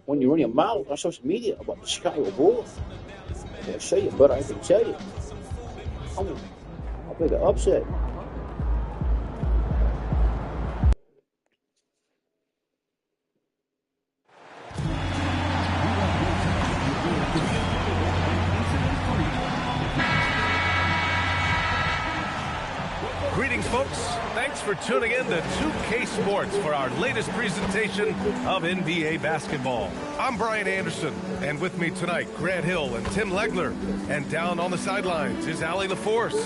when you run your mouth on social media about the Chicago Bulls. I can't say it, but I can tell you. I'll play the upset. Greetings, folks. Thanks for tuning in to 2K Sports for our latest presentation of NBA basketball. I'm Brian Anderson, and with me tonight, Grant Hill and Tim Legler. And down on the sidelines is Allie LaForce.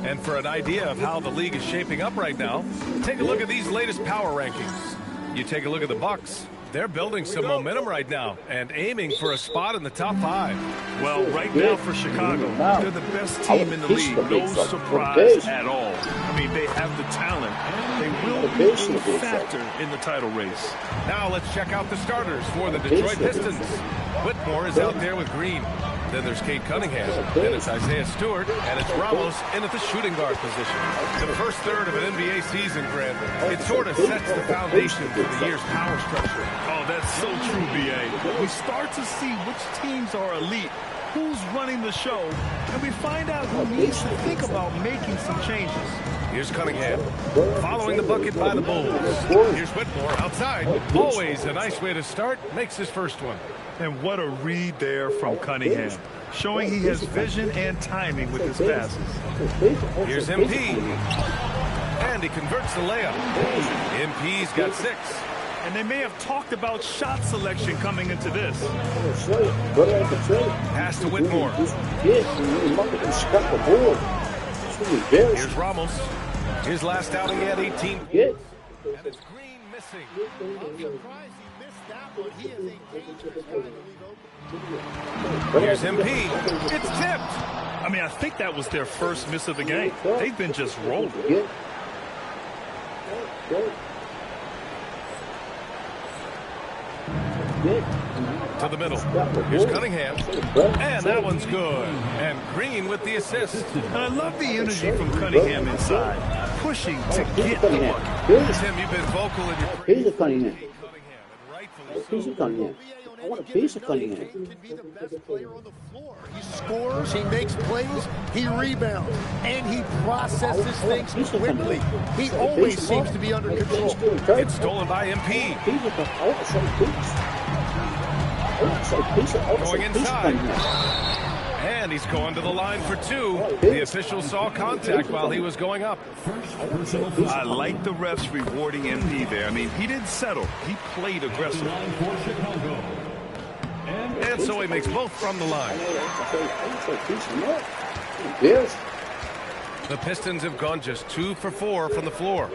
And for an idea of how the league is shaping up right now, take a look at these latest power rankings. You take a look at the Bucks. They're building some momentum right now and aiming for a spot in the top 5. Well, right now for Chicago, they're the best team in the league. No surprise at all. I mean, they have the talent. They will be a factor in the title race. Now let's check out the starters for the Detroit Pistons. Whitmore is out there with Green. Then there's Cade Cunningham. Then it's Isaiah Stewart. And it's Ramos in at the shooting guard position. The first third of an NBA season, Grant, it sort of sets the foundation for the year's power structure. Oh, that's so true, B.A. We start to see which teams are elite, who's running the show, and we find out who needs to think about making some changes. Here's Cunningham, following the bucket by the Bulls. Here's Whitmore outside. Always a nice way to start. Makes his first one. And what a read there from Cunningham, showing he has vision and timing with his passes. Here's MP. And he converts the layup. MP's got 6. And they may have talked about shot selection coming into this. Pass to Whitmore. Here's Ramos. His last outing, he had 18 points. And it's Green missing. I'm surprised he missed that one. He is a Here's MP. It's tipped. I mean, I think that was their first miss of the game. They've been just rolling. To the middle. Here's Cunningham. And that one's good. And Green with the assist. And I love the energy from Cunningham inside, pushing to get the bucket. Tim, you've been vocal in your Piece of Cunningham. Piece of Cunningham. I want a piece of Cunningham. He scores, he makes plays, he rebounds, and he processes things quickly. He always seems to be under control. It's stolen by MP. Going inside. And he's going to the line for 2. The official saw contact while he was going up. I like the refs rewarding MP there. I mean, he didn't settle. He played aggressive. And so he makes both from the line. The Pistons have gone just 2 for 4 from the floor.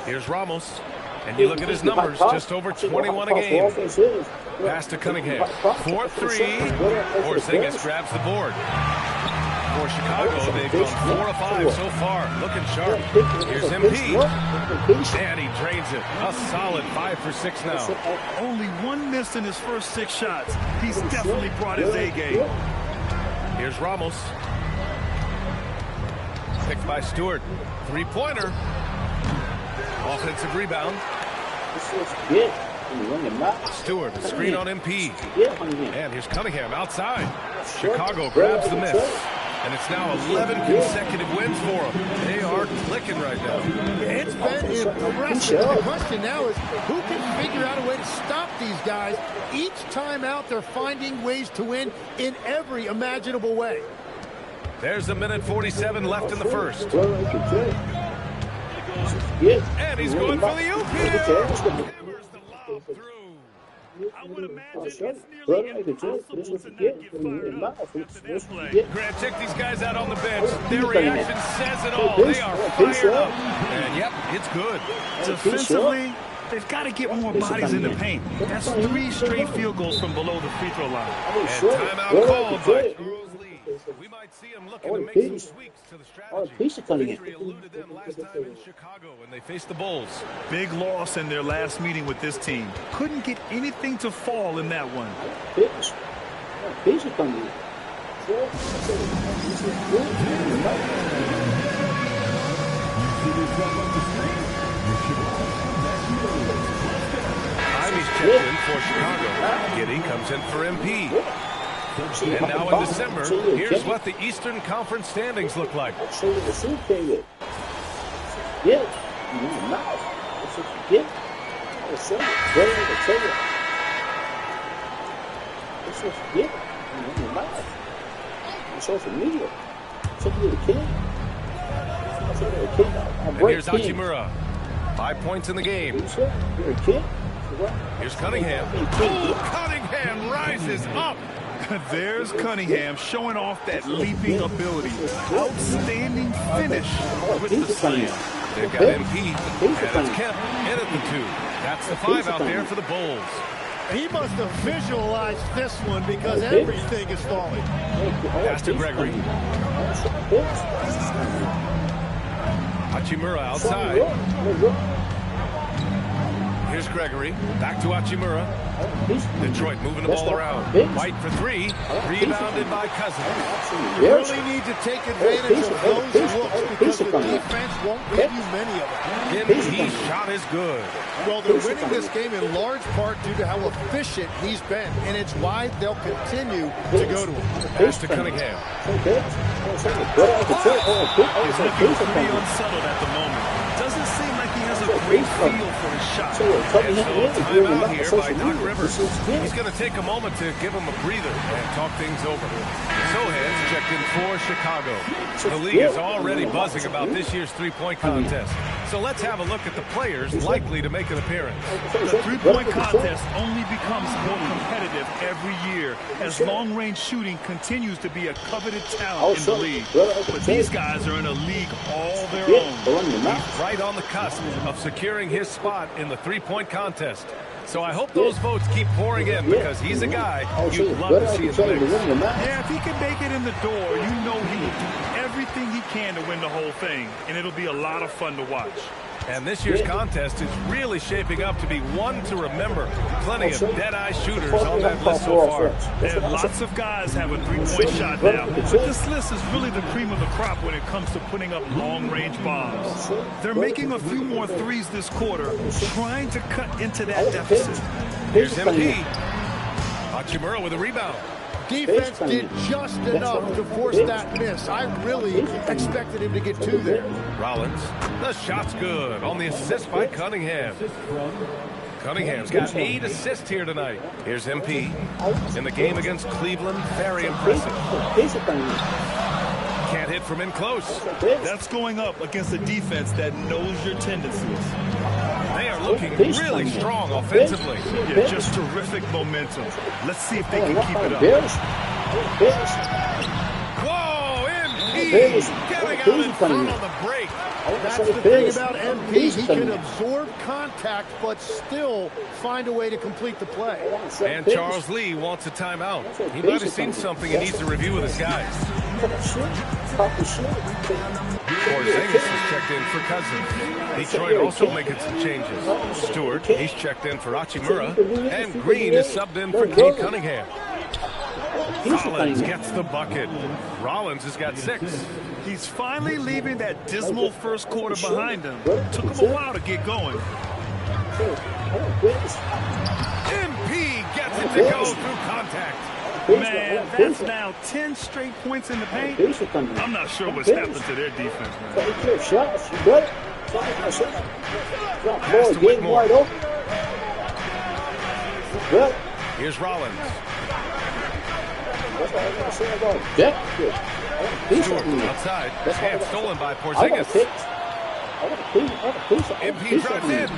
Here's Ramos. And you look at his numbers, just over 21 a game. Pass to Cunningham. 4-3. Porzingis grabs the board. For Chicago, they've gone 4 of 5 so far. Looking sharp. Here's MP. And he drains it. A solid 5 for 6 now. Only 1 miss in his first 6 shots. He's definitely brought his A game. Here's Ramos. Picked by Stewart. 3-pointer. Offensive rebound. Stewart, screen on MP. And here's Cunningham outside. Chicago grabs the miss. And it's now 11 consecutive wins for them. They are clicking right now. It's been impressive. The question now is, who can figure out a way to stop these guys? Each time out, they're finding ways to win in every imaginable way. There's a minute 47 left in the first. And he's going for the oop here. Hammers the lob through. I would imagine it's nearly impossible to not get fired up after that play. Grant, check these guys out on the bench. Their reaction says it all. They are fired up. And yep, it's good. Defensively, they've got to get more bodies in the paint. That's 3 straight field goals from below the free throw line. And timeout called by Charles Lee. We might see him looking to make some tweaks to the strategy. Injury eluded them last time in Chicago when they faced the Bulls. Big loss in their last meeting with this team. Couldn't get anything to fall in that one. checked in for Chicago. Giddy comes in for MP. And now in December, here's what the Eastern Conference standings look like. Show you the suit can get. Yes. You need a mouth. That's what you get. I'll show you. What am I tell you? That's what you get. You need a mouth. On social media. That's what you're a kid. That's what you're a kid. And here's Hachimura. 5 points in the game. You're a kid. Here's Cunningham. Oh, Cunningham rises up. There's Cunningham showing off that leaping ability. Outstanding finish with the slam. They've got MP, and it's Kemp in at the 2. That's the 5 out there for the Bulls. He must have visualized this one because everything is falling. Pass to Gregory. Hachimura outside. Here's Gregory. Back to Hachimura. Detroit moving the ball around. White for 3. Rebounded by Cousins. You really need to take advantage of those looks because the defense won't give you many of them. His shot is good. Well, they're winning this game in large part due to how efficient he's been, and it's why they'll continue to go to him. Pass to Cunningham. He's looking pretty unsettled at the moment. Doesn't seem like he has a great feel for his shot. And so timeout here by Doc Rivers. He's going to take a moment to give him a breather and talk things over. Sohan's checked in for Chicago. The league is already buzzing about this year's three-point contest. So let's have a look at the players likely to make an appearance. The three-point contest only becomes more competitive every year as long-range shooting continues to be a coveted talent in the league. But these guys are in a league all their own. He's right on the cusp of securing his spot in the three-point contest. So I hope those votes keep pouring in because he's a guy you'd love to see in the mix. Yeah, if he can make it in the door, you know he will do everything he can to win the whole thing, and it'll be a lot of fun to watch. And this year's contest is really shaping up to be one to remember. Plenty of dead-eye shooters on that list so far. And lots of guys have a three-point shot now. But this list is really the cream of the crop when it comes to putting up long-range bombs. They're making a few more threes this quarter, trying to cut into that deficit. Here's MP. Hachimura with a rebound. Defense did just enough to force that miss. I really expected him to get 2 there. Rollins, the shot's good on the assist by Cunningham. Cunningham's got 8 assists here tonight. Here's MP in the game against Cleveland. Very impressive. Can't hit from in close. That's going up against a defense that knows your tendencies. They are looking really strong offensively. Yeah, just terrific momentum. Let's see if they can keep it up. Whoa, MP getting out in front on the break. That's the thing about MP. He can absorb contact, but still find a way to complete the play. And Charles Lee wants a timeout. He might have seen something he needs to review with his guys. Porzingis is checked in for Cousins. Detroit also making some changes. Stewart, he's checked in for Hachimura. And Green is subbed in for Cade Cunningham. Rollins gets the bucket. Rollins has got 6. He's finally leaving that dismal first quarter behind him. Took him a while to get going. MP gets it to go through contact. Man, that's now 10 straight points in the paint. I'm not sure what's happened to their defense, man. Pass to Whitmore. Here's Rollins. Stewart outside. And stolen by Porzingis. MP drops in.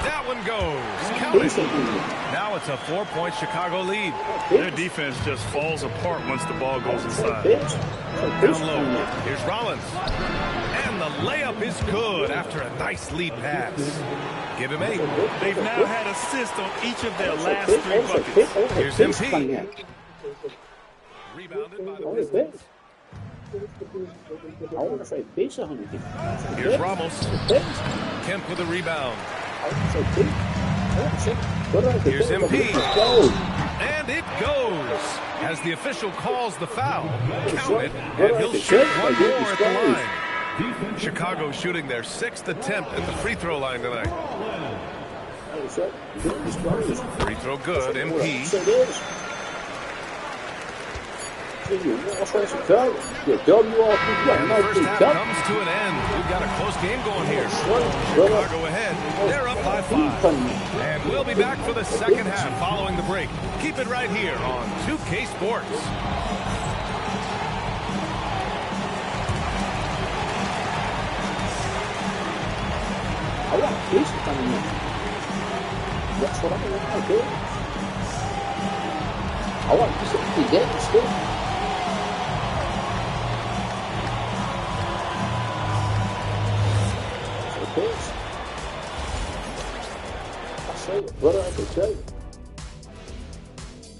That one goes. Count it. Now it's a 4-point Chicago lead. Their defense just falls apart once the ball goes inside. Down low. Here's Rollins. And the layup is good after a nice lead pass. Give him 8. They've now had assists on each of their last 3 buckets. Here's MP. Rebounded by the Pistons. Here's Ramos. Kemp with a rebound. Here's MP. And it goes. As the official calls the foul, count it, and he'll shoot one more at the line. Chicago shooting their 6th attempt at the free throw line tonight. Free throw good, MP. And the first half comes to an end. We've got a close game going here. Chicago ahead. They're up by 5. And we'll be back for the second half following the break. Keep it right here on 2K Sports. I want police coming in. That's what I want to do. I want to be dead still.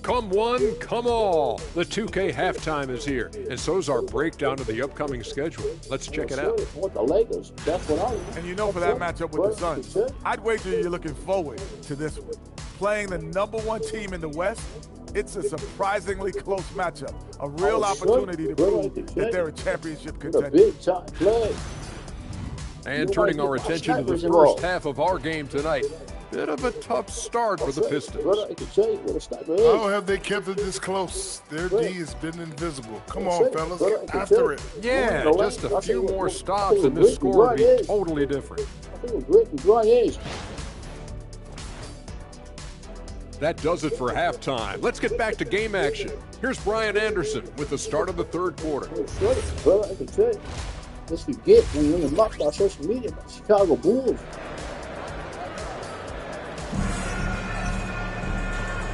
Come one, come all. The 2K halftime is here, and so's our breakdown of the upcoming schedule. Let's check it out. And you know, for that matchup with the Suns, I'd wager you're looking forward to this one. Playing the #1 team in the West, it's a surprisingly close matchup. A real opportunity to prove that they're a championship contender. And turning our attention to the first half of our game tonight. Bit of a tough start for the Pistons. How have they kept it this close? Their D has been invisible. Come on, fellas, get after it. Yeah, just a few more stops and this score would be totally different. That does it for halftime. Let's get back to game action. Here's Brian Anderson with the start of the third quarter. This you get when you're in the muck by social media about Chicago Bulls.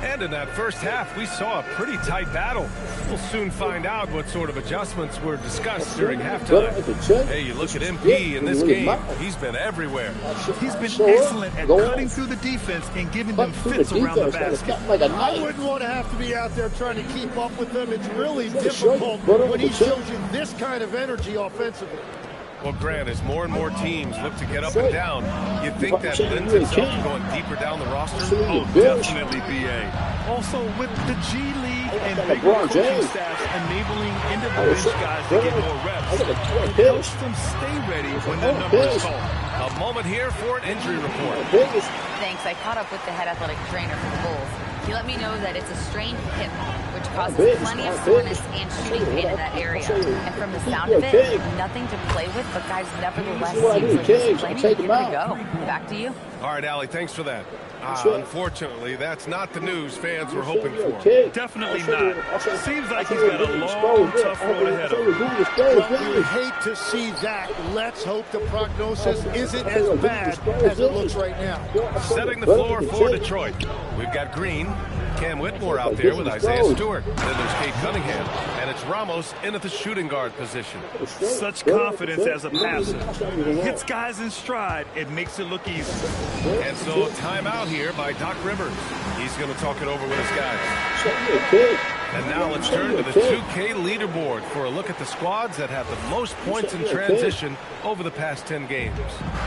And in that first half, we saw a pretty tight battle. We'll soon find out what sort of adjustments were discussed during halftime. Hey, you look at MP in this game, he's been everywhere. He's been excellent at cutting through the defense and giving them fits around the basket. I wouldn't want to have to be out there trying to keep up with them. It's really difficult when he shows you this kind of energy offensively. Well, Grant, as more and more teams look to get up and down, you think that lends itself to going deeper down the roster? Oh, definitely, B.A. Also, with the G League and bigger coaching staffs enabling individual guys to get more reps, it helps them stay ready when their number is called. A moment here for an injury report. Thanks. I caught up with the head athletic trainer for the Bulls. He let me know that it's a strained hip, which causes plenty of soreness and shooting pain in that area. And from the sound of it, nothing to play with, but guys nevertheless seems like he's plenty to give it a go. Back to you. All right, Allie, thanks for that. Unfortunately, that's not the news fans were hoping for. Definitely not. Seems like he's got a long, tough road ahead of him. Well, we hate to see that. Let's hope the prognosis isn't as bad as it looks right now. Setting the floor for Detroit. We've got Green, Cam Whitmore out there with Isaiah Stewart. Then there's Kate Cunningham, and it's Ramos in at the shooting guard position. Such confidence as a passer. Hits guys in stride. It makes it look easy. And so timeout here by Doc Rivers. He's going to talk it over with his guys. And now let's turn to the 2K leaderboard for a look at the squads that have the most points in transition over the past 10 games.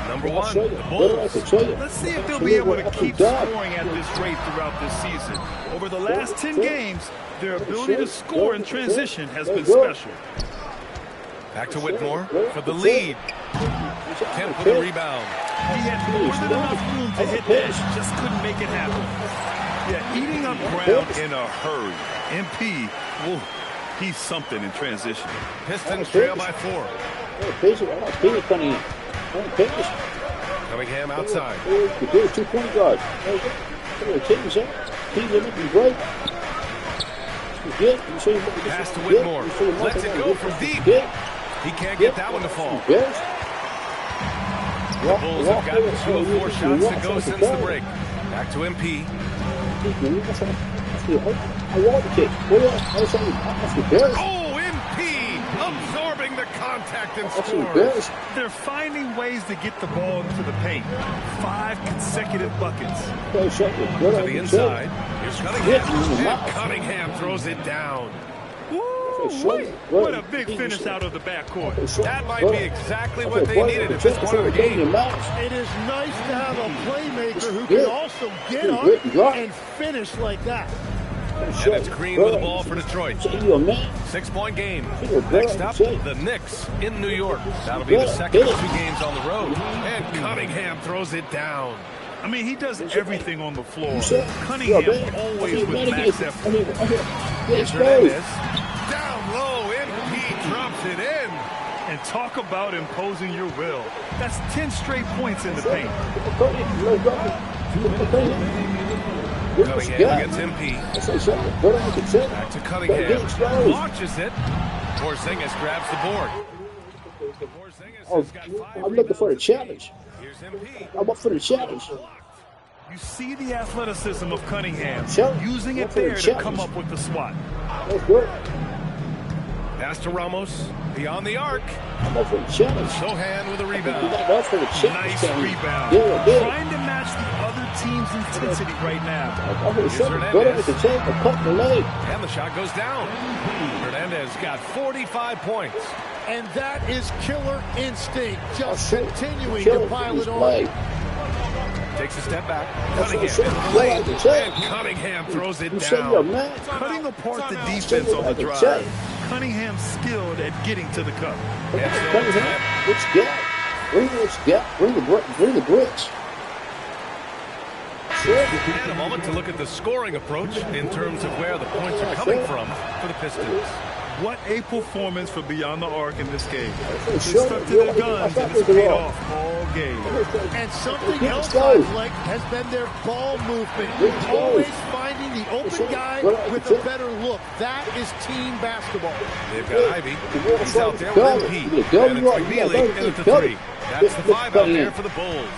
Number 1, the Bulls. Let's see if they'll be able to keep scoring at this rate throughout this season. Over the last 10 games, their ability to score in transition has been special. Back to Whitmore for the lead. Kemp with the rebound. He had more than enough room to hit that, just couldn't make it happen. Yeah, eating up ground in a hurry. MP, whoa, he's something in transition. Pistons trail by 4. Cunningham outside. Two-point guard. Pass to Whitmore. Lets it go from deep. He can't get that one to fall. The Bulls have gotten 2 of 4 shots to go since the break. Back to MP. Oh, MP absorbing the contact and scores. They're finding ways to get the ball into the paint. 5 consecutive buckets. To the inside. Here's Cunningham. And Cunningham throws it down. What a big finish out of the backcourt. That might be exactly what they needed at this point of the game. It is nice to have a playmaker who can also get up and finish like that. And it's Green with the ball for Detroit. 6-point game. Next up, the Knicks in New York. That'll be the second of 2 games on the road. And Cunningham throws it down. I mean, he does everything on the floor. Cunningham always with max effort. Down low, MP drops it in. And talk about imposing your will. That's 10 straight points in the paint. Cunningham against MP. Back to Cunningham. Launches it. Porzingis grabs the board. I'm looking for the challenge. Here's MP. I'm up for the challenge. You see the athleticism of Cunningham, Challenge. using it there to come up with the swat. That's good. Pass to Ramos. Beyond the arc. I'm up for the challenge. Sohan with a rebound. Nice rebound. Trying to match the other team's intensity right now. And the shot goes down. Hernandez got 45 points. And that is killer instinct. Just continuing to pile it on. Takes a step back. Cunningham. And Cunningham throws it down. Cutting apart the defense on the drive. Cunningham skilled at getting to the cup. Let's get. Bring the bricks. And a moment to look at the scoring approach in terms of where the points are coming from for the Pistons. What a performance for Beyond the Arc in this game. They stuck to their guns and it's paid off all game. And something else I've liked has been their ball movement. Always finding the open guy with a better look. That is team basketball. They've got Ivy. He's out there with MP. And it's McNeely in at the 3. That's the 5 out there for the Bulls.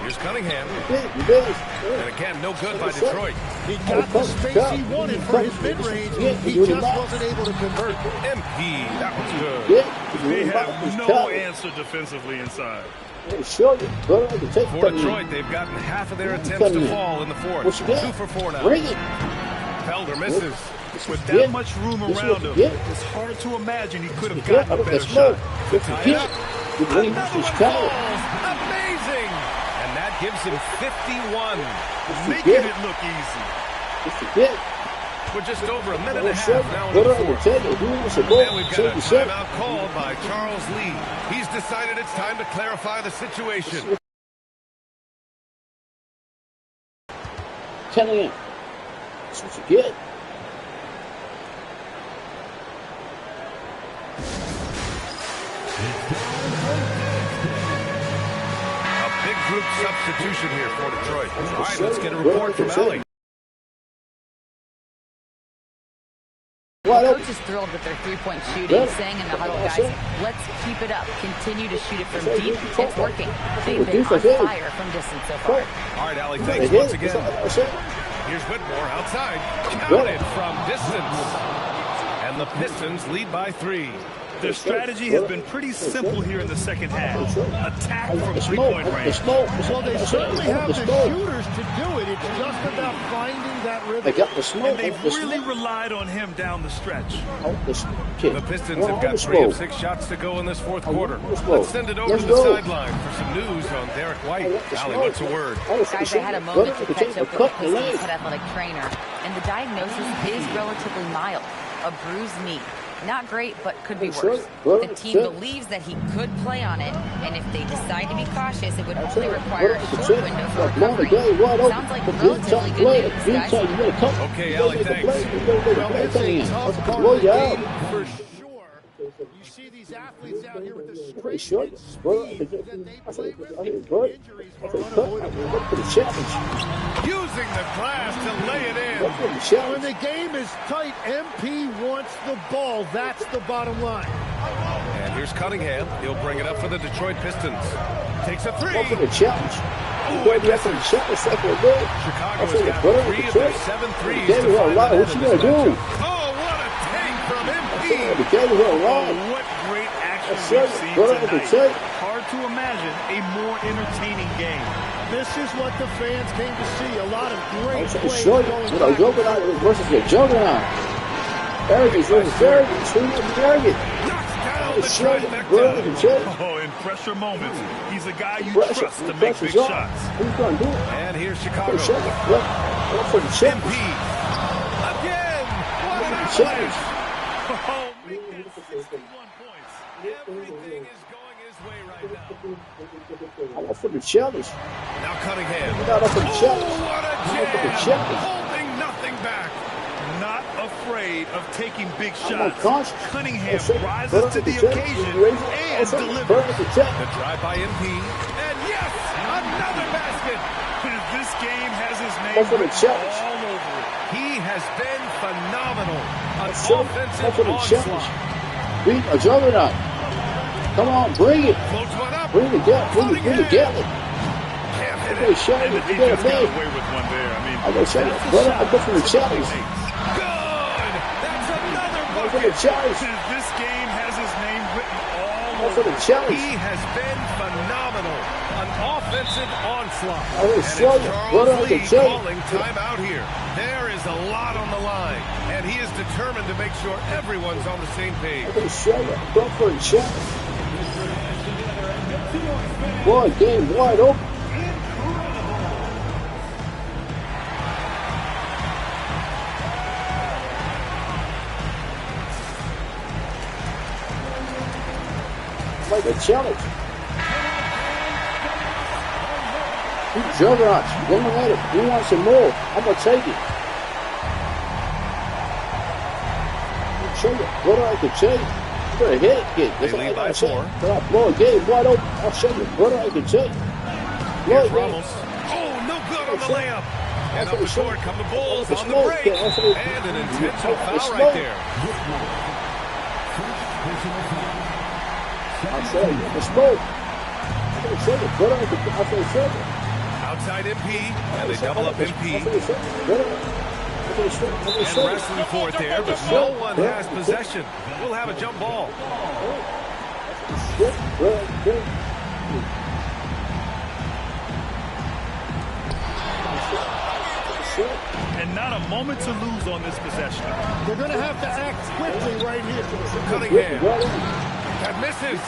Here's Cunningham. And again, no good by Detroit. He got the space he wanted for his mid-range. He just wasn't able to convert. MP, that was good. They have no answer defensively inside. For Detroit, they've gotten half of their attempts to fall in the fourth. 2 for 4 now. Felder misses. With that much room around him, it's hard to imagine he could have gotten a better shot. Another one falls. Amazing. And that gives him 51. Making it look easy. We're just over a minute and a half now in the fourth. And we've got a timeout called by Charles Lee. He's decided it's time to clarify the situation. Cunningham. That's what you get. Big group substitution here for Detroit. All right, let's get a report from Ellie. The coach is thrilled with their three-point shooting, saying in the huddle, guys, let's keep it up. Continue to shoot it from deep. It's working. They've been on fire from distance so far. All right, Allie, thanks once again. Here's Whitmore outside. Counted from distance. And the Pistons lead by 3. Their strategy has been pretty simple here in the second half. Attack from three-point range. Well, they certainly have the shooters to do it. It's just about finding that rhythm. And they've really relied on him down the stretch. The Pistons have got 3 of 6 shots to go in this fourth quarter. Let's send it over to the sideline for some news on Derek White. Allie, what's the word? Guys, I had a moment to catch up with the Pistons head athletic trainer, and the diagnosis is relatively mild. A bruised knee. Not great, but could be worse. The team believes that he could play on it, and if they decide to be cautious, it would only require a short window for recovery. Sounds like relatively good news, guys. Okay, Allie, thanks. Well, it's a tough part of the game for sure. You see these athletes out here with the straight speed that they play with. Injuries are unavoidable. Using the glass to lay it in. When the game is tight, MP wants the ball. That's the bottom line. And here's Cunningham. He'll bring it up for the Detroit Pistons. Takes a 3. Chicago's got 3 of their 7 threes to find the net in this matchup. Oh, what a take from MP. Oh, what great action we've seen tonight. Hard to imagine a more entertaining game. This is what the fans came to see. A lot of great plays going back. Versus the juggernaut. Arrogance versus arrogance. Oh, in pressure moments, he's a guy you trust to make big shots. And here's Chicago. MP. Again. What a flash. Oh, making it 61 points. Everything is going his way right I'm up for the challenge. Now Cunningham. Not up for the challenge. What a I'm up for the jam! challenge. Holding nothing back. Not afraid of taking big I'm shots. unconscious. Cunningham rises to the occasion and delivers. The drive by MP. And yes, another basket. This game has his name Up for the written challenge. all over it. He has been phenomenal. An Up for the offensive challenge. onslaught. Beat a juggernaut. Come on, bring it. Floats one up. Bring the gap. Bring the gap. Can't hit Okay, it. shot And it. the You got defense a got man. away with one there. I mean, I go shot it. Brother, I go for the challenge. Good. That's another I go for the bucket. challenge. this game has his name written all I go for over the it. challenge. He has been phenomenal. An offensive onslaught. I will And it's show you. Brother, I Charles can Lee tell you. calling timeout here. There is a lot on the line, and he is determined to make sure everyone's on the same page. I go shot it. Go for the challenge. Boy, game wide open. Like a challenge. Two juggernauts going at it. We want some more. I'm gonna take it. Show you what I can take. For a head kick. That's They all I lead by gotta say. 4. But I blow a game wide open. I'll show you what I can take. Blow Here's it, Ramos. Oh, no good on the layup. And up the court come the Bulls on the break. And an intentional foul right there. I'll show you. The smoke. I'm gonna show you what I can. I'll show you. Outside MP, and they double up MP. I'll show you. And wrestling for it there, but no one has possession. We'll have a jump ball. And not a moment to lose on this possession. They're going to have to act quickly right here. Cunningham. That misses.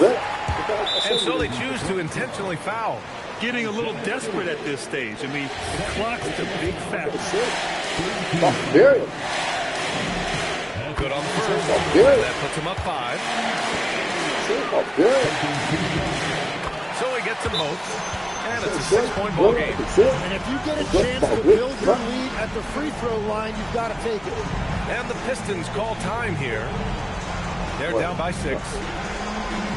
And so they choose to intentionally foul. Getting a little desperate at this stage. I mean, the clock's the big factor. Burial. Good on the first. That puts him up 5. So he gets them both. And it's a 6-point ball game. And if you get a chance to build your lead at the free throw line, you've got to take it. And the Pistons call time here. They're down by 6.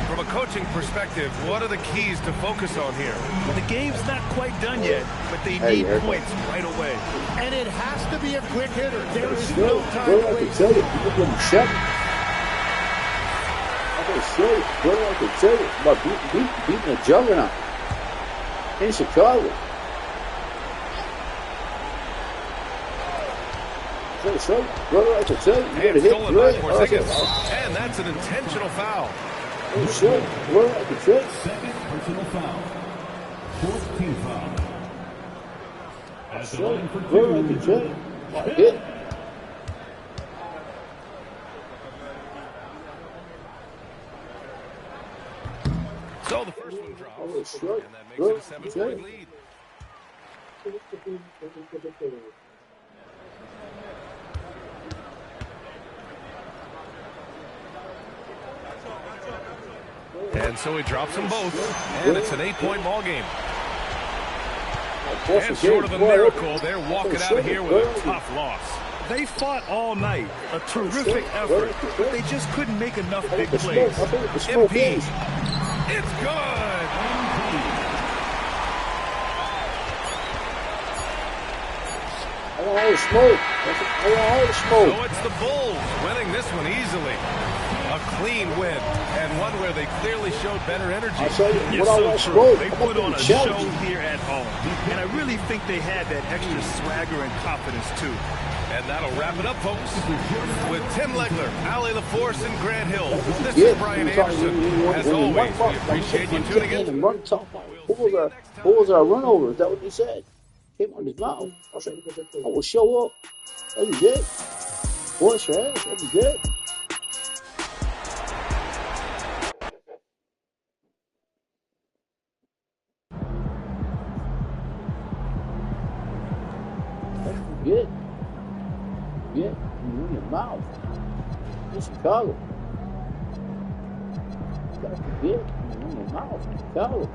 From a coaching perspective, what are the keys to focus on here? The game's not quite done yet, but they need points right away. And it has to be a quick hitter. There is no time to waste. I can show you. Brother, I can tell you about beating a juggernaut in Chicago. Brother, I can tell you. And stolen by Porzingis. And that's an intentional foul. Brother, I can tell you. Second personal foul. 14th foul. At the line for 2. Brother, I can tell you. Hit. So the first one drops, and that makes it a 7-point lead. And so he drops them both, and it's an 8-point ball game. And short of a miracle, they're walking out of here with a tough loss. They fought all night, a terrific effort, but they just couldn't make enough big plays. MP. It's good. I want all the smoke. I want all the smoke. So it's the Bulls winning this one easily. A clean win, and one where they clearly showed better energy. I'll tell you It's what I so want true. smoke. They put on a show here at home. And I really think they had that extra swagger and confidence, too. And that'll wrap it up, folks. With Tim Legler, Allie LaForce, and Grant Hill, this is Brian Anderson. As always, we appreciate you tuning in. What was our run over? Is that what he said? Came on his mouth. I said, I will show up. That'd be good. Force your ass. That'd be good. Good. Yeah, in your mouth. In Chicago. Yeah, in your mouth. Tell it.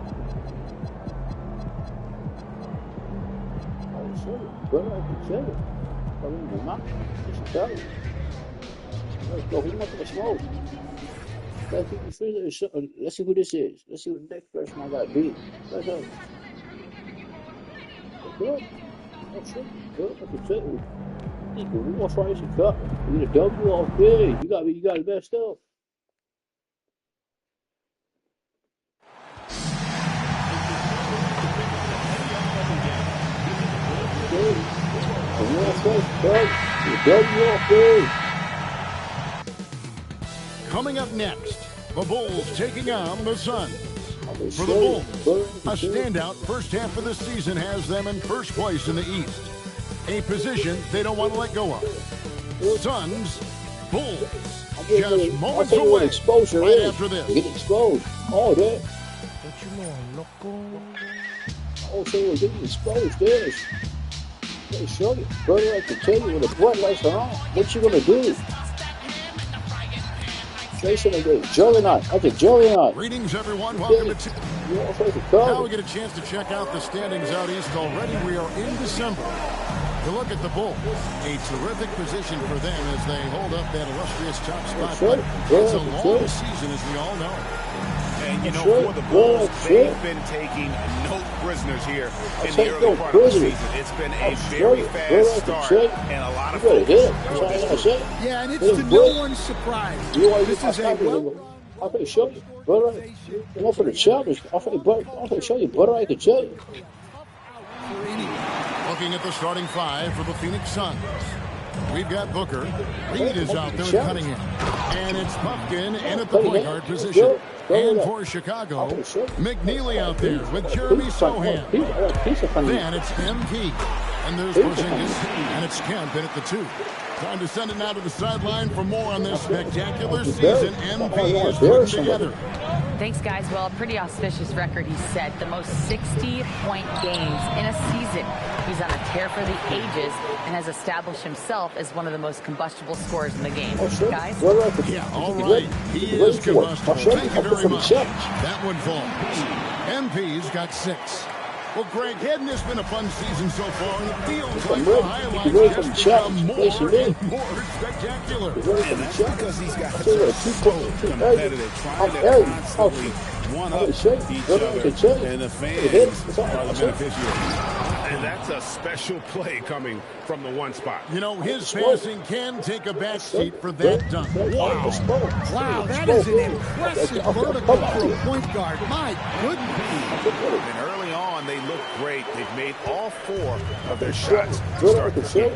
Oh, shit. Brother, I can tell it. Tell in your mouth. You should tell it. Let's go. Who wants to smoke? Let's see who this is. Let's see what the next person I got beat. Let's go. Good. Oh, shit. Good. I can tell you. What's right? It's a cut. You get a W off big. You got the best stuff. Coming up next, the Bulls taking on the Suns. For the Bulls, a standout first half of the season has them in first place in the East, a position they don't want to let go of. Suns, Bulls, just moments away right after this. Get exposed. Oh, that. Don't you know I'm loco? Oh, so we're getting exposed. This. Let me show you. Brother, I can tell you when the blood lights are on. What you gonna do? Jason, Juggernaut. That's a Juggernaut. Greetings, everyone. Welcome to now we get a chance to check out the standings out east already. We are in December. To look at the Bulls, a terrific position for them as they hold up that illustrious top spot. But it's a long season, as we all know. And, you know, for the Bulls, they've been taking no prisoners here in the early part of the season. It's been a very fast start and a lot of focus. Yeah, and it's to no one's surprise. This is a I'll show you, brother. I'm not for the challenge. I'll show you, brother. I can tell you. Looking at the starting five for the Phoenix Suns. We've got Booker. Reed is out there at Cunningham. And it's Pumpkin in at the point guard position. And for Chicago, McNeely out there with Jeremy Sohan. Then it's MP. And there's Porzingis. And it's Kemp in at the 2. Time to send it now to the sideline for more on this spectacular season MP is putting together. Thanks, guys. Well, a pretty auspicious record he set. The most 60-point games in a season. He's on a tear for the ages and has established himself as one of the most combustible scorers in the game. Guys? Yeah, all right. He is combustible. Thank you very much. That one falls. MP's got 6. Well, Greg, hadn't this been a fun season so far? It feels like the highlights just become more and more spectacular. And that's because these guys are so competitive, trying to constantly one-up each other, and the fans are the beneficiaries. And that's a special play coming from the one spot. You know, his passing can take a backseat for that dunk. Wow, that is an impressive vertical for a point guard. My goodness. And early on, they look great. They've made all 4 of their shots to start the game.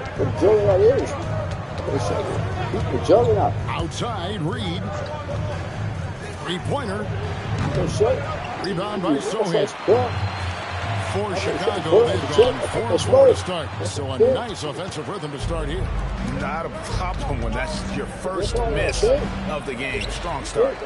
Outside, Reed. Three-pointer. Rebound by Sohan. For Chicago, they've gone 4-4 to start. So a nice offensive rhythm to start here. Not a problem when that's your first miss of the game. Strong start.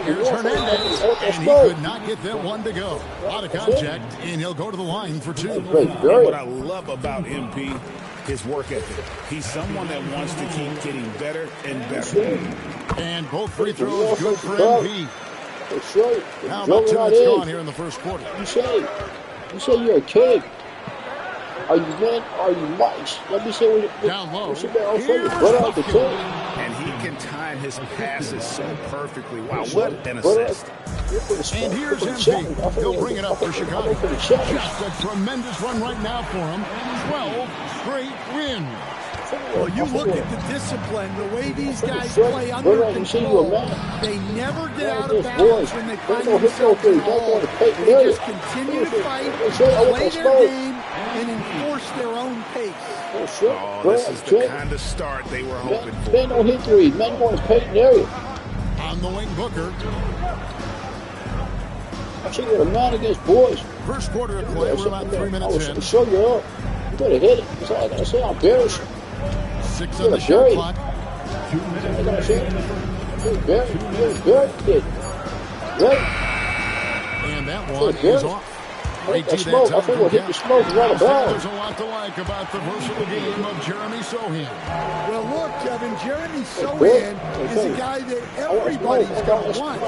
Here's Hernandez, and he could not get that one to go. Out of contact, and he'll go to the line for 2. And what I love about MP, his work ethic. He's someone that wants to keep getting better and better. And both free throws good for MP. How about 2 minutes gone here in the first quarter? You say you're a kid. Are you men? Are you mice? Let me say what down low. And he can time his passes so perfectly. Wow, what an assist. And here's MP. He'll bring it up for Chicago. Just a tremendous run right now for him. 12 straight wins. Well, you look at the discipline, the way these guys play under control. They never get out of balance when they find themselves in the hole. They just continue to fight, play their game, and enforce their own pace. Oh, this is the kind of start they were hoping for. Men don't hit threes. Men want to paint an area. On the wing, Booker. I see you're a man against boys. First quarter of play, we're about 3 minutes in. Show you up. You better hit it. That's all I got to say. I'm embarrassed. 6 on the shot clock. 2 minutes. And that one is off. Right to that time from Kemp. There's a lot to like about the versatile game of Jeremy Sohan. Well, look, Kevin, Jeremy Sohan is a guy that everybody's going to want.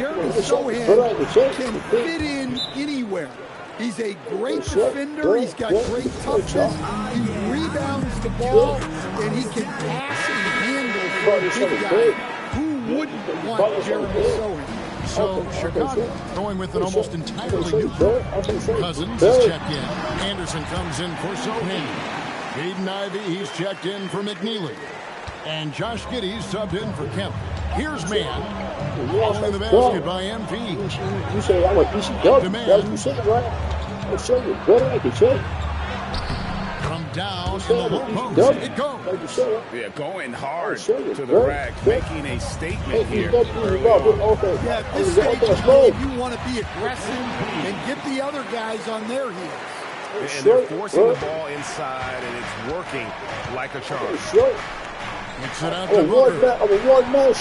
Jeremy Sohan can fit in anywhere. He's a great defender. He's got great toughness. He rebounds the ball, and he can pass and handle for a big guy. Who wouldn't want Jeremy Sohan? So Chicago going with an almost entirely new group. Cousins is checked in. Anderson comes in for Sohan. Jaden Ivey, he's checked in for McNeely. And Josh Giddey's subbed in for Kemp. Here's man. Following the basket by MP. You say I want ECW. That's what you said, right? I'll show you. Better I can show you. From down in the low post, it goes. Yeah, going hard to the rack, making a statement here. Yeah, this stage of the game, you want to be aggressive and get the other guys on their heels. And they're forcing the ball inside, and it's working like a charm. It's it out to Booker.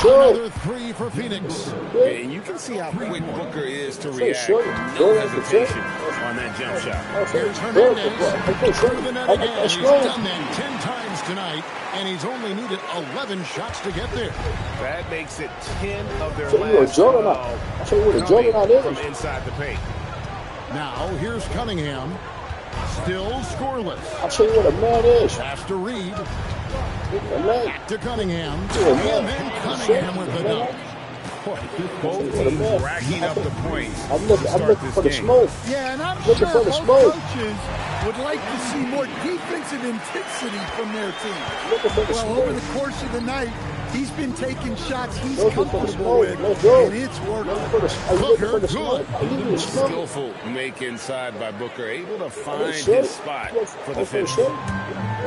Another three for Phoenix. And you can see how quick Booker is to react. No hesitation on that jump shot. Here's Hernandez through the net again. He's done that 10 times tonight, and he's only needed 11 shots to get there. That makes it 10 of their last 12 from inside the paint. Now, here's Cunningham. Still scoreless. I'll show you what a man is. Pass to Reed. Back to Cunningham. And then Cunningham with the dunk. Both teams racking up the points. I'm looking for the smoke. Yeah, and I'm sure both coaches would like to see more defensive intensity from their team. Well, over the course of the night, he's been taking shots he's comfortable with, and it's working. Booker, good. Skillful make inside by Booker, able to find his spot for the finish.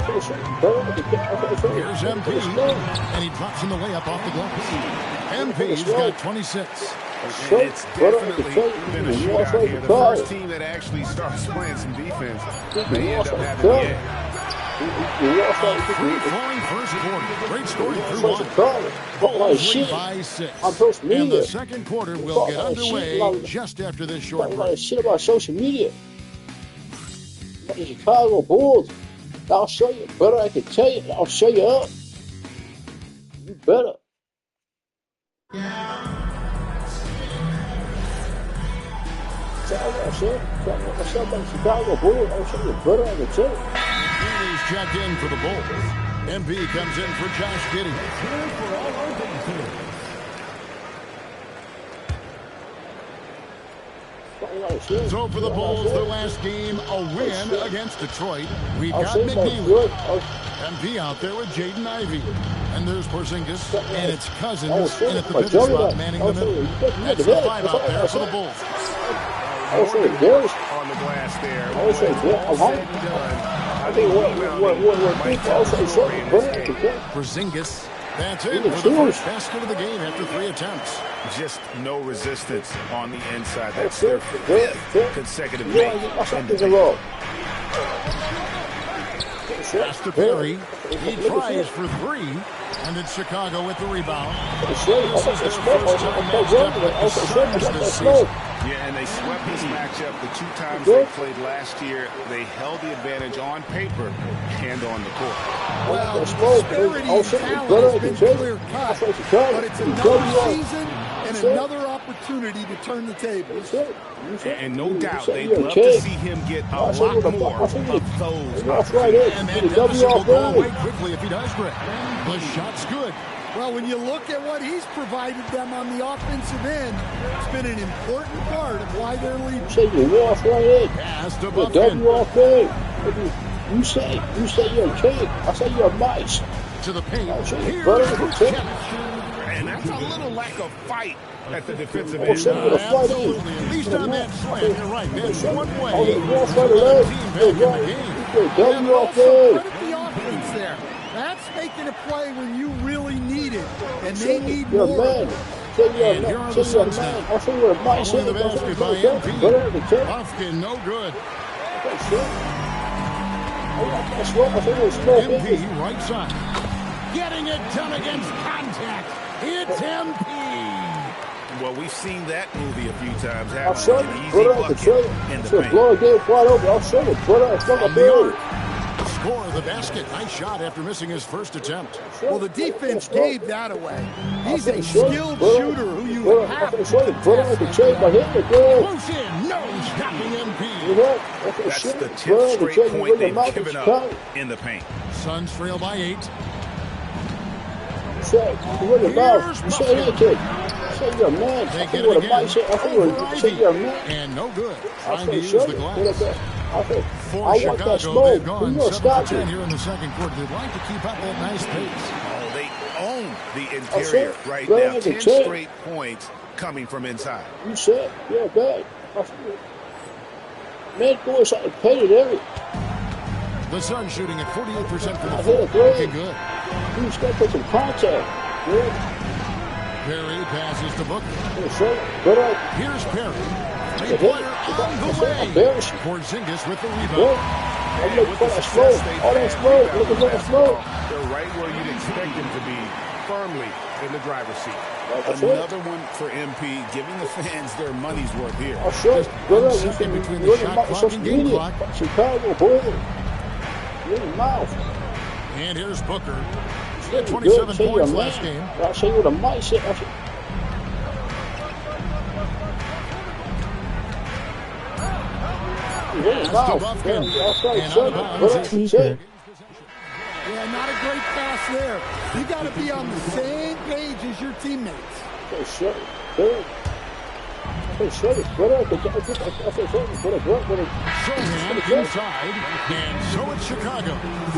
Here's MP, and he drops him the layup off the glass. MP's got 26. And it's definitely been a shootout here. The first team that actually starts playing some defense, they end up having the edge. Free-flowing first quarter. Great scoring through one. 3-by-6. And the second quarter will get underway just after this short break. Shit about social media. The Chicago Bulls. I'll show you. Better I can tell you. I'll show you up. You better. Chicago Bulls. I'll show you. Better I can tell you. He's checked in for the Bulls. MP comes in for Josh Giddey. So for the Bulls, their last game, a win against Detroit. We've got McNeely. MP out there with Jaden Ivey. And there's Porzingis, and it's Cousins, and at the pivot spot, manning the middle. That's the 5 out there for the Bulls. On the glass there. Porzingis. That's it for the first basket of the game after 3 attempts. Just no resistance on the inside. That's their 5th consecutive make. Pass to Perry. He tries for 3. And it's Chicago with the rebound. This is their first time matchup with the Suns this season. Yeah, and they swept this matchup the 2 times they played last year. They held the advantage on paper and on the court. Well, the disparity in talent has been clear cut, but it's another season and another opportunity to turn the tables. And no doubt they'd love to see him get a lot more of those opportunities. And that deficit will go away quickly if he does, Greg. The shot's good. Well, when you look at what he's provided them on the offensive end, it's been an important part of why they're leading. Say you walk right in. Pass to Buffkin. You say you're a king. I say you're a mice. To the paint. And that's a little lack of fight at the defensive end. Absolutely. At least on that slam. You're right. That's one way. The team back in the game. And also credit the offense there. That's making a play when you really need it, and they need more. And here are the Suns now. Following the basket by MP. Buffkin, no good. MP, right side. Getting it done against contact. It's MP. Well, we've seen that movie a few times. I'll show you. An easy bucket in the paint. Blow a game wide open. I'll show you. Brother, it's not a build. Score the basket. Nice shot after missing his first attempt. Well, the defense gave that away. He's a skilled shooter who you have to Close in. No stopping MP. That's the 10th straight point they've given up in the paint. Suns trail by 8. Say you're a man. They get it again. Say you're a man. And no good. Trying to use the glass. For I Chicago, want that smoke. they've gone 7-10 you. here in the second quarter. They'd like to keep up that nice pace. Oh, they own the interior right now. 10 straight points coming from inside. You said, yeah, bad. Man, go inside the painted area. The Suns shooting at 48% for the I floor. hit a three. Looking good. He's got to put some contact. Good. Perry passes to Booker. Good. Here's Perry. Three-pointer on the way. Porzingis with the rebound. Hey, with the success they've had, Look at that smoke. they're right where you'd expect them to be, firmly in the driver's seat. Another one for MP, giving the fans their money's worth here. Just 1 second between the shot clock and game clock. Chicago, boy. Mouth. And here's Booker. He had 27 points last game. I'll show you what a mic said. Yeah, not a great pass there. You got to be on the same page as your teammates. Showman inside, and so it's Chicago.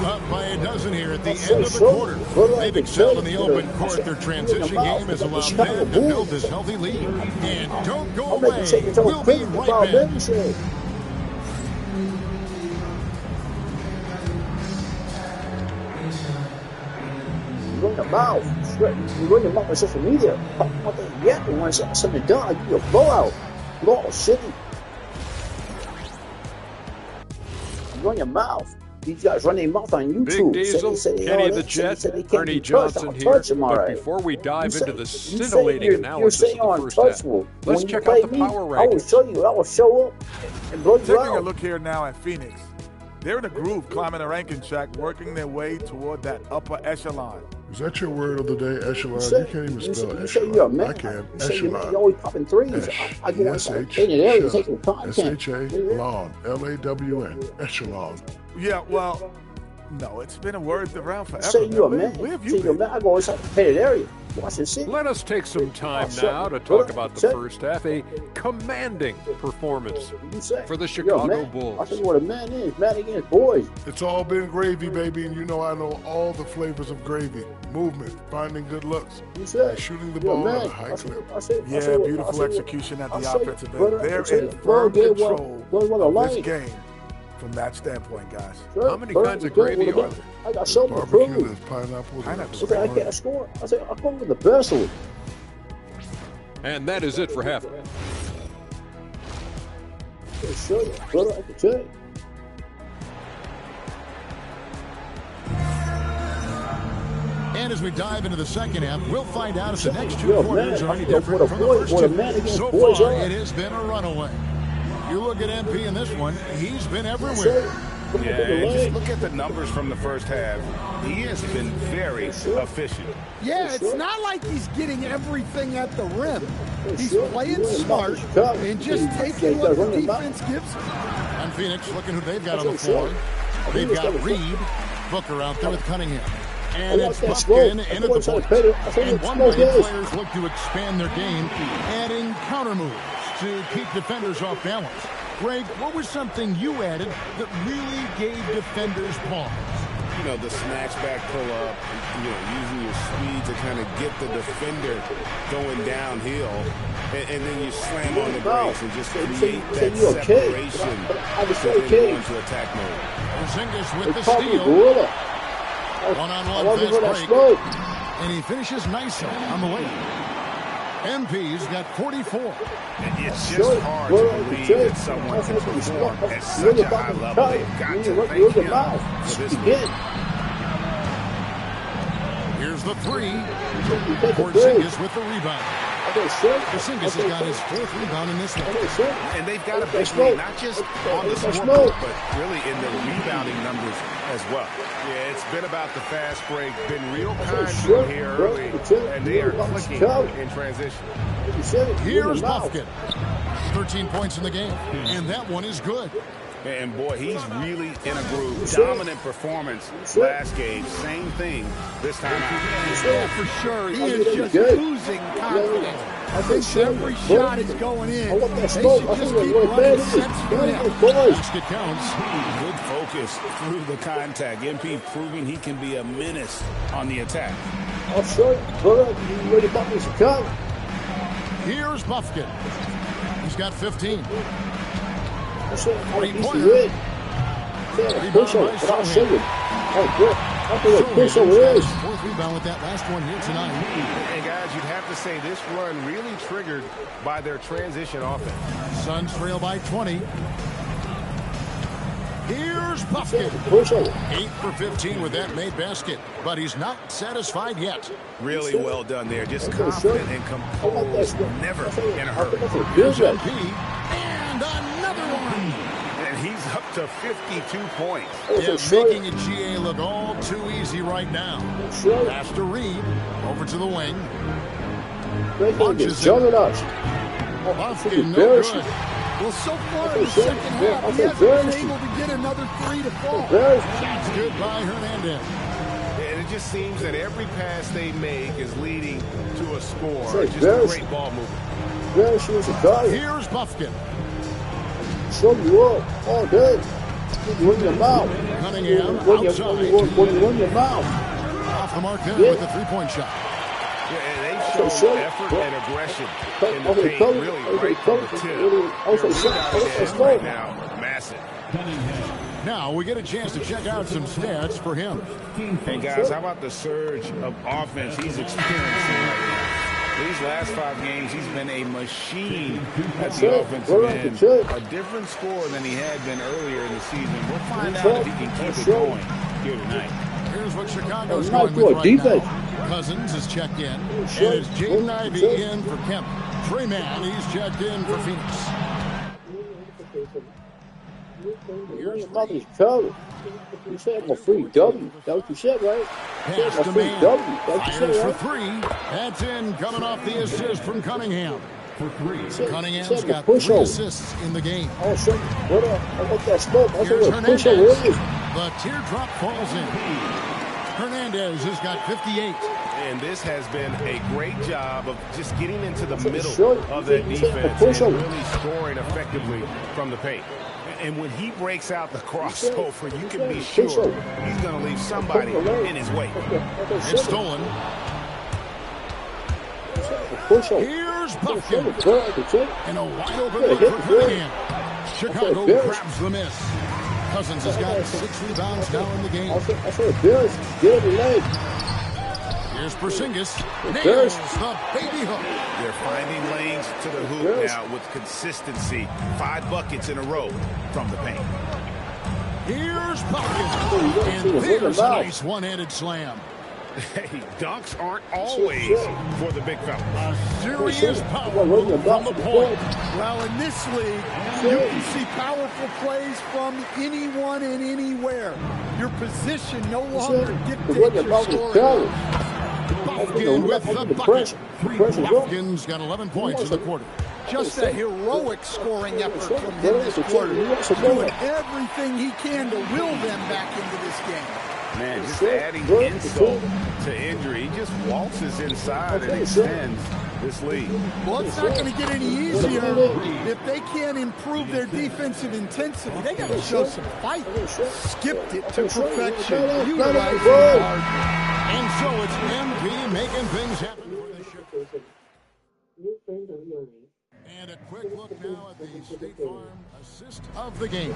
Up by a dozen here at the end of the quarter. They've excelled in the open court. Their transition game has allowed them to build this healthy lead. And don't go away. We'll be right back. You run your mouth. You run your mouth on social media. What the heck? You want something done? I give you a blowout. Blowout city. You run your mouth. These guys run their mouth on YouTube. Big Diesel, Kenny the Jet, Ernie Johnson here. But before we dive into the scintillating analysis of the first half, let's check out the power rankings. I will show you. I will show up and blow you out. Taking a look here now at Phoenix. They're in a groove, climbing the ranking track, working their way toward that upper echelon. Is that your word of the day, echelon? You can't even spell echelon. Say you're a man. I can. Echelon. You're always popping threes. I go inside painted area, taking content. S-H-A-Lon. L-A-W-N. Echelon. Yeah, well, no, it's been a word around forever. Say you're a man. Say you're a man. I go inside the painted area. Washington City. Let us take some time now to talk about the first half. A commanding performance for the Chicago Bulls. I tell you what a man is. Man against boys. It's all been gravy, baby, and you know I know all the flavors of gravy. Movement, finding good looks, and shooting the ball at a high clip. Yeah, beautiful execution at the offensive end. They're in firm control of this game from that standpoint, guys. How many kinds of gravy are there? I got so much Barbecue, there's pineapple. I can't score. I say I'll go with the best of it. And that is it for half. Show you, brother. I can tell you. And as we dive into the second half, we'll find out if the next two quarters are any different from the first two. So far, it has been a runaway. You look at MP in this one, he's been everywhere. Yeah, and just look at the numbers from the first half. He has been very efficient. Yeah, it's not like he's getting everything at the rim. He's playing smart and just taking what the defense gives him. And Phoenix, looking who they've got on the floor. They've got Reed, Booker out there with Cunningham. And it's Pumpkin into the point. And one way players look to expand their game, adding counter moves to keep defenders off balance. Greg, what was something you added that really gave defenders pause? You know, the snatch back pull-up, using your speed to kind of get the defender going downhill, and then you slam on the brakes and just create that separation into attack mode. Porzingis with the steal. One-on-one fast break. And he finishes nicely on the way. MP's got 44. It's just hard to believe that someone can perform at such a high level. They've got to thank him for this move. Here's the three. Porzingis with the rebound. Porzingis has got his 4th rebound in this one. And they've got a big lead, not just on the scoreboard, but really in the rebounding numbers as well. Yeah, it's been about the fast break. Been real kind to him here early, and they are clicking in transition. Here's Buffkin. 13 points in the game, and that one is good. And boy, he's really in a groove. Dominant performance last game. Same thing this time out. Yeah, for sure. He is just oozing confidence. I think every shot is going in. They should just keep running sets for him. Basket counts. Good focus through the contact. MP proving he can be a menace on the attack. Here's Buffkin. He's got 15. Three-pointer. Fourth rebound with that last one here tonight. And guys, you'd have to say this run really triggered by their transition offense. Suns trail by 20. Here's Buffkin. 8 for 15 with that made basket, but he's not satisfied yet. Really well done there. Just confident and composed. Never in a hurry. Here's MP. And another one. And he's up to 52 points. Yeah, making a GA look all too easy right now. Pass to Reed. Over to the wing. Launches it. Buffkin, no good. Well, so far in the second half, he hasn't been able to get another 3 to fall. That's good by Hernandez. And it just seems that every pass they make is leading to a score. Just a great ball movement. Here's Buffkin. Show you up. Oh, good. Run your mouth. Cunningham outside. Run your mouth. Off the mark there with a 3-point shot. Yeah, and they've shown effort and aggression in the paint, really right from the tip. Right now, massive. Now we get a chance to check out some stats for him. Hey guys, how about the surge of offense he's experiencing right now? These last 5 games, he's been a machine at the offensive end. A different score than he had been earlier in the season. We'll find out if he can keep it going here tonight. Here's what Chicago's going with right now. Cousins is checked in. And it's Jaden Ivey in for Kemp. Trey Mann, he's checked in for Phoenix. Your mother's covered. You said I'm a free W. That's what you said, right? Pass to Mann. Fires for 3. That's in, coming off the assist from Cunningham. For 3. Cunningham's got 3 assists in the game. Oh, shit. What up? I want that smoke. I Here's said, push over. The teardrop falls in. Hernandez has got 58. And this has been a great job of just getting into the middle of that defense and really scoring effectively from the paint. And when he breaks out the crossover, you can be sure he's going to leave somebody in his way. It's stolen. Here's Buffkin. And a wide open look for Cunningham. Chicago grabs the miss. Cousins has got 6 rebounds now in the game. Here's Porzingis. Nails the baby hook. They're finding lanes to the hoop now with consistency. 5 buckets in a row from the paint. Here's Buffkin. And there's a nice one-handed slam. Hey, dunks aren't always for the big fella. A serious power move from the point. Well, in this league, you can see powerful plays from anyone and anywhere. Your position no longer dictates your scoring. Buffkin with the bucket. Buffkin's got 11 points in the quarter. Just a heroic scoring effort from him this quarter. Doing everything he can to will them back into this game. Man, just adding insult to injury. He just waltzes inside and extends this lead. Well, it's not going to get any easier if they can't improve their defensive intensity. They got to show some fight. Skipped it to perfection. Utilizing hard. And so it's MP making things happen. And a quick look now at the State Farm assist of the game.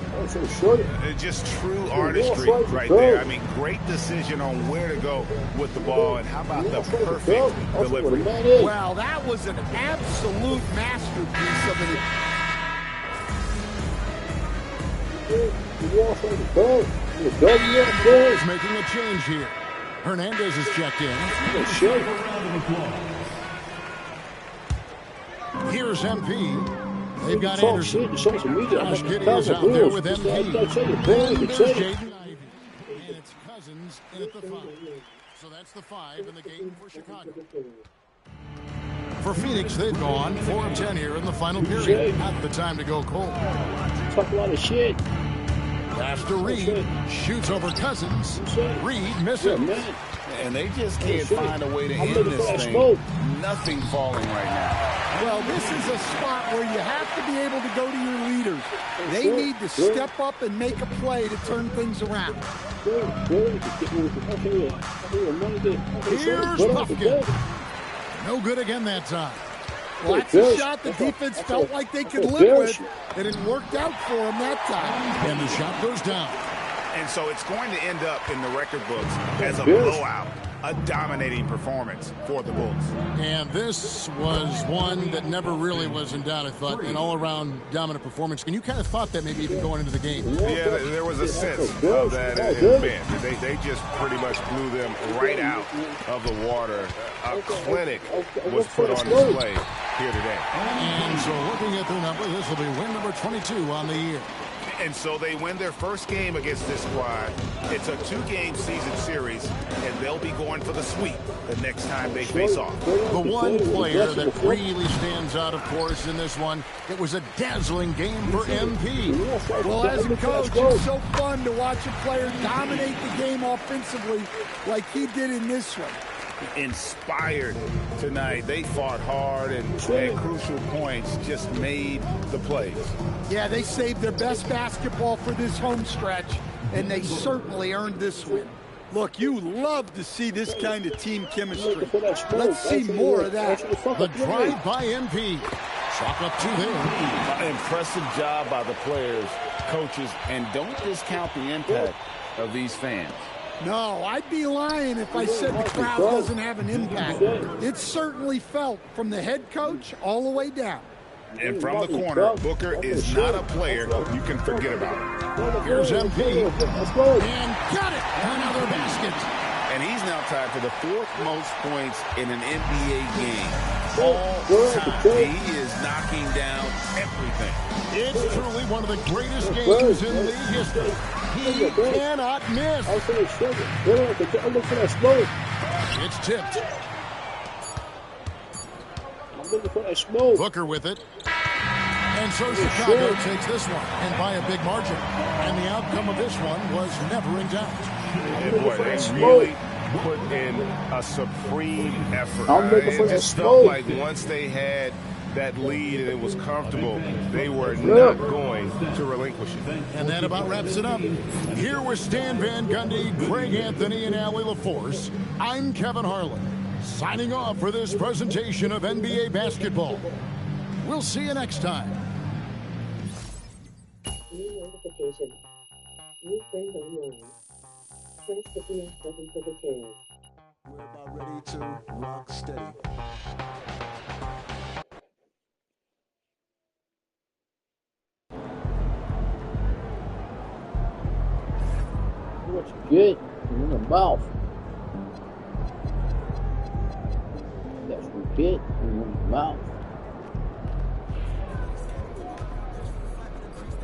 Just true artistry right there. I mean, great decision on where to go with the ball, and how about the perfect delivery. Wow, that was an absolute masterpiece of it. He's making a change here. Hernandez is checked in. Here's MP. They've got Talk Anderson. shit to social media. Josh I'm Giddey like, is out Bulls. there with Just MP. like I say, Then Bulls, there's say. Jaden Ivey. And it's Cousins in at the 5. So that's the 5 in the game for Chicago. For Phoenix, they've gone 4 of 10 here in the final period. Not the time to go cold. Talk a lot of shit. Pass to Reed. Shoots over Cousins. Reed misses. And they just can't find a way to end this thing. Nothing falling right now. Well, this is a spot where you have to be able to go to your leaders. They need to step up and make a play to turn things around. Here's Puffkin. No good again that time. Well, that's a shot the defense felt like they could live with, and it worked out for them that time. And the shot goes down. And so it's going to end up in the record books as a blowout, a dominating performance for the Bulls. And this was one that never really was in doubt, I thought, an all-around dominant performance. And you kind of thought that maybe even going into the game. Yeah, there was a sense of that in the bench. They just pretty much blew them right out of the water. A clinic was put on display here today. And so looking at their number, this will be win number 22 on the year. And so they win their first game against this squad. It's a 2-game season series, and they'll be going for the sweep the next time they face off. The one player that really stands out, of course, in this one, it was a dazzling game for MP. Well, as a coach, it's so fun to watch a player dominate the game offensively like he did in this one. Inspired tonight. They fought hard and at crucial points just made the plays. Yeah, they saved their best basketball for this home stretch, and they certainly earned this win. Look, you love to see this kind of team chemistry. Let's see more of that. The drive by MP. Chalk up 2 there. Impressive job by the players, coaches, and don't discount the impact of these fans. No, I'd be lying if I said the crowd doesn't have an impact. It's certainly felt from the head coach all the way down. And from the corner, Booker is not a player you can forget about. Here's MP. And got it. Another basket. And he's now tied for the 4th most points in an NBA game. All time, he is knocking down everything. It's truly one of the greatest games in league history. He cannot miss. It's tipped. Booker with it. And so Chicago takes this one, and by a big margin. And the outcome of this one was never in doubt. And boy, they really put in a supreme effort. It just felt like once they had that lead and it was comfortable, they were not going to relinquish it. And that about wraps it up. Here was Stan Van Gundy, Greg Anthony, and Allie LaForce. I'm Kevin Harlan, signing off for this presentation of NBA basketball. We'll see you next time. New notification. New friend online. Press the PS button for details. We're about ready to rock steady. What you get in the mouth. That's what you get in the mouth.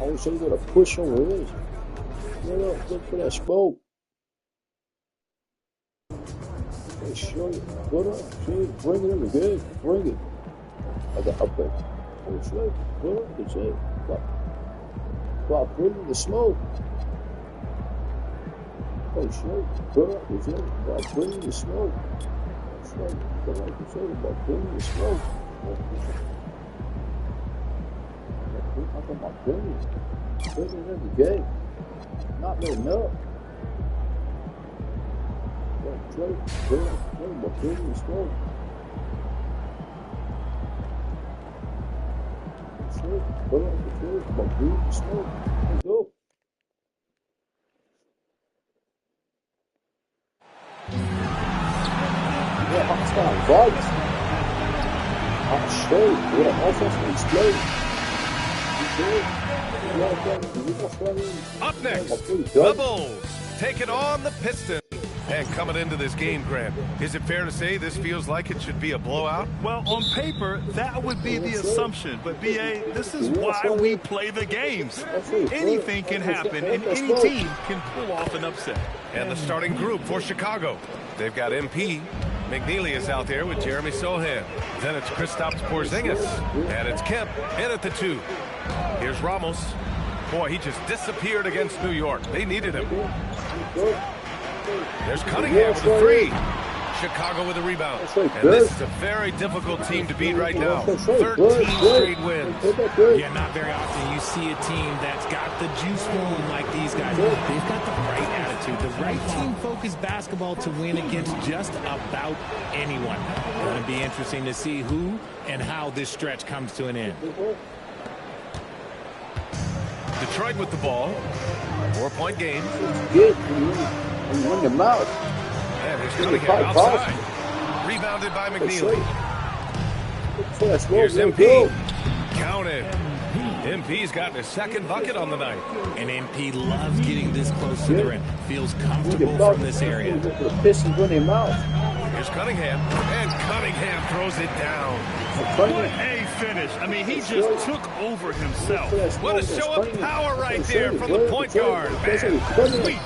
Oh, so you gotta push over this. Look for that smoke. Hey, show you. Put up. See, bring it in again. Bring it. I got up there. Oh, show you. Put up. It's it. While bringing the smoke. Oh, show. Put up. It's it. While bringing the smoke. Show you. Put up. It's it. While bringing the smoke. I'm talking about bringing it. Bringing it every game. Not letting up. Trade, but bringing the smoke. Put up the trade, but bringing the smoke. Let's go. Yeah, hot style vibes. Hot straight. What an offensive display. Up next, the Bulls take it on the Pistons. And coming into this game, Grant, is it fair to say this feels like it should be a blowout? Well, on paper, that would be the assumption. But, B.A., this is why we play the games. Anything can happen, and any team can pull off an upset. And the starting group for Chicago. They've got MP. McNeely is out there with Jeremy Sohan. Then it's Kristaps Porzingis. And it's Kemp in at the 2. Here's Ramos. Boy, he just disappeared against New York. They needed him. There's Cunningham with the 3. Chicago with a rebound. And this is a very difficult team to beat right now. 13 straight wins. Yeah, not very often you see a team that's got the juice flowing like these guys. They've got the right attitude, the right team-focused basketball to win against just about anyone. Going to be interesting to see who and how this stretch comes to an end. Detroit with the ball. 4-point game. Run your mouth. And here's Cunningham outside. Rebounded by McNeely. Here's MP. Counted. MP's gotten his second bucket on the night. And MP loves getting this close to the rim. Feels comfortable from this area. Pistons run your mouth. Here's Cunningham. And Cunningham throws it down. What a finish. I mean, he just took over himself. What a show of power right there from the point guard. Man, sweet.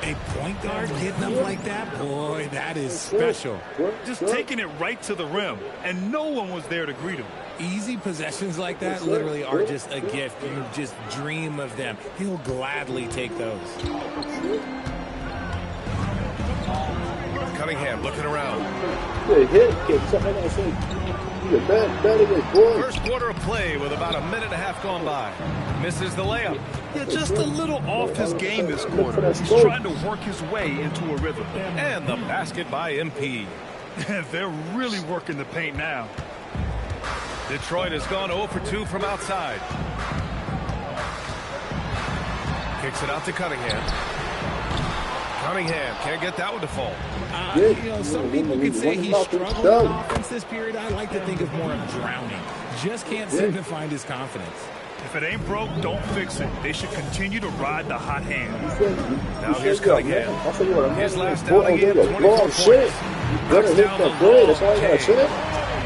A point guard getting up like that? Boy, that is special. Just taking it right to the rim, and no one was there to greet him. Easy possessions like that literally are just a gift. You just dream of them. He'll gladly take those. Cunningham looking around. Good hit, kid. First quarter of play with about a minute and a half gone by. Misses the layup. Yeah, just a little off his game this quarter. He's trying to work his way into a rhythm. And the basket by MP. They're really working the paint now. Detroit has gone 0 for 2 from outside. Kicks it out to Cunningham. Cunningham can't get that one to fall. You know, some people could say he struggled on offense this period. I like to think of more of drowning. Just can't seem to find his confidence. If it ain't broke, don't fix it. They should continue to ride the hot hand. Now here's Cunningham. His last outing, he had 24 points. Knocks down the ball.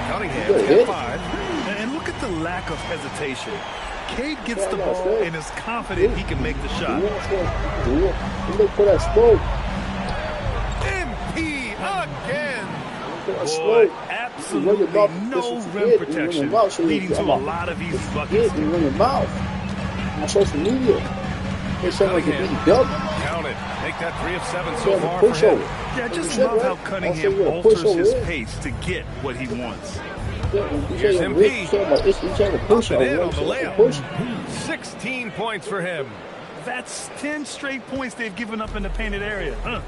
Cunningham at 5. And look at the lack of hesitation. Cade gets the ball and is confident he can make the shot. MP again. Boy, absolutely no rim protection, leading to a lot of easy buckets. Run your mouth. On social media. They sound like you're being dubbed. Count it. Make that 3 of 7 so far for him. Yeah, I just love how Cunningham alters his pace to get what he wants. Here's MP. Up and in on the layup. 16 points for him. That's 10 straight points they've given up in the painted area. Huh?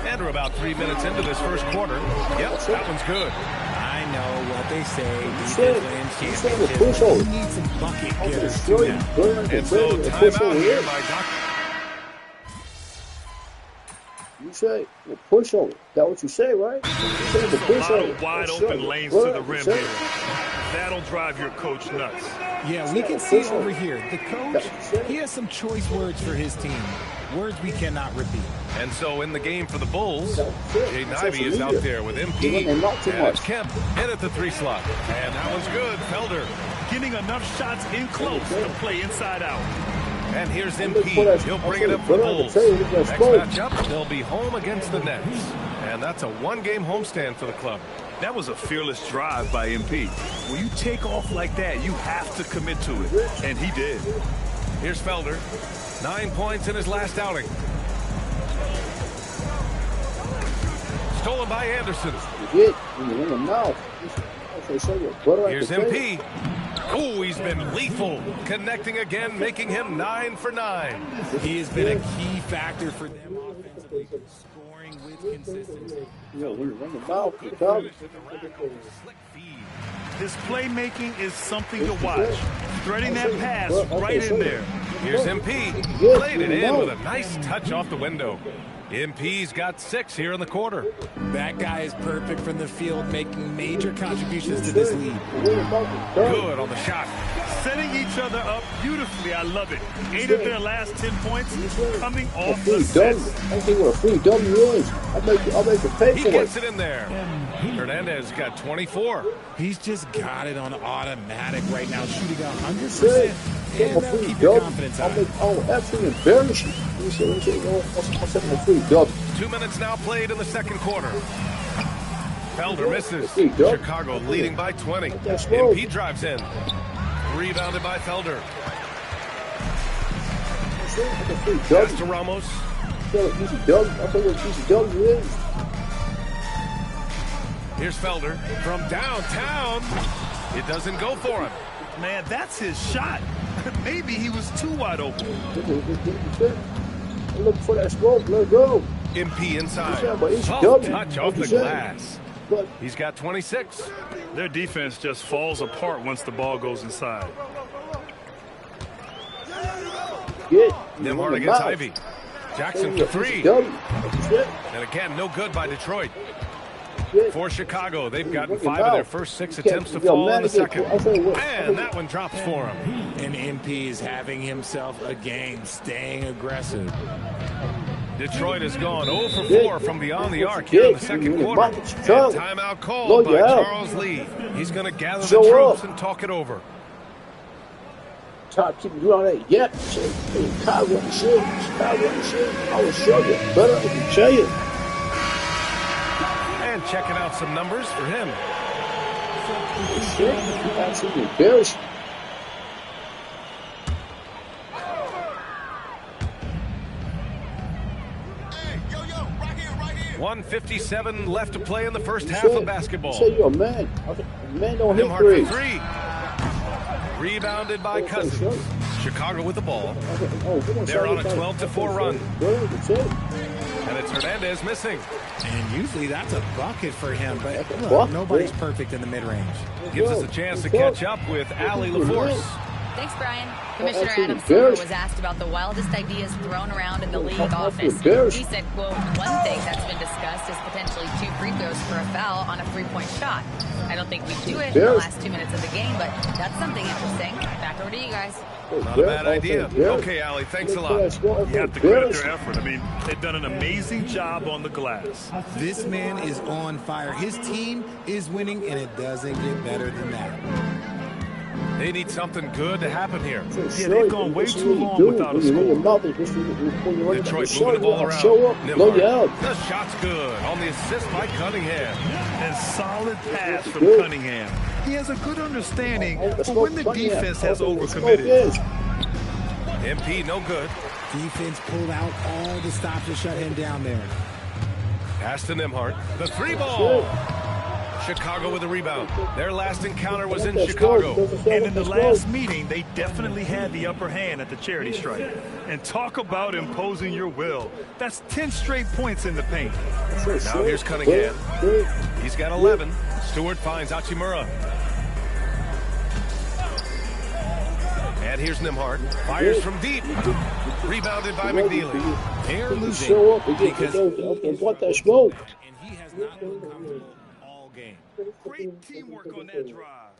And we're about 3 minutes into this first quarter. Yep, that one's good. I know what they say. Defense wins championships. You need some bucket getters too now. And so timeout here by Doc. You say, well, push over. That's what you say, right? You say the push a lot of wide open lanes to the rim here. That'll drive your coach nuts. Yeah, we can see over here. The coach, he has some choice words for his team. Words we cannot repeat. And so in the game for the Bulls, Jaden Ivey is out there with MP. And it's Kemp in at the 3 slot. And that one's good. Felder getting enough shots in close to play inside out. And here's MP. He'll bring it up for the Bulls. Next matchup, they'll be home against the Nets. And that's a 1-game homestand for the club. That was a fearless drive by MP. When you take off like that, you have to commit to it. And he did. Here's Felder. 9 points in his last outing. Stolen by Anderson. Here's MP. Oh, he's been lethal. Connecting again, making him 9 for 9. He has been a key factor for them offensively, scoring with consistency. His playmaking is something to watch. Threading that pass right in there. Here's MP. Played it in with a nice touch off the window. MP's got 6 here in the quarter. That guy is perfect from the field, making major contributions to this lead. Good on the shot. Setting each other up beautifully. I love it. 8 of their last 10 points coming off the assists. I think what a free W is. I'll make it pay He for gets it. it in there. Hernandez got 24. He's just got it on automatic right now, shooting 100%. And that'll keep your confidence high. Absolutely embarrassing. I'll set him a free W. 2 minutes now played in the second quarter. Felder misses. Chicago leading by 20. MP drives in. Rebounded by Felder. Pass to Ramos. Easy W. I'll tell you what easy W is. Here's Felder from downtown. It doesn't go for him. Man, that's his shot. Maybe he was too wide open. Look for that smoke. Let go. MP inside. Touch off the glass. He's got 26. Their defense just falls apart once the ball goes inside. Nembhard against Ivy. Jackson for 3. And again, no good by Detroit. For Chicago, they've gotten 5 of their first 6 attempts to fall in the second. And that one drops for him. And MP is having himself a game, staying aggressive. Detroit has gone 0 for 4 from beyond the arc here in the second quarter. And timeout called by Charles Lee. He's going to gather the troops and talk it over. Top keep doing that. Yep. Chicago and shit. Chicago and shit. I will show you. Better I can show you. And checking out some numbers for him. Absolutely embarrassing. 1:57 left to play in the first half of basketball. Say you're a man. Man don't hit Nembhard for 3. Rebounded by Cousins. Chicago with the ball. They're on a 12-4 run. And it's Hernandez missing. And usually that's a bucket for him, but look, nobody's perfect in the mid-range. Gives us a chance to catch up with Allie LaForce. Thanks, Brian. Commissioner Adam Silver was asked about the wildest ideas thrown around in the league office. He said, quote, one thing that's been discussed is potentially 2 free throws for a foul on a 3-point shot. I don't think we do it in the last 2 minutes of the game, but that's something interesting. Back over to you guys. Not a bad idea. Okay, Allie, thanks a lot. You have to credit their effort. I mean, they've done an amazing job on the glass. This man is on fire. His team is winning, and it doesn't get better than that. They need something good to happen here. Yeah, they've gone way too long without a score. Detroit moving the ball around. Nembhard. The shot's good on the assist by Cunningham. And solid pass from Cunningham. He has a good understanding for when the defense has overcommitted. MP no good. Defense pulled out all the stops to shut him down there. Pass to Nembhard. The 3-ball. Chicago with a rebound. Their last encounter was in Chicago. And in the last meeting, they definitely had the upper hand at the charity stripe. And talk about imposing your will. That's 10 straight points in the paint. Now here's Cunningham. He's got 11. Stewart finds Hachimura. And here's Nembhard. Fires from deep. Rebounded by McNeely. They're losing because what that smoke. And he has not been comfortable all game. Great teamwork on that drive.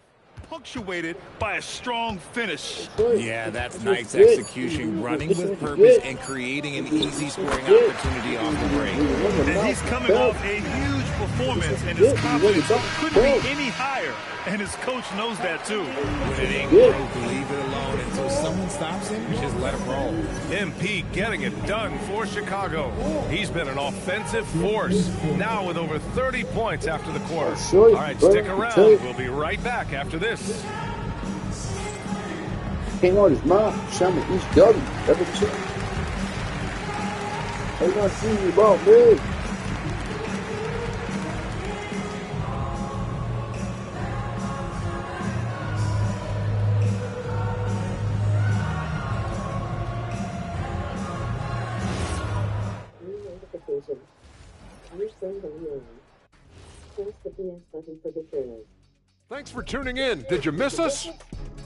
Punctuated by a strong finish. Yeah, that's nice execution, running with purpose and creating an easy scoring opportunity off the break. And he's coming off a huge performance, and his confidence couldn't be any higher. And his coach knows that too. When it ain't broke, leave it alone until someone stops him. Just let him roll. MP getting it done for Chicago. He's been an offensive force. Now with over 30 points after the quarter. All right, stick around. We'll be right back after this. Came on his mouth. Something he's done. Everything. I'm not seeing you about me. Thanks for tuning in. Did you miss us?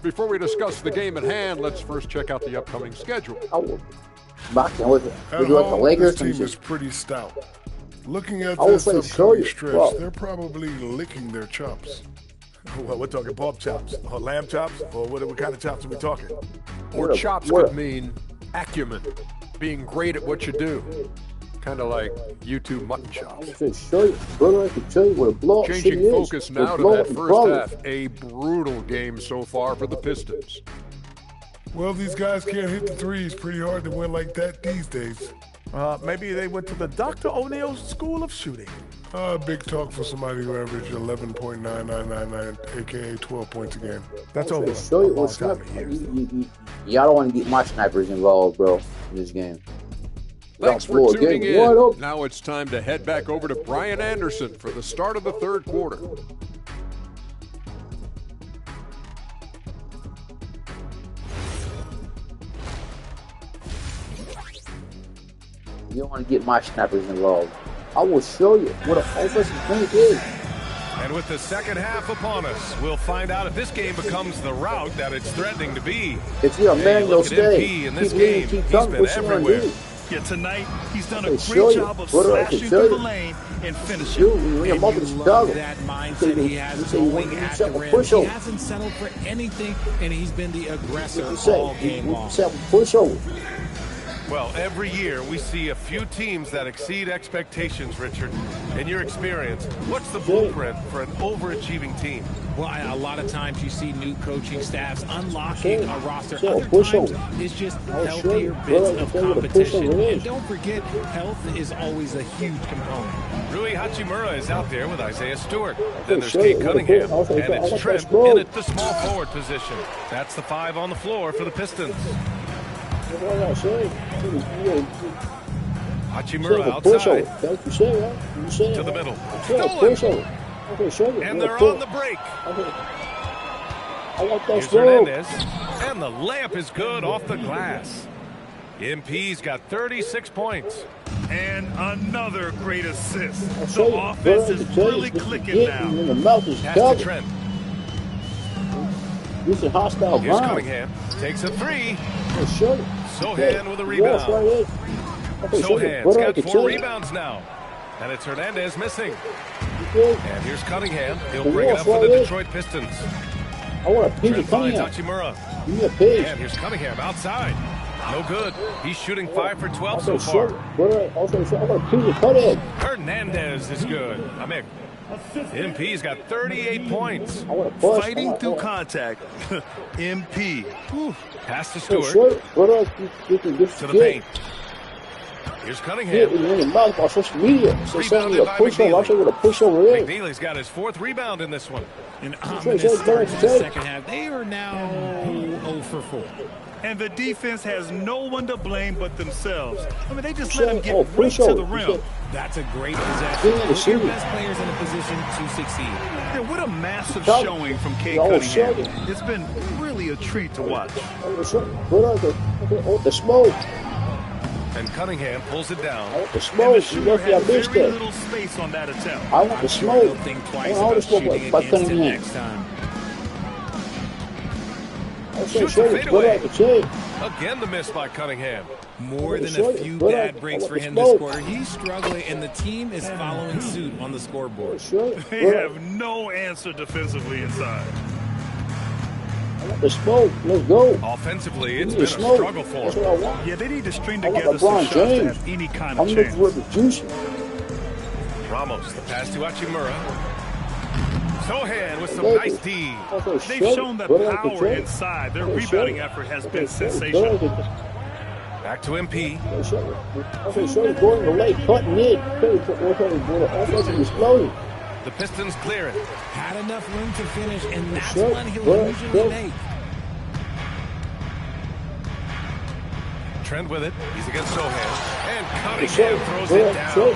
Before we discuss the game at hand, let's first check out the upcoming schedule. boxing with At the Lakers. This team is pretty stout. Looking at this upcoming stretch, they're probably licking their chops. Well, we're talking pork chops, or lamb chops, or what kind of chops are we talking? Or chops could mean acumen, being great at what you do. Kind of like YouTube mutton chops. Changing focus now to that first half. A brutal game so far for the Pistons. Well, these guys can't hit the threes. Pretty hard to win like that these days. Maybe they went to the Dr. O'Neil School of Shooting. Big talk for somebody who averaged 11.9999, a.k.a. 12 points a game. That's over. Y'all don't want to get my snipers involved, bro, in this game. Thanks for tuning in. Now it's time to head back over to Brian Anderson for the start of the third quarter. You don't want to get my snappers involved. I will show you what an offensive drink is. And with the second half upon us, we'll find out if this game becomes the route that it's threatening to be. If you're a man, you'll stay. In this game, he's been everywhere. Yeah, tonight, he's done a great job of slashing through the lane and finishing. And you love that mindset he has going at the rim. He hasn't settled for anything, and he's been the aggressor all game long. Well, every year we see a few teams that exceed expectations, Richard. In your experience, what's the blueprint for an overachieving team? Well, a lot of times you see new coaching staffs unlocking a roster. Other times it's just healthier bits of competition. And don't forget, health is always a huge component. Rui Hachimura is out there with Isaiah Stewart. Then there's Kate Cunningham, and it's Trent in at the small forward position. That's the 5 on the floor for the Pistons. Hachimura outside. To the middle. Stolen. And they're on the break. Here's Hernandez. And the layup is good off the glass. MP's got 36 points. And another great assist. The offense is really clicking now. Pass to Trent. Here's Cunningham. Takes a 3. Sohan with a rebound. Sohan's got 4 rebounds now. And it's Hernandez missing. And here's Cunningham. He'll bring it up for the Detroit Pistons. I want a pig. Trent finds Hachimura. Give me a pig. And here's Cunningham outside. No good. He's shooting 5 for 12 so far. Hernandez is good. MP's got 38 points. Fighting through contact. MP. Pass to Stewart. To the paint. Here's Cunningham. Rebounded by McNeely's got his 4th rebound in this one. An ominous start to the second half. They are now 0 for 4. And the defense has no one to blame but themselves. They just let them get right to the rim. That's a great possession. Put your best players in a position to succeed. And what a massive showing from Kate Cunningham. It's been really a treat to watch. The smoke. And Cunningham pulls it down. I want the smoke. The shooter had very little space on that attempt. I want the smoke. He'll think twice about shooting against him next time. Shoots the fadeaway. Again the miss by Cunningham. More than a few bad breaks for him this quarter. He's struggling, and the team is following suit on the scoreboard. They have no answer defensively inside. The smoke, let's go. Offensively, it's been a struggle for them. Yeah, they need to string together some shots to have any kind of chance. Ramos, the pass to Hachimura. Sohan with some nice D. They've shown that power inside. Their rebounding effort has been sensational. Back to MP. The Pistons clear it. Had enough room to finish, and that's one he'll usually make. Trent with it. He's against Sohan. And Cunningham throws it down.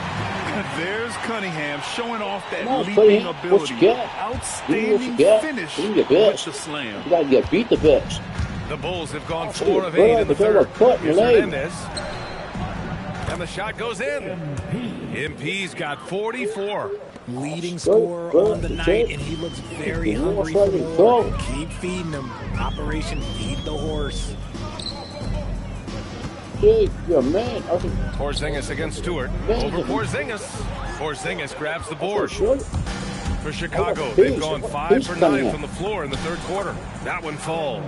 There's Cunningham showing off that leaping ability. Outstanding finish with the slam. You got to get beat the best. The Bulls have gone 4 of 8 in the third. Here's Hernandez. And the shot goes in. MP's got 44. Leading scorer on the night, and he looks very hungry for more. Keep feeding him. Operation Feed the Horse. Okay, you're a man. Porzingis against Stewart. Over Porzingis. Porzingis grabs the board. For Chicago, they've gone 5 for 9 from the floor in the third quarter. That one falls.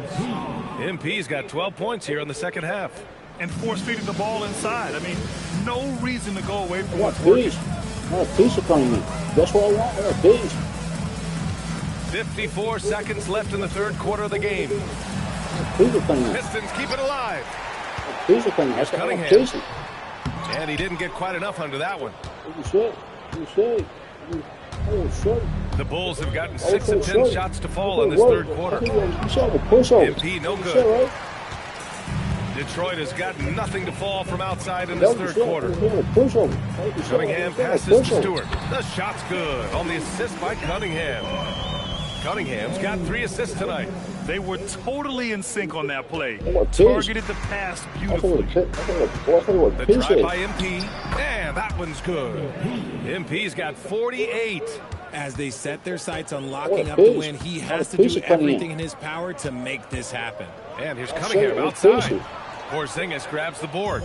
MP's got 12 points here in the second half. And force-feeding the ball inside. I mean, no reason to go away from what's working. I want a piece of coming in. That's what I want. I want a piece. 54 seconds left in the third quarter of the game. Pistons keep it alive. Here's Cunningham. And he didn't get quite enough under that one. The Bulls have gotten 6 of 10 shots to fall in this third quarter. MP no good. Detroit has got nothing to fall from outside in this third quarter. Cunningham passes to Stewart. The shot's good on the assist by Cunningham. Cunningham's got 3 assists tonight. They were totally in sync on that play. Targeted the pass beautifully. The drive by MP, and that one's good. MP's got 48. As they set their sights on locking up the win, he has to do everything in his power to make this happen. And here's Cunningham outside. Porzingis grabs the board.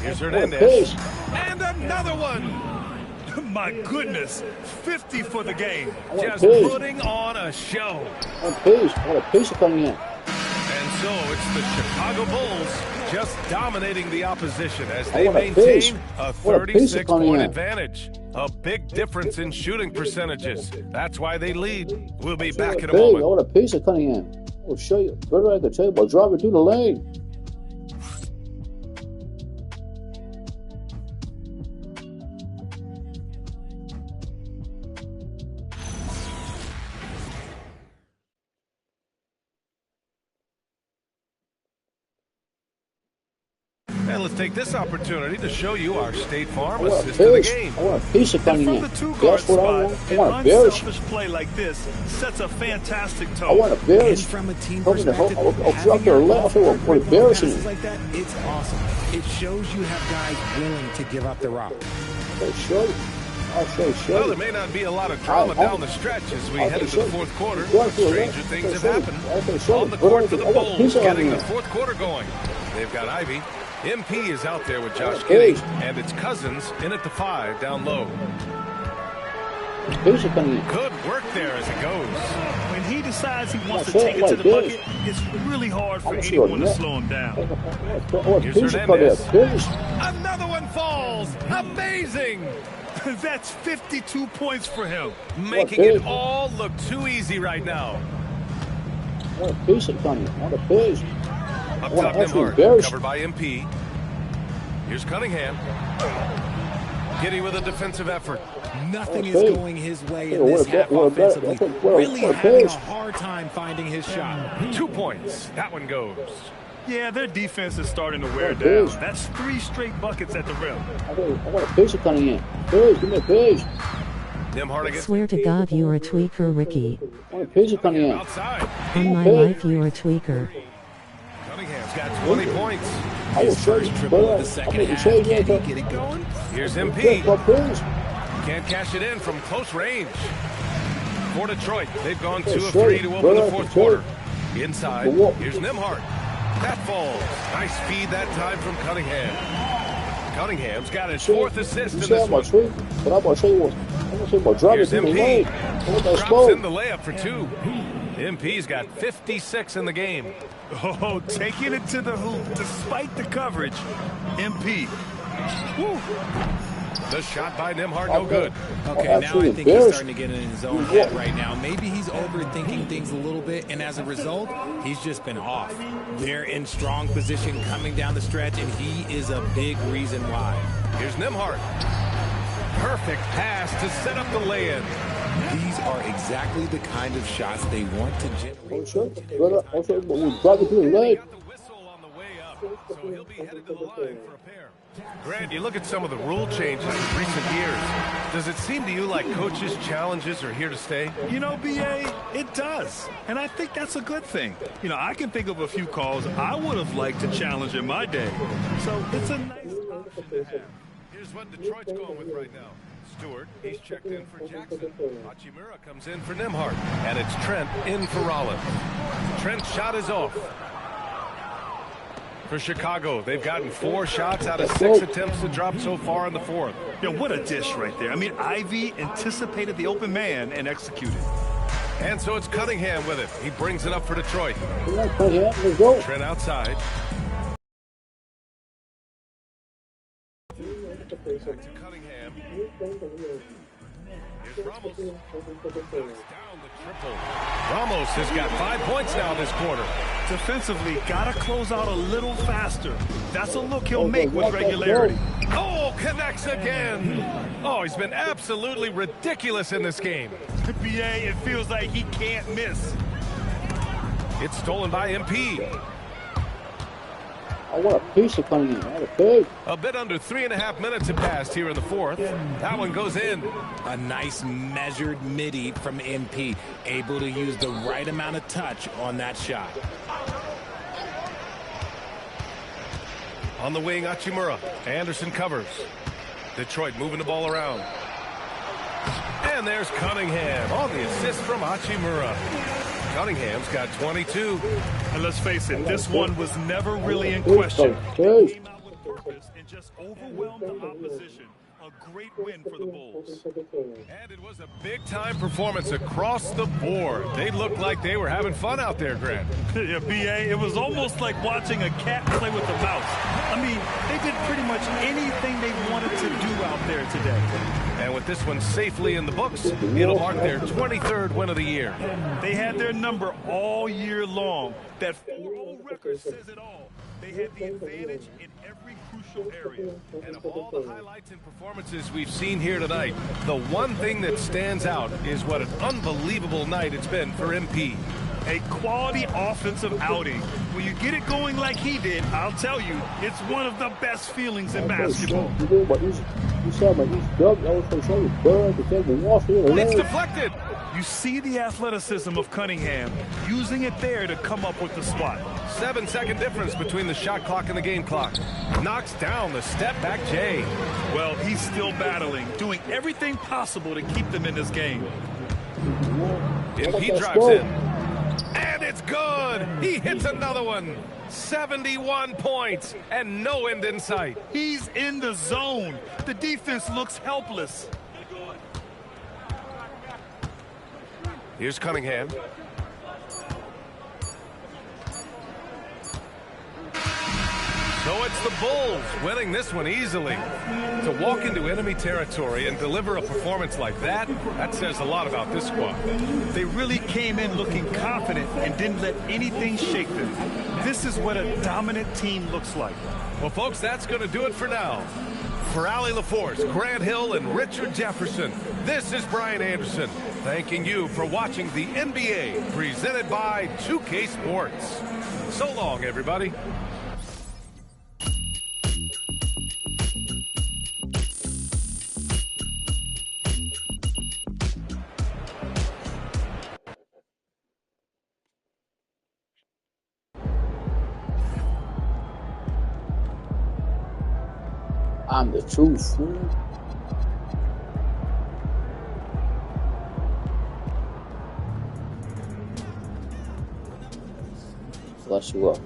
Here's Hernandez. And another one. My goodness, 50 for the game. Just putting on a show. And so it's the Chicago Bulls just dominating the opposition as they maintain a 36-point advantage. A big difference in shooting percentages. That's why they lead. We'll be back in a moment. I want a piece of Cunningham. I'll show you. Better at the table. Drive it through the lane. And let's take this opportunity to show you our State Farm assist to the game. I want a piece of Cunningham. From the two-guard spot, an unselfish play like this sets a fantastic tone. I want a bearish. And from a team perspective, having your passes like that, it's awesome. It shows you have guys willing to give up the rock. I'll show you. Well, there may not be a lot of drama down the stretch as we head into the fourth quarter. Stranger things have happened. On the court for the Bulls, getting the fourth quarter going. They've got Ivy. MP is out there with Josh Giddey, and it's Cousins in at the 5 down low. Good work there as it goes. When he decides he wants to take it to the bucket, it's really hard for anyone to slow him down. Here's Hernandez. Another one falls. Amazing. That's 52 points for him. Making it all look too easy right now. What a piece of Cunningham. What a piece. Up top, Nimhart, covered by MP. Here's Cunningham. Giddey with a defensive effort. Nothing is going his way in this half offensively. Really having a hard time finding his shot. 2 points. That one goes. Yeah, their defense is starting to wear down. That's 3 straight buckets at the rim. I want a piece of Cunningham. Give me a piece. Nimhart against. Swear to God you're a tweaker, Ricky. I want a piece of Cunningham. Outside. On my life you're a tweaker. Cunningham's got 20 points. His first triple of the second half. Can he get it going? Here's MP. Can't cash it in from close range. For Detroit, they've gone 2 of 3 to open the fourth quarter. Inside, here's Nimhart. That falls. Nice feed that time from Cunningham. Cunningham's got his 4th assist in this one. Here's MP. Drops in the layup for 2. MP's got 56 in the game. Oh, taking it to the hoop despite the coverage. MP. Woo. The shot by Nimhart, no good. Okay, now I think he's starting to get in his own head right now. Maybe he's overthinking things a little bit, and as a result, he's just been off. They're in strong position coming down the stretch, and he is a big reason why. Here's Nimhart. Perfect pass to set up the lay-in. These are exactly the kind of shots they want to generate. So he'll be headed to the line for a pair. Grant, you look at some of the rule changes in recent years. Does it seem to you like coaches' challenges are here to stay? You know, B.A., it does. And I think that's a good thing. You know, I can think of a few calls I would have liked to challenge in my day. So it's a nice option to have. Here's what Detroit's going with right now. Stewart, he's checked in for Jackson. Hachimura comes in for Nimhart. And it's Trent in for Rollins. Trent's shot is off. For Chicago, they've gotten 4 shots out of 6 attempts to drop so far in the fourth. Yeah, what a dish right there. I mean, Ivy anticipated the open man and executed. And so it's Cunningham with it. He brings it up for Detroit. Trent outside. Back to Cunningham. Here's Ramos. Down the triple. Ramos has got 5 points now this quarter. Defensively, got to close out a little faster. That's a look he'll make with regularity. Oh, connects again. Oh, he's been absolutely ridiculous in this game. BA, it feels like he can't miss. It's stolen by MP. Oh, what a piece of Cunningham. A bit under 3.5 minutes have passed here in the fourth. That one goes in. A nice measured midi from MP, able to use the right amount of touch on that shot. On the wing, Hachimura. Anderson covers. Detroit moving the ball around. And there's Cunningham on the assist from Hachimura. Cunningham's got 22. And let's face it, this one was never really in question. Came out with purpose and just overwhelmed the opposition. A great win for the Bulls. And it was a big-time performance across the board. They looked like they were having fun out there, Grant. Yeah, BA, it was almost like watching a cat play with a mouse. I mean, they did pretty much anything they wanted to do out there today. And with this one safely in the books, it'll mark their 23rd win of the year. They had their number all year long. That 4-0 record says it all. They had the advantage in every crucial area. And of all the highlights and performances we've seen here tonight, the one thing that stands out is what an unbelievable night it's been for MP. A quality offensive outing. When you get it going like he did, I'll tell you, it's one of the best feelings in basketball. It's deflected. You see the athleticism of Cunningham, using it there to come up with the spot. 7-second difference between the shot clock and the game clock. Knocks down the step-back J. Well, he's still battling, doing everything possible to keep them in this game. If he drives in. And it's good. He hits another one. 71 points and no end in sight. He's in the zone. The defense looks helpless. Here's Cunningham. So it's the Bulls winning this one easily. To walk into enemy territory and deliver a performance like that, that says a lot about this squad. They really came in looking confident and didn't let anything shake them. This is what a dominant team looks like. Well, folks, that's going to do it for now. For Allie LaForce, Grant Hill, and Richard Jefferson, this is Brian Anderson, thanking you for watching the NBA presented by 2K Sports. So long, everybody. I'm the truth. Flush you up.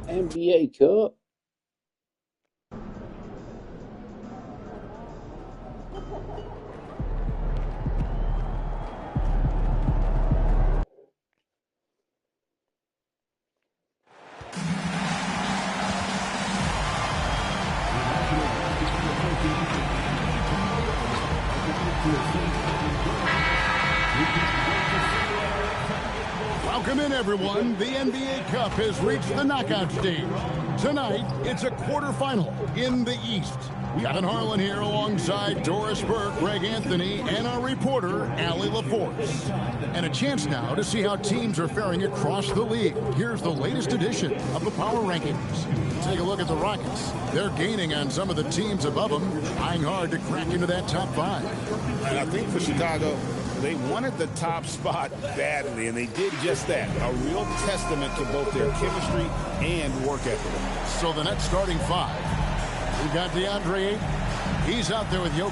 NBA Cup. Welcome in, everyone. The NBA Cup has reached the knockout stage. Tonight, it's a quarterfinal in the East. Kevin Harlan here alongside Doris Burke, Greg Anthony, and our reporter, Allie LaForce. And a chance now to see how teams are faring across the league. Here's the latest edition of the Power Rankings. Take a look at the Rockets. They're gaining on some of the teams above them, trying hard to crack into that top 5. And I think for Chicago, they wanted the top spot badly, and they did just that. A real testament to both their chemistry and work ethic. So the next starting 5. We've got DeAndre Ayton. He's out there with Jokic.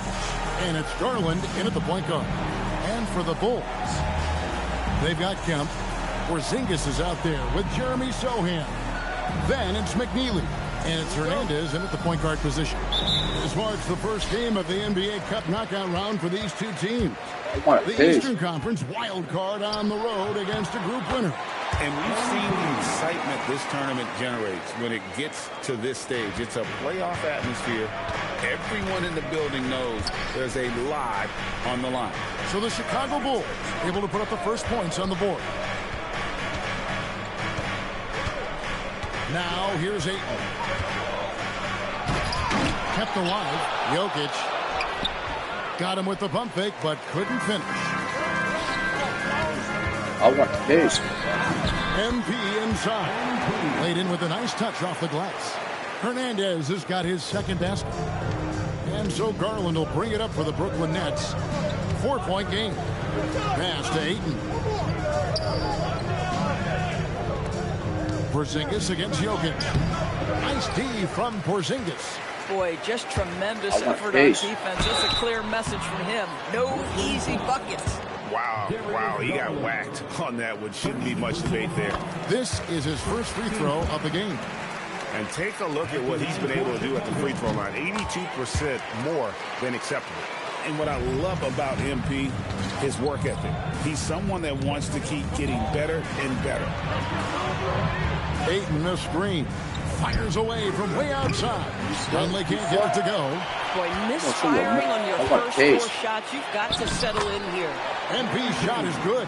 And it's Garland in at the point guard. And for the Bulls, they've got Kemp, Porzingis is out there with Jeremy Sohan. Then it's McNeely. And it's Hernandez in at the point guard position. This marks the first game of the NBA Cup knockout round for these two teams. The Eastern Conference wild card on the road against a group winner. And we've seen the excitement this tournament generates when it gets to this stage. It's a playoff atmosphere. Everyone in the building knows there's a lot on the line. So the Chicago Bulls able to put up the first points on the board. Now here's Ayton. Kept alive. Jokic got him with the pump fake, but couldn't finish. I want this. MP inside. Laid in with a nice touch off the glass. Hernandez has got his second basket. And so Garland will bring it up for the Brooklyn Nets. 4-point game. Pass to Ayton. Porzingis against Jokic. Nice D from Porzingis. Boy, just tremendous effort on defense. That's a clear message from him. No easy buckets. Wow, he got whacked on that one. Shouldn't be much debate there. This is his first free throw of the game. And take a look at what he's been able to do at the free throw line. 82% more than acceptable. And what I love about MP, his work ethic. He's someone that wants to keep getting better and better. Ayton, the screen. Fires away from way outside. Stanley can't get it to go. Boy, misfiring on your first 4 shots. You've got to settle in here. MP's shot is good.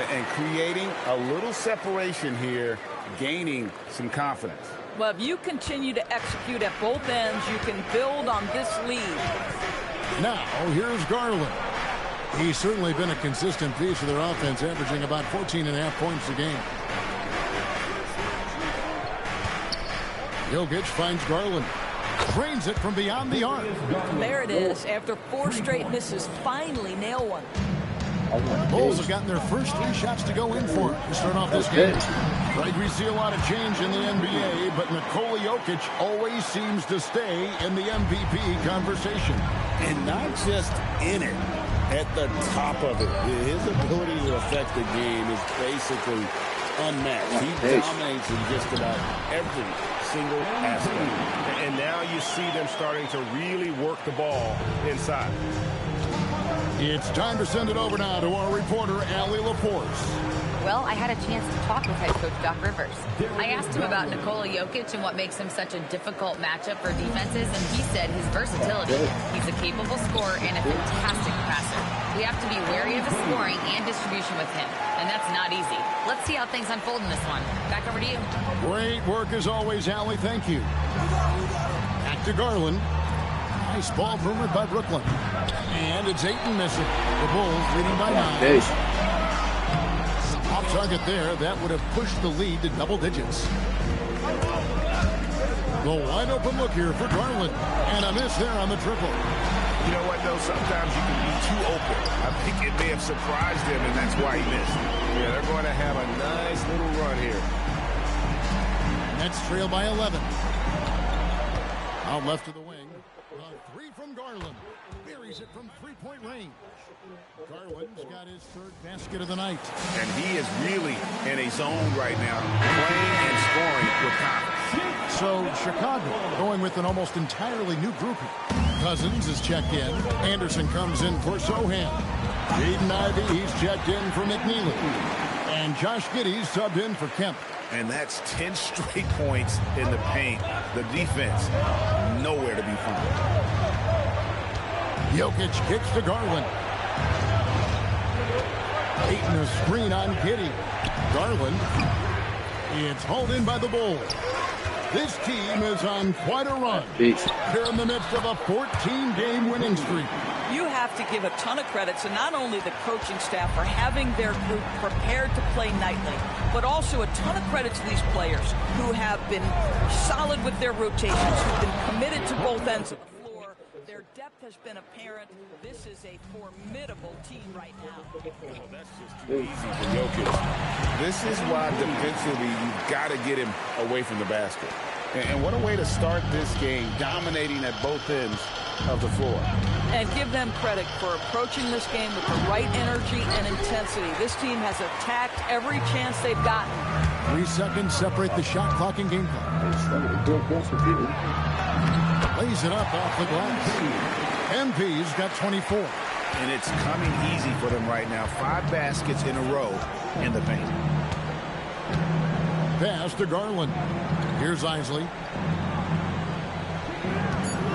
And creating a little separation here, gaining some confidence. Well, if you continue to execute at both ends, you can build on this lead. Now, here's Garland. He's certainly been a consistent piece of their offense, averaging about 14.5 points a game. Jokic finds Garland. Drains it from beyond the arc. There it is. After 4 straight misses, finally nail one. Bulls have gotten their first 3 shots to go in for it to start off this game. Right, we see a lot of change in the NBA, but Nikola Jokic always seems to stay in the MVP conversation. And not just in it, at the top of it. His ability to affect the game is basically unmatched. He dominates in just about every single aspect. And now you see them starting to really work the ball inside. It's time to send it over now to our reporter, Allie LaForce. Well, I had a chance to talk with head coach Doc Rivers. I asked him about Nikola Jokic and what makes him such a difficult matchup for defenses, and he said his versatility. He's a capable scorer and a fantastic passer. We have to be wary of his scoring and distribution with him, and that's not easy. Let's see how things unfold in this one. Back over to you. Great work as always, Allie. Thank you. Back to Garland. Nice ball rumored by Brooklyn. And it's Ayton missing. The Bulls leading by 9. Off target there. That would have pushed the lead to double digits. The wide open look here for Garland. And a miss there on the triple. You know what, though? Sometimes you can be too open. I think it may have surprised him, and that's why he missed. Yeah, they're going to have a nice little run here. Nets trail by 11. Out left of the wing. A 3 from Garland. Buries it from 3-point range. Garland's got his 3rd basket of the night. And he is really in a zone right now, playing and scoring with confidence. So Chicago going with an almost entirely new grouping. Cousins is checked in. Anderson comes in for Sohan. Jaden Ivey, he's checked in for McNeely. And Josh Giddey's subbed in for Kemp. And that's 10 straight points in the paint. The defense, nowhere to be found. Jokic kicks to Garland. Ayton a screen on Giddey. Garland. It's hauled in by the Bulls. This team is on quite a run. They're in the midst of a 14-game winning streak. You have to give a ton of credit to not only the coaching staff for having their group prepared to play nightly, but also a ton of credit to these players who have been solid with their rotations, who've been committed to both ends of the floor. Their depth has been apparent. This is a formidable team right now. Well, that's just too easy for Jokic. This is why defensively you've got to get him away from the basket. And what a way to start this game, dominating at both ends of the floor. And give them credit for approaching this game with the right energy and intensity. This team has attacked every chance they've gotten. 3 seconds separate the shot clock and game clock. Lays it up off the glass. MP's got 24. And it's coming easy for them right now. 5 baskets in a row in the paint. Pass to Garland. Here's Isley.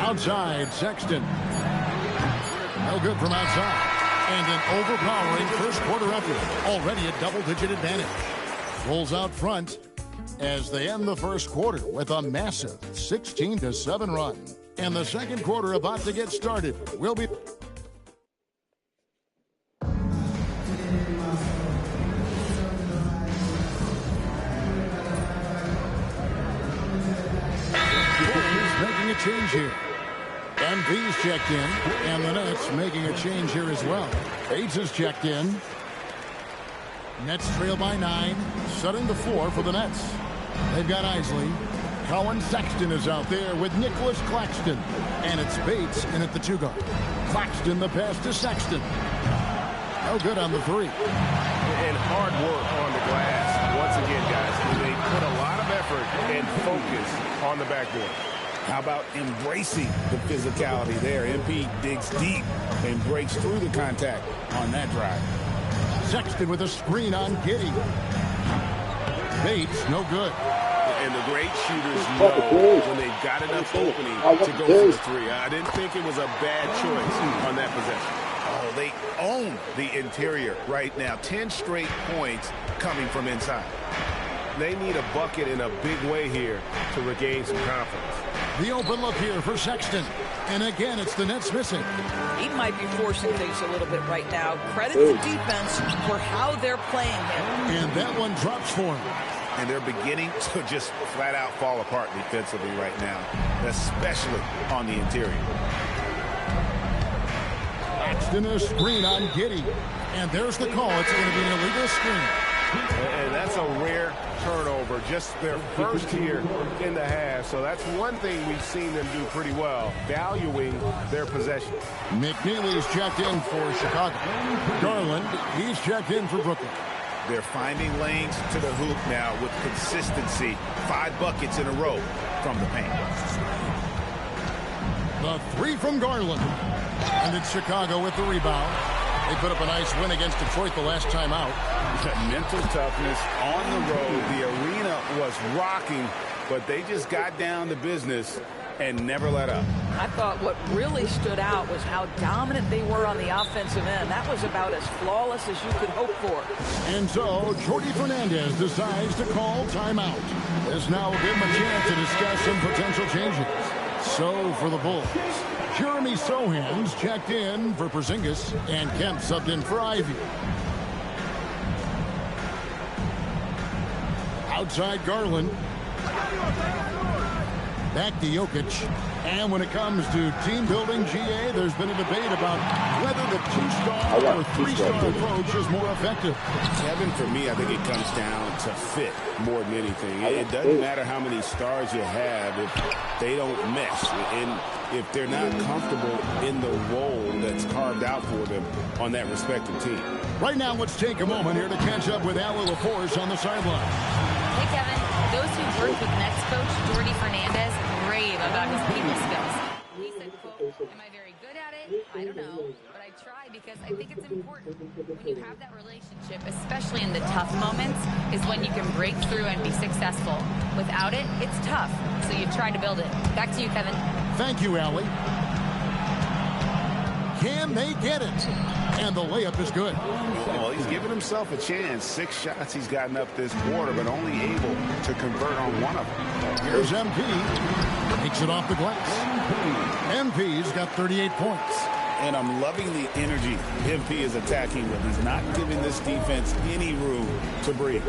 Outside, Sexton. No good from outside. And an overpowering first quarter effort. Already a double-digit advantage. Rolls out front as they end the first quarter with a massive 16-7 run. And the second quarter about to get started. We'll be... making a change here. MP's checked in, and the Nets making a change here as well. Bates is checked in. Nets trail by 9, setting the floor for the Nets. They've got Isley. Colin Sexton is out there with Nicholas Claxton. And it's Bates in at the 2-guard. Claxton the pass to Sexton. No good on the 3. And hard work on the glass. Once again, guys, they put a lot of effort and focus on the backboard. How about embracing the physicality there? MP digs deep and breaks through the contact on that drive. Sexton with a screen on Giddey. Bates, no good. And the great shooters know when they've got enough opening to go for the 3. I didn't think it was a bad choice on that possession. Oh, they own the interior right now. 10 straight points coming from inside. They need a bucket in a big way here to regain some confidence. The open look here for Sexton. And again, it's the Nets missing. He might be forcing things a little bit right now. Credit the defense for how they're playing him. And that one drops for him. And they're beginning to just flat out fall apart defensively right now, especially on the interior. Axton a screen on Giddey. And there's the call. It's going to be an illegal screen. And that's a rare turnover, just their first here in the half. So that's one thing we've seen them do pretty well, valuing their possession. McNeely's checked in for Chicago. Garland, he's checked in for Brooklyn. They're finding lanes to the hoop now with consistency. 5 buckets in a row from the paint. The 3 from Garland. And it's Chicago with the rebound. They put up a nice win against Detroit the last time out. Mental toughness on the road. The arena was rocking, but they just got down to business and never let up. I thought what really stood out was how dominant they were on the offensive end. That was about as flawless as you could hope for. And so, Jordi Fernandez decides to call timeout. This now will give him a chance to discuss some potential changes. So, for the Bulls, Jeremy Sohan's checked in for Porzingis, and Kemp subbed in for Ivy. Outside Garland. Back to Jokic. And when it comes to team building, GA, there's been a debate about whether the 2-star or 3-star approach is more effective. Kevin, for me, I think it comes down to fit more than anything. It doesn't matter how many stars you have if they don't mesh. And if they're not comfortable in the role that's carved out for them on that respective team. Right now, let's take a moment here to catch up with Allie LaForce on the sideline. Hey, Kevin. Those who worked with Nets coach Jordi Fernandez rave about his people skills. He said, quote, am I very good at it? I don't know. But I try because I think it's important. When you have that relationship, especially in the tough moments, is when you can break through and be successful. Without it, it's tough. So you try to build it. Back to you, Kevin. Thank you, Allie. Can they get it? And the layup is good. Well, he's given himself a chance. 6 shots he's gotten up this quarter, but only able to convert on one of them. Here's MP. Takes it off the glass. MP's got 38 points. And I'm loving the energy MP is attacking with. He's not giving this defense any room to breathe.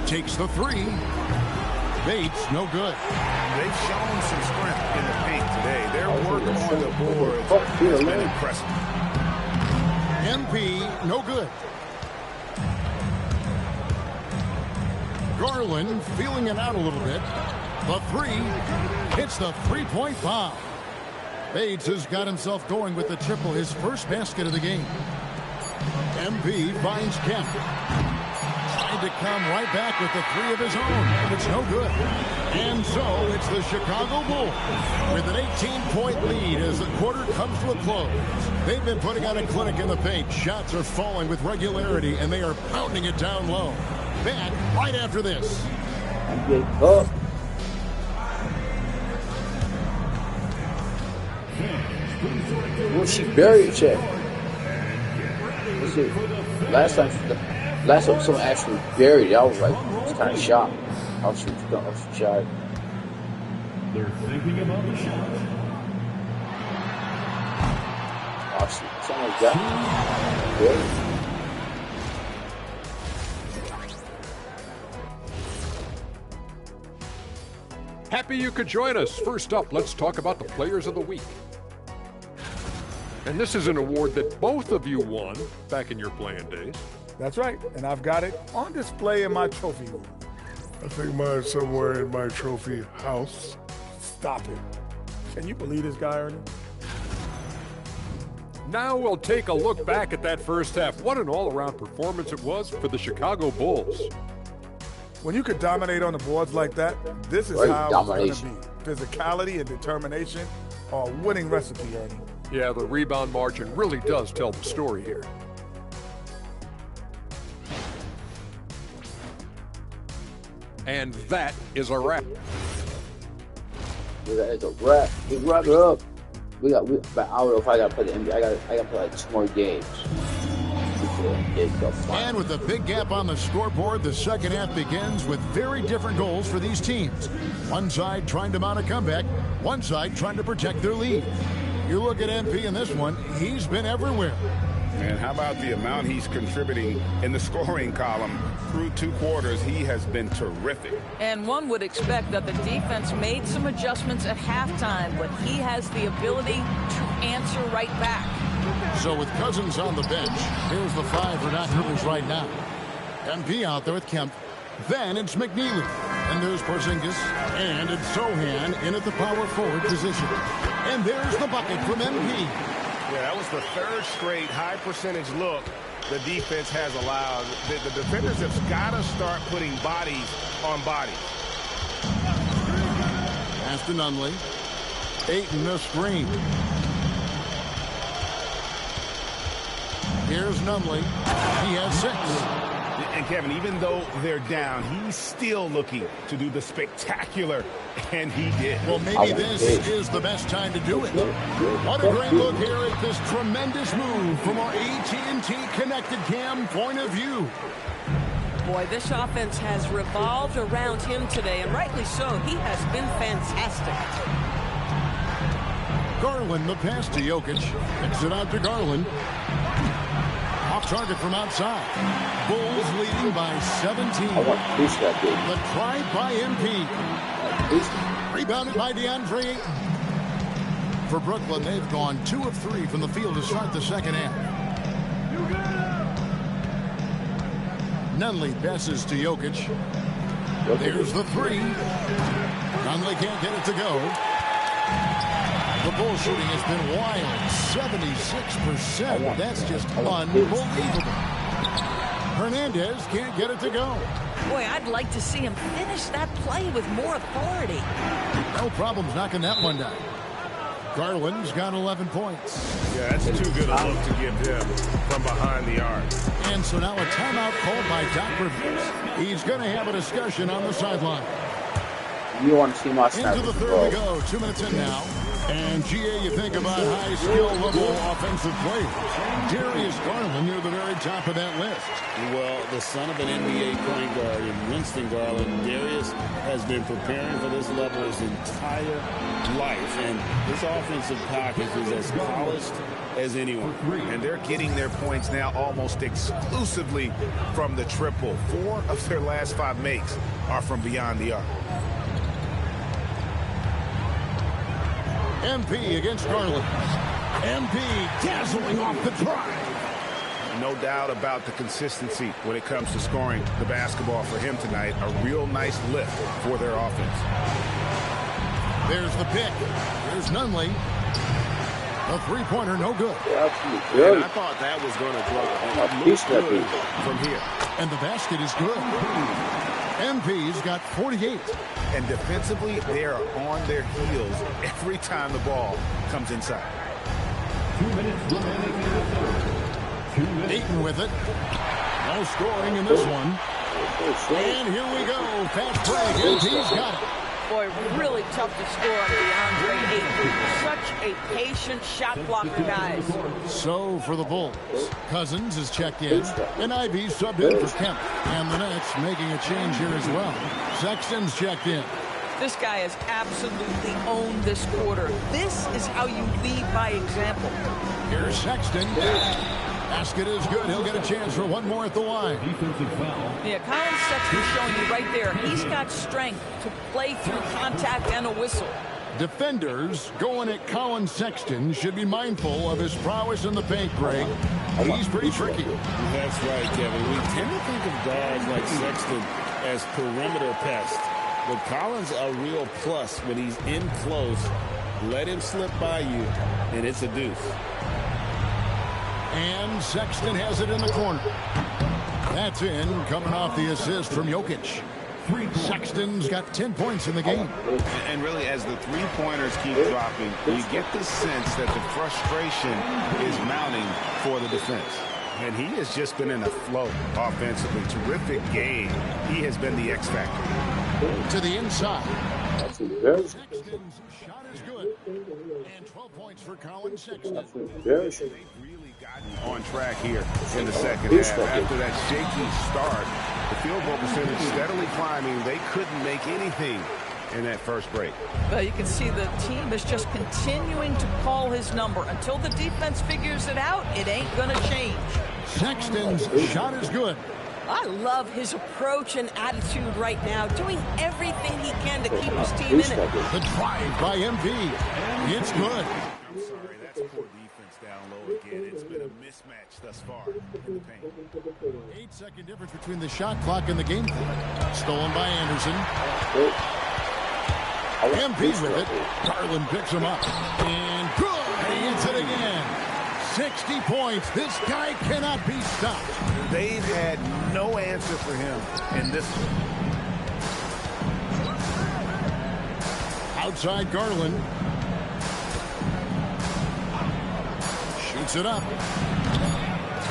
Takes the 3. Bates, no good. They've shown some strength in the paint today. Their work on the board has been impressive. MP, no good. Garland feeling it out a little bit. The three hits the three-point bomb. Bates has got himself going with the triple, his first basket of the game. MP finds Kemp. Trying to come right back with the three of his own, but it's no good. And so it's the Chicago Bulls with an 18-point lead as the quarter comes to a close. They've been putting on a clinic in the paint. Shots are falling with regularity, and they are pounding it down low. Back right after this. Well, she buried Chet. Last time someone actually buried it, I was kind of shocked. I was shocked. They're thinking about the shot. Someone's got it. Happy you could join us. First up, let's talk about the Players of the Week. And this is an award that both of you won back in your playing days. That's right, and I've got it on display in my trophy room. I think mine's somewhere in my trophy house. Stop it. Can you believe this guy, Ernie? Now we'll take a look back at that first half. What an all-around performance it was for the Chicago Bulls. When you could dominate on the boards like that, this is how it's going to be. Physicality and determination are a winning recipe, Ernie. Yeah, the rebound margin really does tell the story here. And that is a wrap. That is a wrap. We wrap it up. But I don't know if I got to play the NBA. I got to play like 2 more games. And with a big gap on the scoreboard, the second half begins with very different goals for these teams. One side trying to mount a comeback, one side trying to protect their lead. You look at MP in this one, he's been everywhere. And how about the amount he's contributing in the scoring column? Through 2 quarters, he has been terrific. And one would expect that the defense made some adjustments at halftime, but he has the ability to answer right back. So with Cousins on the bench, here's the 5 for Doc Rivers right now. MP out there with Kemp. Then it's McNeely. And there's Porzingis. And it's Sohan in at the power forward position. And there's the bucket from MP. Yeah, that was the 3rd straight high percentage look the defense has allowed. The defenders have got to start putting bodies on bodies. Pass to Nunley. Ayton the screen. Here's Nunley. He has 6. And Kevin, even though they're down, he's still looking to do the spectacular, and he did. Well, maybe this is the best time to do it. What a great look here at this tremendous move from our AT&T Connected Cam point of view. Boy, this offense has revolved around him today, and rightly so. He has been fantastic. Garland, the pass to Jokic. Kicks it out to Garland. Off target from outside. Bulls leading by 17. The try by MP. Rebounded by DeAndre Ayton. For Brooklyn, they've gone 2 of 3 from the field to start the second half. Nunley passes to Jokic. There's the 3. Nunley can't get it to go. The Bull shooting has been wild, 76%. That's just unbelievable. Hernandez can't get it to go. Boy, I'd like to see him finish that play with more authority. No problems knocking that one down. Garland's got 11 points. Yeah, that's too good a look to give him from behind the arc. And so now a timeout called by Doc Rivers. He's going to have a discussion on the sideline. You want to see my snap? Into the 3rd we go. 2 minutes in now. And, GA, you think about high skill level offensive players. Darius Garland near the very top of that list. Well, the son of an NBA point guard and Winston Garland, Darius has been preparing for this level his entire life. And this offensive package is as polished as anyone. And they're getting their points now almost exclusively from the triple. 4 of their last 5 makes are from beyond the arc. MP against Garland. MP dazzling off the try. No doubt about the consistency when it comes to scoring the basketball for him tonight. A real nice lift for their offense. There's the pick. There's Nunley. A three-pointer, no good. And I thought that was going to drop. Good from here. And the basket is good. MP's got 48. And defensively, they are on their heels every time the ball comes inside. 2 minutes remaining in the third. Ayton with it. No scoring in this one. And here we go. Fast break. MP's got it. Boy, really tough to score on DeAndre Ayton. Such a patient shot blocker, guys. So for the Bulls, Cousins is checked in, and Ivy subbed in for Kemp. And the Nets making a change here as well. Sexton's checked in. This guy has absolutely owned this quarter. This is how you lead by example. Here's Sexton. Basket is good. He'll get a chance for one more at the line. Defensive foul. Yeah, Colin Sexton showing you right there. He's got strength to play through contact and a whistle. Defenders going at Colin Sexton should be mindful of his prowess in the paint, Greg. He's pretty tricky. That's right, Kevin. We tend to think of guards like Sexton as perimeter pests. But Collins a real plus when he's in close. Let him slip by you, and it's a deuce. And Sexton has it in the corner. That's in, coming off the assist from Jokic. Sexton's got 10 points in the game. And really, as the three-pointers keep dropping, you get the sense that the frustration is mounting for the defense. And he has just been in a flow offensively. Terrific game. He has been the X factor. To the inside. Sexton's shot is good. And 12 points for Colin Sexton. On track here in the second half. After that shaky start, the field goal percentage steadily climbing. They couldn't make anything in that first break. Well, you can see the team is just continuing to call his number. Until the defense figures it out, it ain't going to change. Sexton's shot is good. I love his approach and attitude right now, doing everything he can to keep his team in it. The drive by MP. It's good. I'm sorry, that's poor defense down low again. It's been a mismatch thus far in the paint. 8-second difference between the shot clock and the game clock. Stolen by Anderson. MP with it. Garland picks him up. And good. He hits it again. 60 points. This guy cannot be stopped. They've had no answer for him in this one. Outside Garland. Shoots it up.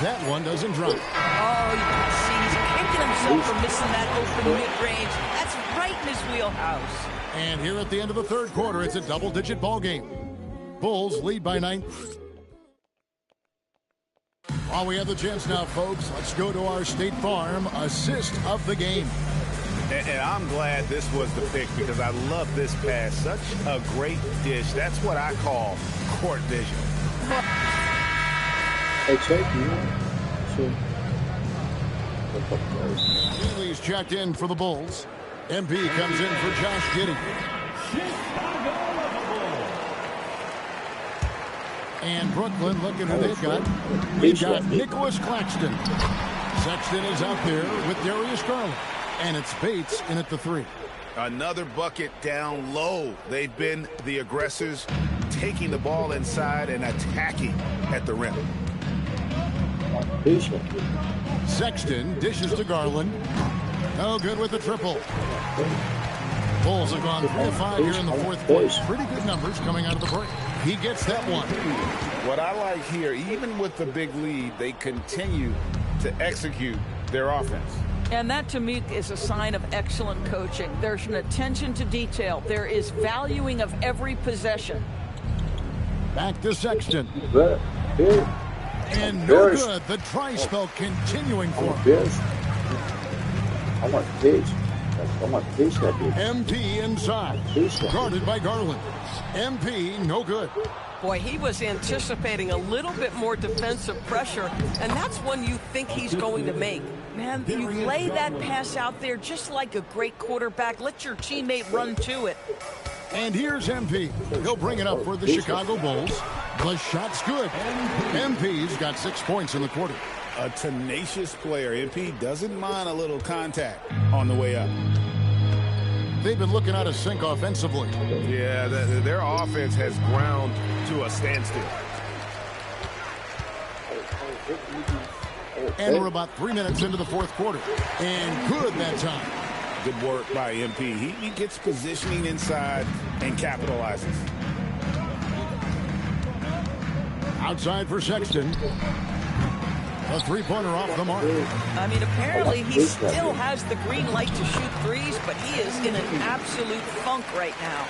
That one doesn't drop. Oh, you can see he's kicking himself for missing that open mid-range. That's right in his wheelhouse. And here at the end of the third quarter, it's a double-digit ball game. Bulls lead by 9. While we have the chance now, folks, let's go to our State Farm assist of the game. And I'm glad this was the pick because I love this pass. Such a great dish. That's what I call court vision. Healy's checked in for the Bulls. MP comes in for Josh Giddey. And Brooklyn, looking who they've got. We've got Nicholas Claxton. Sexton is out there with Darius Garland. And it's Bates in at the 3. Another bucket down low. They've been the aggressors, taking the ball inside and attacking at the rim. Sexton dishes to Garland. No good with the triple. Bulls have gone 3 of 5 here in the fourth quarter. Pretty good numbers coming out of the break. He gets that one. What I like here, even with the big lead, they continue to execute their offense. And that, to me, is a sign of excellent coaching. There's an attention to detail. There is valuing of every possession. Back to Sexton. And no good. The dry spell continuing for him. I want Page. MP inside. Guarded by Garland. MP, no good. Boy, he was anticipating a little bit more defensive pressure, and that's one you think he's going to make. Man, you lay that pass out there just like a great quarterback. Let your teammate run to it. And here's MP. He'll bring it up for the Chicago Bulls. The shot's good. MP's got 6 points in the quarter. A tenacious player. MP doesn't mind a little contact on the way up. They've been looking out of sync offensively. Yeah, their offense has ground to a standstill. And we're about 3 minutes into the fourth quarter. And good that time. Good work by MP. He gets positioning inside and capitalizes. Outside for Sexton. A three-pointer off the mark. I mean, apparently he still has the green light to shoot threes, but he is in an absolute funk right now.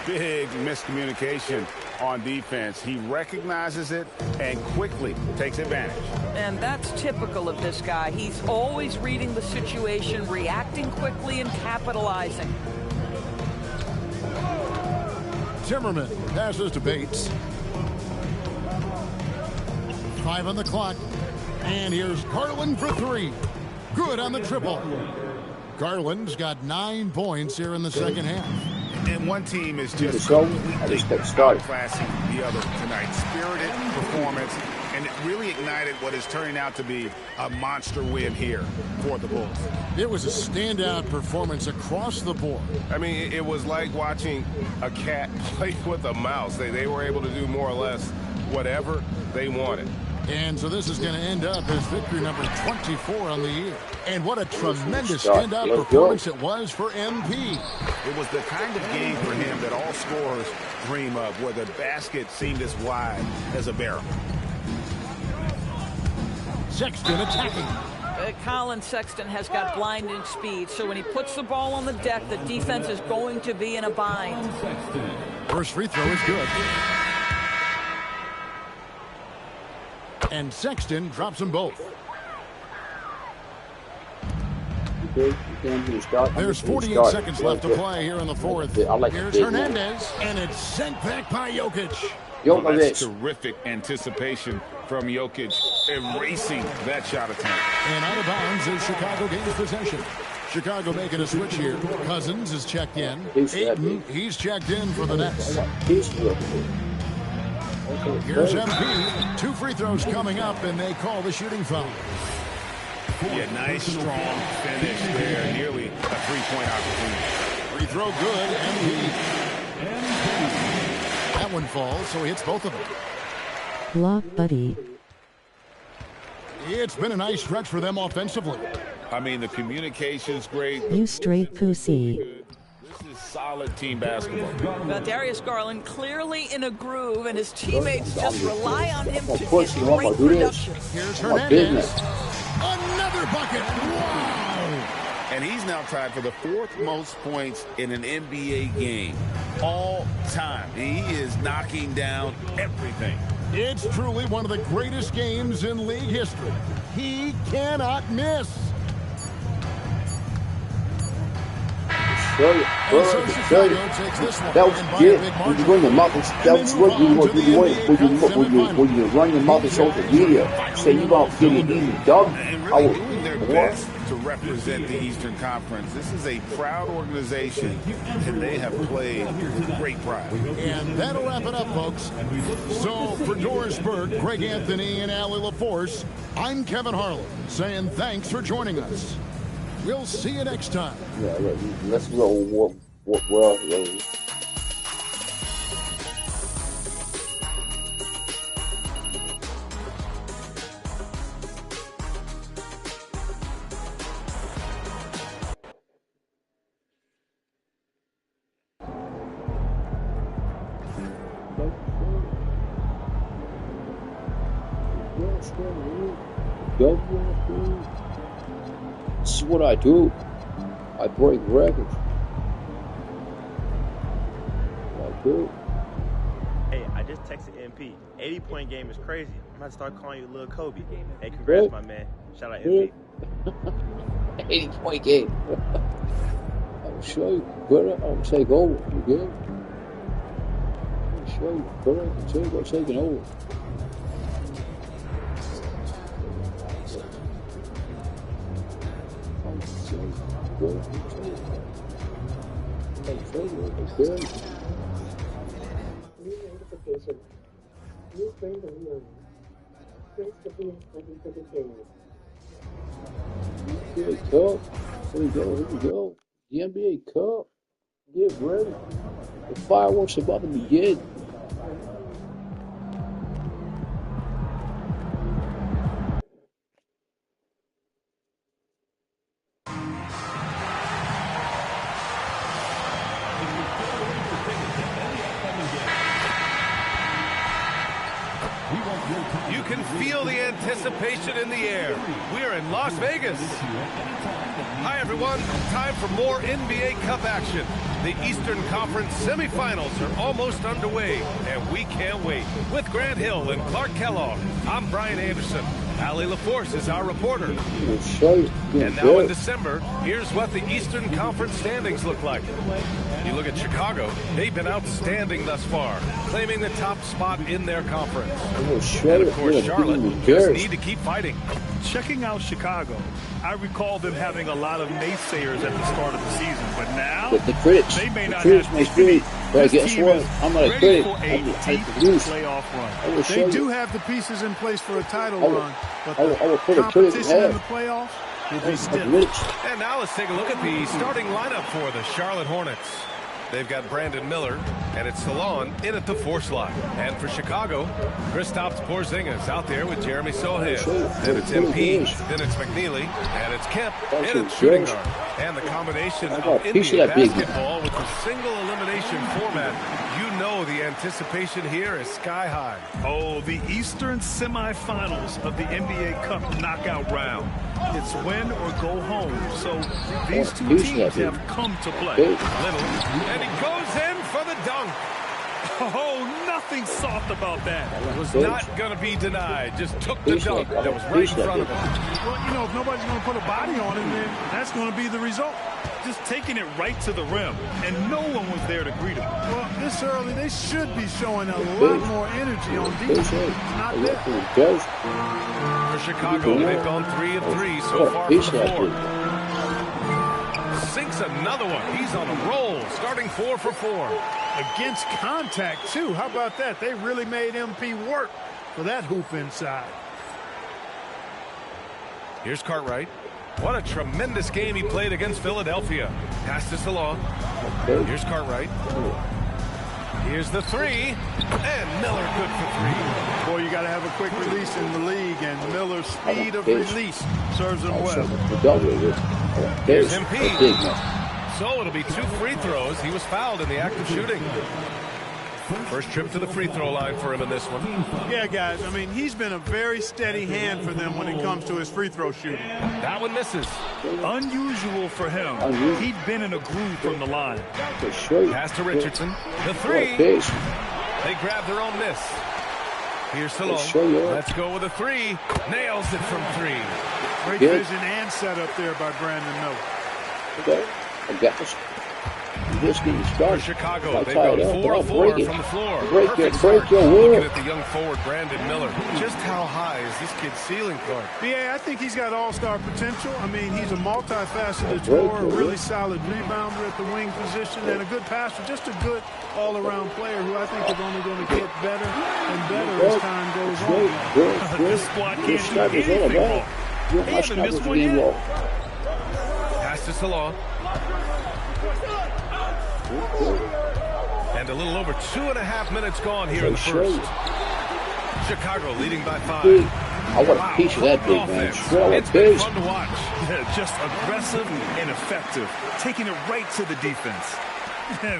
Big miscommunication on defense. He recognizes it and quickly takes advantage. And that's typical of this guy. He's always reading the situation, reacting quickly, and capitalizing. Zimmerman passes to Bates. 5 on the clock. And here's Garland for 3. Good on the triple. Garland's got 9 points here in the second half. And one team is just completely outclassing the other tonight. Spirited performance, and it really ignited what is turning out to be a monster win here for the Bulls. It was a standout performance across the board. I mean, it was like watching a cat play with a mouse. They were able to do more or less whatever they wanted. And so this is going to end up as victory number 24 on the year. And what a tremendous standout performance it was for MP. It was the kind of game for him that all scorers dream of, where the basket seemed as wide as a barrel. Sexton attacking. Colin Sexton has got blinding speed, so when he puts the ball on the deck, the defense is going to be in a bind. First free throw is good. And Sexton drops them both. There's 48 seconds left to play here in the fourth. Here's Hernandez, and it's sent back by Jokic. Well, that's terrific anticipation from Jokic, erasing that shot attempt. And out of bounds as Chicago gains possession. Chicago making a switch here. Cousins is checked in. Ayton, he's checked in for the Nets. Here's MP. 2 free throws coming up, and they call the shooting foul. Yeah, nice, strong finish there. Nearly a 3-point opportunity. Free throw good, MP. That one falls, so he hits both of them. Block buddy. It's been a nice stretch for them offensively. I mean, the communication's great. You straight pussy. Solid team basketball. Well, Darius Garland clearly in a groove, and his teammates just rely on him to get great production. Here's Hernandez. Another bucket. Wow! And he's now tied for the 4th most points in an NBA game all time. He is knocking down everything. It's truly one of the greatest games in league history. He cannot miss. That was good. When you run your mouth, that was what you want to do. When you run your mouth on social media, say you about to get an easy dub. I was doing their best to represent the Eastern Conference. This is a proud organization, and they have played with great pride. And that'll wrap it up, folks. So for Doris Burke, Greg Anthony, and Allie LaForce, I'm Kevin Harlan saying thanks for joining us. We'll see you next time. Yeah, let's roll. Well. This is what I do. I break records. I do. Hey, I just texted MP. 80-point game is crazy. I'm about to start calling you Lil Kobe. Hey, congrats, my man. Shout out MP. 80-point game. I'll show you, brother. I'll take over. You good? I'll show you, brother. I'll show you what's taking over. New notification. New friend online. Press the PS button for details. NBA Cup. Here we go. The NBA Cup. Get ready. The fireworks are about to begin. You can feel the anticipation in the air. We're in Las Vegas. Hi, everyone. Time for more NBA Cup action. The Eastern Conference semifinals are almost underway, and we can't wait. With Grant Hill and Clark Kellogg, I'm Brian Anderson. Allie LaForce is our reporter. And now in December, here's what the Eastern Conference standings look like. You look at Chicago, they've been outstanding thus far, claiming the top spot in their conference. And of course, Charlotte just need to keep fighting. Checking out Chicago, I recall them having a lot of naysayers at the start of the season, but now the critics, they may not have defeated. But guess what? I'm not a critic. I'm a playoff run. They do have the pieces in place for a title run, but the competition in the playoffs will be stiff. And now let's take a look at the starting lineup for the Charlotte Hornets. They've got Brandon Miller, and it's Salon in at the 4 slot. And for Chicago, Kristaps Porzingis out there with Jeremy Sohan. Then it's MP, then it's McNeely, and it's Kemp in at shooting guard. And the combination of NBA basketball with the single elimination format, you know the anticipation here is sky high. Oh, the Eastern semifinals of the NBA Cup knockout round. It's win or go home. So these two teams have come to play. Little, and he goes in for the dunk. Oh, nothing soft about that. Was not going to be denied. Just took the dunk that was right in front of him. Well, you know, if nobody's going to put a body on him, then that's going to be the result. Just taking it right to the rim, and no one was there to greet him. Well, this early, they should be showing a lot more energy on defense. Not there. For Chicago, they've gone 3 of 3 so far from the floor. Sinks another one. He's on a roll, starting 4 for 4. Against contact, too. How about that? They really made MP work for that hoop inside. Here's Cartwright. What a tremendous game he played against Philadelphia. Pass this along. Here's Cartwright. Here's the 3. And Miller good for 3. Boy, you got to have a quick release in the league, and Miller's speed of release serves him well. Here's MP. So it'll be 2 free throws. He was fouled in the act of shooting. First trip to the free throw line for him in this one. Yeah, guys, I mean, he's been a very steady hand for them when it comes to his free throw shooting. That one misses. Unusual for him. He'd been in a groove from the line. Pass to Richardson. The 3. They grab their own miss. Here's Salone. Let's go with a 3. Nails it from 3. Great vision and setup there by Brandon Miller. Okay, I got this. This game started. For Chicago, they've gone 4 of 4 from the floor. Break your wall. Looking at the young forward, Brandon Miller. Just how high is this kid's ceiling, Clark? Yeah, I think he's got all-star potential. I mean, he's a multifaceted scorer, a really solid rebounder at the wing position, and a good passer. Just a good all-around player who I think is only going to get better and better as time goes on. This squad can't do anything wrong. They haven't missed one yet. Pass this along. And a little over 2.5 minutes gone here in the first. Chicago leading by 5. I want a piece of that big man. It's been fun to watch. Yeah, just aggressive and effective, taking it right to the defense.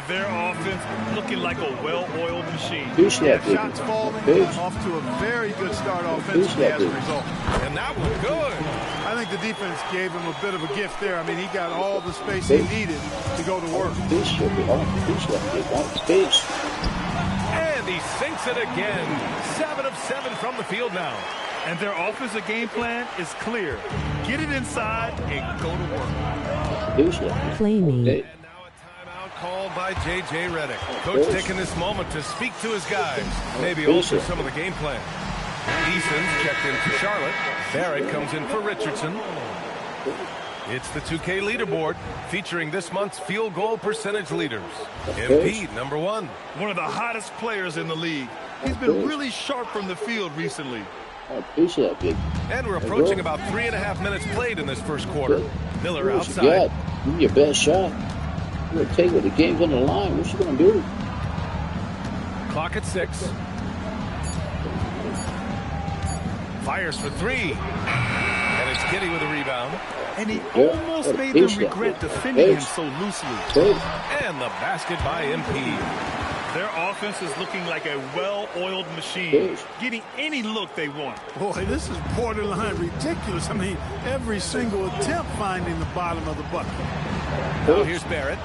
Their offense looking like a well-oiled machine. Shots falling off to a very good start offensively as a result. And that was good. I think the defense gave him a bit of a gift there. I mean, he got all the space he needed to go to work. And he sinks it again. 7 of 7 from the field now. And their offensive game plan is clear. Get it inside and go to work. Play me. Called by J.J. Redick. Coach taking this moment to speak to his guys. Maybe alter some of the game plan. Eason's checked in for Charlotte. Barrett comes in for Richardson. It's the 2K leaderboard featuring this month's field goal percentage leaders. Embiid, number 1. One of the hottest players in the league. He's been really sharp from the field recently. And we're approaching about 3.5 minutes played in this first quarter. Miller outside. Give me your best shot. You're going to take it. The game's on the line. What's she going to do? Clock at 6. Fires for 3. And it's Giddy with a rebound. And he almost made them regret defending him so loosely. And the basket by MP. Their offense is looking like a well-oiled machine, getting any look they want. Boy, this is borderline ridiculous. I mean, every single attempt finding the bottom of the bucket. Now here's Barrett.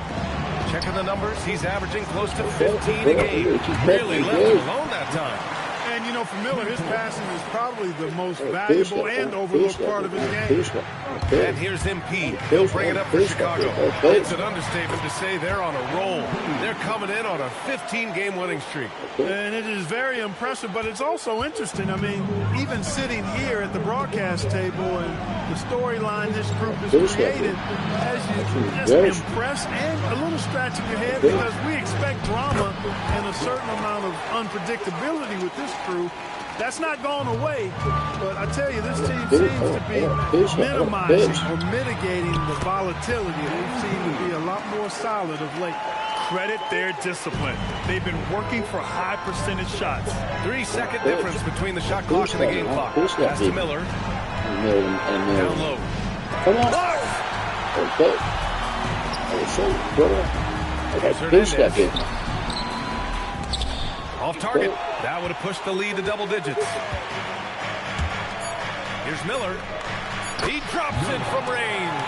Checking the numbers, he's averaging close to 15 a game. Really left him alone that time. And, you know, for Miller, his passing is probably the most valuable and overlooked part of his game. And here's MP. He'll bring it up for Chicago. It's an understatement to say they're on a roll. They're coming in on a 15-game winning streak. And it is very impressive, but it's also interesting. I mean, even sitting here at the broadcast table and the storyline this group has created has you just impressed and a little scratching your head because we expect drama and a certain amount of unpredictability with this crew. That's not going away, but I tell you, this team seems to be minimizing or mitigating the volatility. They seem to be a lot more solid of late. Credit their discipline. They've been working for high percentage shots. 3-second difference between the shot clock and the game clock. Pass to Miller. Down low. Come on. Okay. Off target. That would have pushed the lead to double digits. Here's Miller. He drops it from range.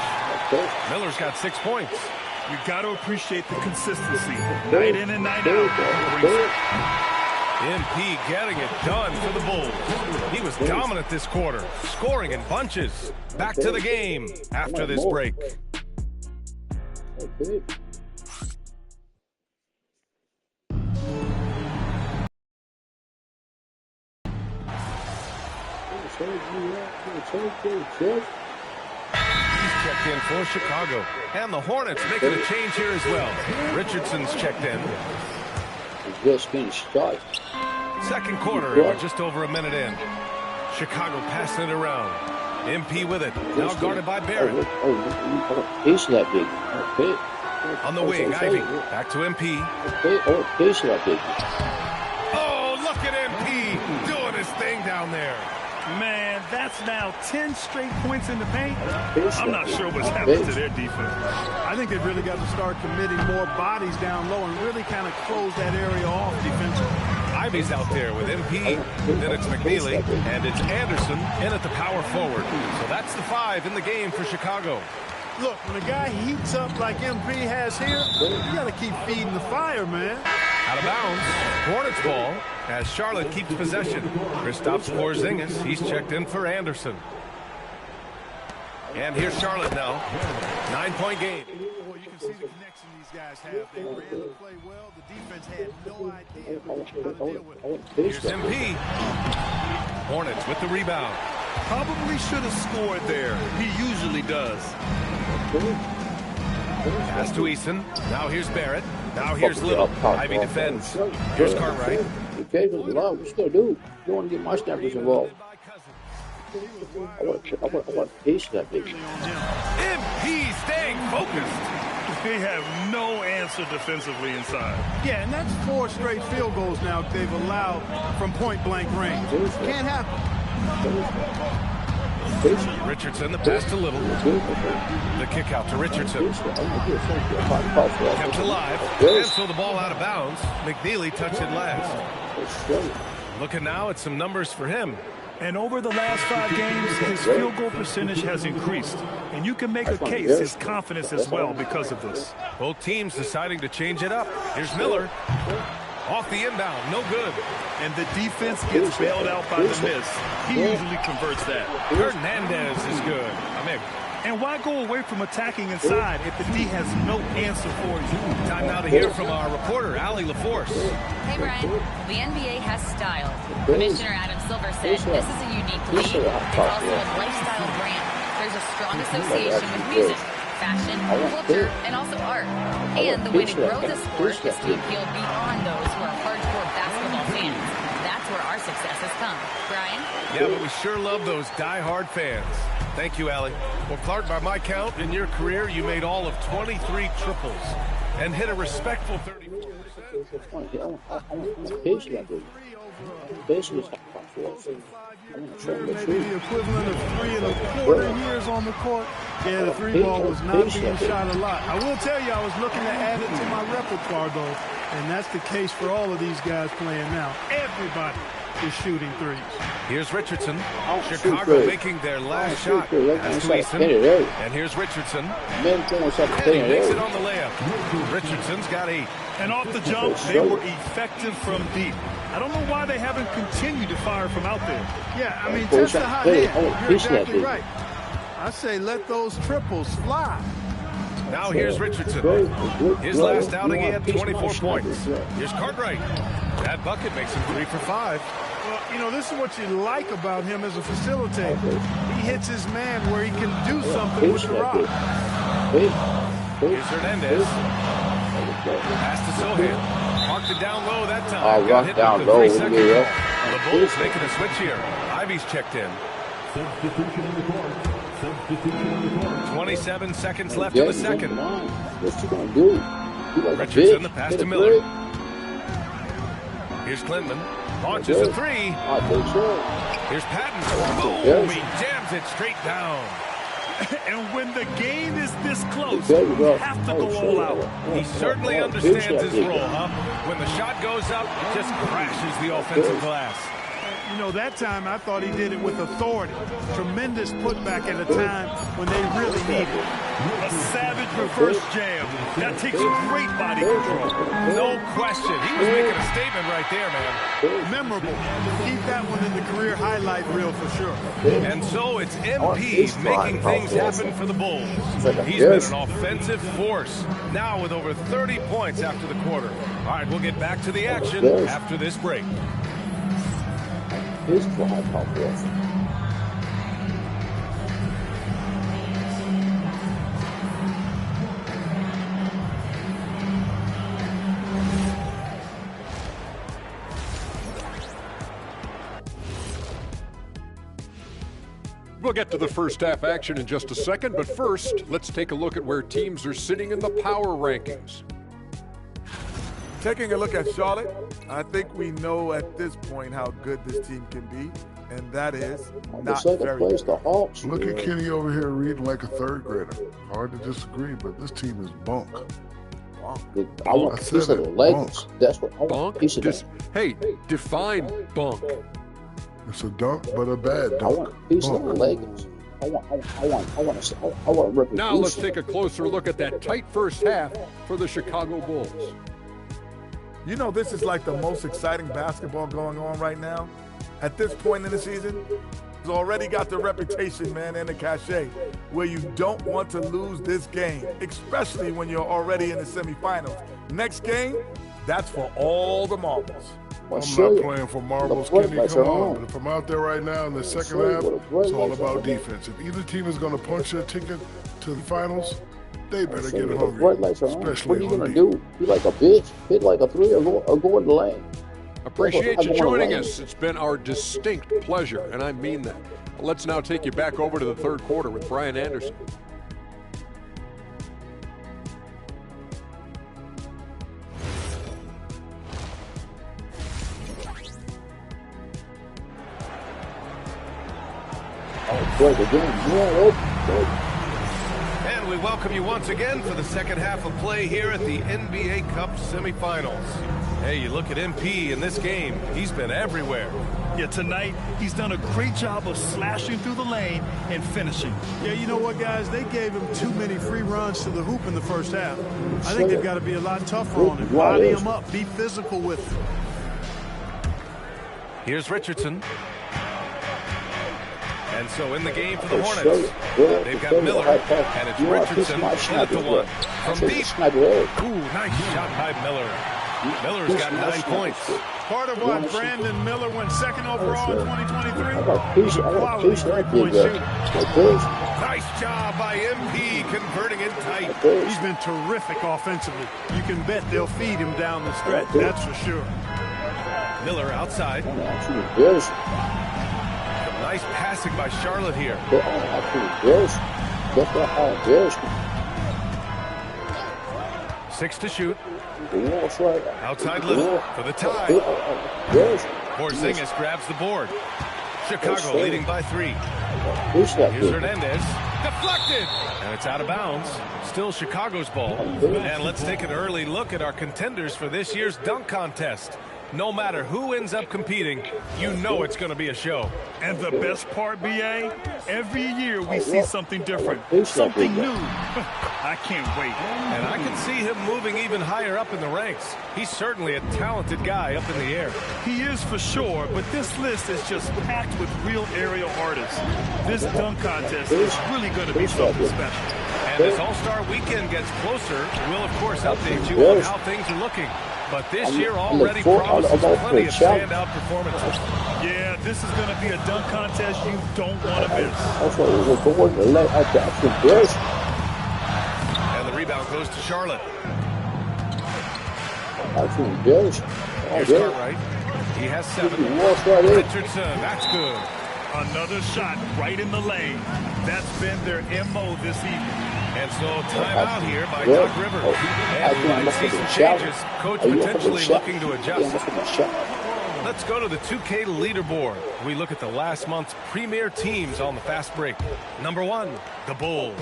Miller's got 6 points. You got to appreciate the consistency. Night in and night out. MP getting it done for the Bulls. He was dominant this quarter, scoring in bunches. Back to the game after this break. He's checked in for Chicago. And the Hornets making a change here as well. Richardson's checked in. Just getting started. Second quarter, we're just over a minute in. Chicago passing it around. MP with it. Now guarded by Barrett. Piece that big. On the wing, Ivy. Back to MP. Piece that big. Oh, look at MP doing his thing down there. Man, that's now 10 straight points in the paint. I'm not sure what's happened to their defense. I think they've really got to start committing more bodies down low and really kind of close that area off defensively. Ivy's out there with MP, then it's McNeely, and it's Anderson in at the power forward. So that's the 5 in the game for Chicago. Look, when a guy heats up like MP has here, you got to keep feeding the fire, man. Out of bounds, Hornets ball as Charlotte keeps possession. Kristaps Porzingis, he's checked in for Anderson. And here's Charlotte now. 9-point game. Well, you can see the connection these guys have. They ran the play well. The defense had no idea how to deal with it. Here's MP. Hornets with the rebound. Probably should have scored there. He usually does. Pass to Eason. Now here's Barrett. Now here's Little. Ivy defends. Here's Cartwright. Okay, what's you gonna do? You don't want to get my snappers involved. I want to piece that big. MP staying focused. They have no answer defensively inside. Yeah, and that's 4 straight field goals now they've allowed from point-blank range. Can't happen. Richardson, the pass to Little. The kick out to Richardson. Kept alive. And so the ball out of bounds. McNeely touched it last. Looking now at some numbers for him. And over the last 5 games, his field goal percentage has increased. And you can make a case his confidence as well because of this. Both teams deciding to change it up. Here's Miller. Off the inbound, no good. And the defense gets bailed out by the miss. He usually converts that. Hernandez is good. And why go away from attacking inside if the D has no answer for you? Time now to hear from our reporter, Allie LaForce. Hey, Brian. The NBA has style. Commissioner Adam Silver said this is a unique league. It's also a lifestyle brand. There's a strong association with music, fashion, culture, and also art. And the way to grow the sport is to appeal beyond those who are hardcore basketball fans. That's where our success has come. Brian? Yeah, but we sure love those die-hard fans. Thank you, Allie. Well, Clark, by my count, in your career, you made all of 23 triples and hit a respectful 34%. Maybe the equivalent of 3.25 years on the court. Yeah, the three ball was not being shot a lot. I will tell you, I was looking to add it to my repertoire, though, and that's the case for all of these guys playing now. Everybody is shooting threes. Here's Richardson. Chicago making their last shot. And here's Richardson. And he makes it on the layup. Richardson's got 8. And off the jump, they were effective from deep. I don't know why they haven't continued to fire from out there. Yeah, I mean, test the hot hand. You're exactly right. I say let those triples fly. Now here's Richardson. His last outing, he had 24 points. Here's Cartwright. That bucket makes him 3 for 5. Well, you know, this is what you like about him as a facilitator. He hits his man where he can do something with the rock. Here's Hernandez. Pass to Sohan. Marked it down low that time. Got hit down low. The Bulls making a switch here. Ivy's checked in. 27 seconds left in the second. What's he gonna do? Richardson, the pass to Miller. Here's Klintman. Launches a 3. Here's Patton. Boom! He jams it straight down. And when the game is this close, you have to go all out. He certainly understands his role, huh? When the shot goes up, it just crashes the offensive glass. You know, that time I thought he did it with authority. Tremendous putback at a time when they really need it. A savage reverse jam. That takes great body control. No question. He was making a statement right there, man. Memorable. Keep that one in the career highlight reel for sure. And so it's MP making things happen for the Bulls. He's been an offensive force, now with over 30 points after the quarter. All right, we'll get back to the action after this break. His fly pop was. We'll get to the first half action in just a second, but first, let's take a look at where teams are sitting in the power rankings. Taking a look at Charlotte, I think we know at this point how good this team can be, and that is not very good. Look at Kenny over here reading like a third grader. Hard to disagree, but this team is bunk. I want a piece of the legs. That's what I want. Hey, define bunk. It's a dunk, but a bad dunk. I want a piece of the legs. I want representation. Now let's take a closer look at that tight first half for the Chicago Bulls. You know, this is like the most exciting basketball going on right now. At this point in the season, it's already got the reputation, man, and the cachet, where you don't want to lose this game, especially when you're already in the semifinals. Next game, that's for all the marbles. I'm not playing for marbles, Kenny, come on. But if I'm out there right now in the second half, it's all about defense. If either team is going to punch their ticket to the finals, they better get hungry, especially what are you going to do? Be like a bitch, hit like a 3 or go in the lane. Appreciate you joining us. It's been our distinct pleasure, and I mean that. Let's now take you back over to the third quarter with Brian Anderson. And we welcome you once again for the second half of play here at the NBA Cup semifinals. Hey, you look at MP in this game, he's been everywhere. Yeah, tonight, he's done a great job of slashing through the lane and finishing. Yeah, you know what, guys? They gave him too many free runs to the hoop in the first half. I think they've got to be a lot tougher on him. Body him up, be physical with him. Here's Richardson. And so in the game for the Hornets, they've got Miller, and it's Richardson at the one. From deep, ooh, nice shot by Miller. Miller's got 9 points. Part of why Brandon Miller went second overall in 2023. He's a quality three-point shooter. Nice job by MP converting it tight. He's been terrific offensively. You can bet they'll feed him down the stretch, that's for sure. Miller outside. Nice passing by Charlotte here. 6 to shoot. Outside Little for the tie. Porzingis grabs the board. Chicago leading by 3. Here's Hernandez. Deflected. And it's out of bounds. Still Chicago's ball. And let's take an early look at our contenders for this year's dunk contest. No matter who ends up competing, you know it's going to be a show. And the best part, B.A., every year we see something different, something new. I can't wait. And I can see him moving even higher up in the ranks. He's certainly a talented guy up in the air. He is for sure, but this list is just packed with real aerial artists. This dunk contest is really going to be something special. And as All-Star Weekend gets closer, we'll, of course, update you on how things are looking. But this year already promises plenty of standout performances. Yeah, this is going to be a dunk contest you don't want to miss. And the rebound goes to Charlotte. Here's Cartwright. He has 7. Richardson, that's good. Another shot right in the lane. That's been their MO this evening. And so timeout here by Doc Rivers. And we might see some changes. Coach potentially looking to adjust. Let's go to the 2K leaderboard. We look at the last month's premier teams on the fast break. Number 1, the Bulls.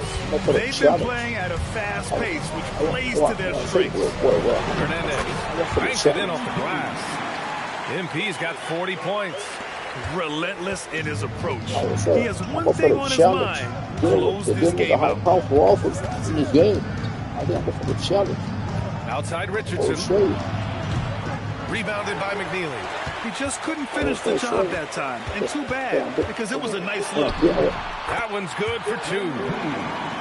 They've been playing at a fast pace, which plays to their strengths. Hernandez banks it in off the glass. MP's got 40 points. Relentless in his approach. He has one thing on his mind: close this game out. Outside Richardson. Rebounded by McNeely. He just couldn't finish the job that time. And too bad, because it was a nice look. That one's good for 2.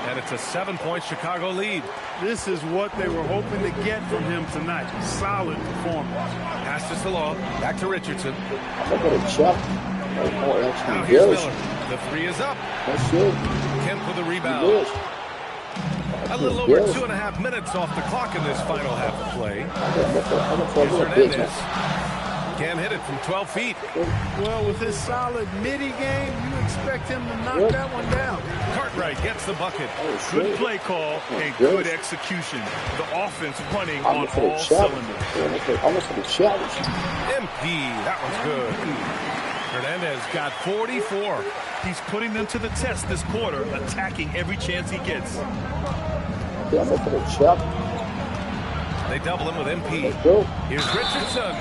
And it's a 7-point Chicago lead. This is what they were hoping to get from him tonight. Solid performance. Pass to Salon. Back to Richardson. Now Now here's Miller. The 3 is up. Kemp with the rebound. A little over 2.5 minutes off the clock in this final half of play. Here's Hernandez. Can't hit it from 12 feet. Well, with his solid midi game, you expect him to knock that one down. Cartwright gets the bucket. Good play call and good execution. The offense running on all cylinders. MP, that one's good. Hernandez got 44. He's putting them to the test this quarter, attacking every chance he gets. They double him with MP. Here's Richardson.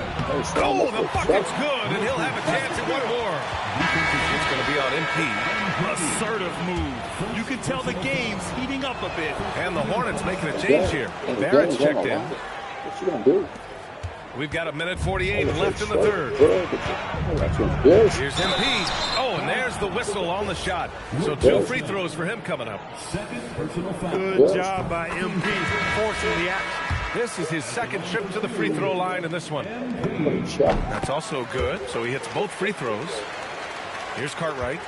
Oh, the bucket's good, and he'll have a chance at one more. It's going to be on MP. Assertive move. You can tell the game's heating up a bit. And the Hornets making a change here. Barrett's checked in. What's he going to do? We've got a minute 48 left in the third. Here's MP. Oh, and there's the whistle on the shot. So 2 free throws for him coming up. Good job by MP forcing the action. This is his second trip to the free throw line in this one. That's also good. So he hits both free throws. Here's Cartwright.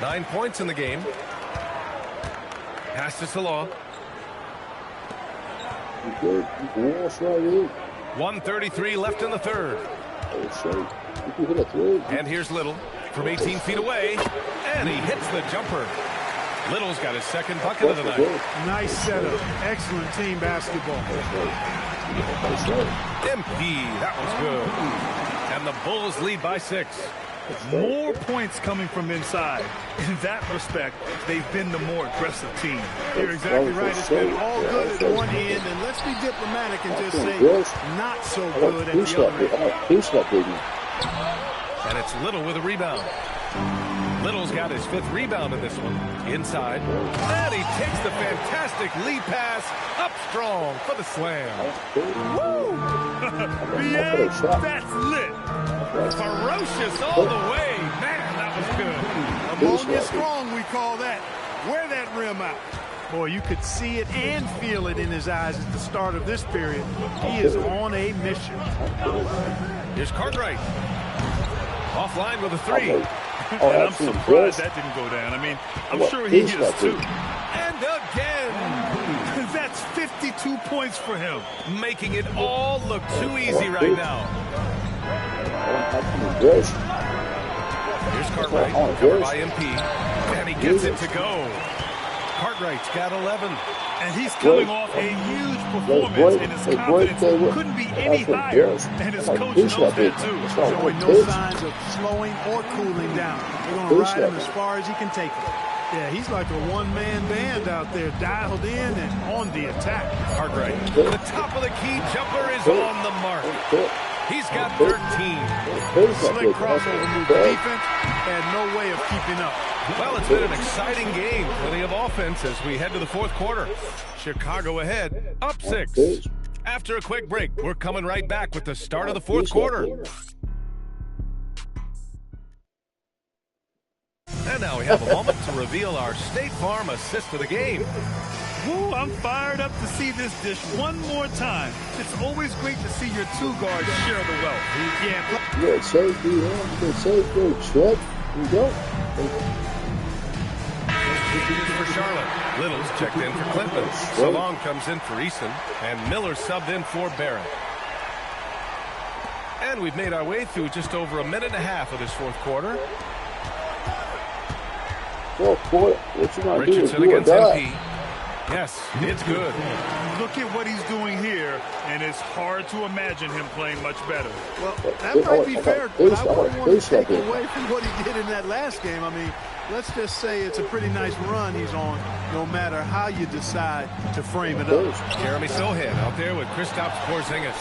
9 points in the game. Pass to Salah. 1:33 left in the third. And here's Little from 18 feet away. And he hits the jumper. Little's got his second bucket of the night. Nice setup. Excellent team basketball. MP, that one's good. And the Bulls lead by 6. More points coming from inside. In that respect, they've been the more aggressive team. You're exactly right. It's been all good at one end, and let's be diplomatic and just say not so good at the other end. And it's Little with a rebound. Little's got his 5th rebound in this one. Inside. And he takes the fantastic lead pass up strong for the slam. Woo! BA, that's lit. Ferocious all the way. Man, that was good. Ammonia strong, we call that. Wear that rim out. Boy, you could see it and feel it in his eyes at the start of this period. He is on a mission. Here's Cartwright. Offline with a 3. And I'm surprised that didn't go down. I mean, I'm sure he is too. And again. That's 52 points for him. Making it all look too easy right now. Here's Cartwright, covered by MP, and he gets it to go. Cartwright's got 11. And he's coming off a huge performance, and his confidence couldn't be any higher. And his coach knows that too. Showing no signs of slowing or cooling down. They're going to ride him as far as he can take him. Yeah, he's like a one-man band out there, dialed in and on the attack. Cartwright, the top of the key jumper is on the mark. He's got 13. Slick crossover move. The defense had no way of keeping up. Well, it's been an exciting game. Plenty of offense as we head to the fourth quarter. Chicago ahead, up 6. After a quick break, we're coming right back with the start of the fourth quarter. And now we have a moment to reveal our State Farm assist of the game. Ooh, I'm fired up to see this dish one more time. It's always great to see your two guards share the wealth. Yeah. Good save, good save, good trip. Here we go. For Charlotte. Little's checked in for Clinton. Salong comes in for Eason. And Miller subbed in for Barrett. And we've made our way through just over a minute and a half of this fourth quarter. Fourth quarter. What you gonna Richardson do? Against MP. Yes, it's good. Look at what he's doing here, and it's hard to imagine him playing much better. Well, that might be fair, but I wouldn't want to take away from what he did in that last game. I mean, let's just say it's a pretty nice run he's on, no matter how you decide to frame it up. Jeremy Sohan out there with Kristaps Porzingis.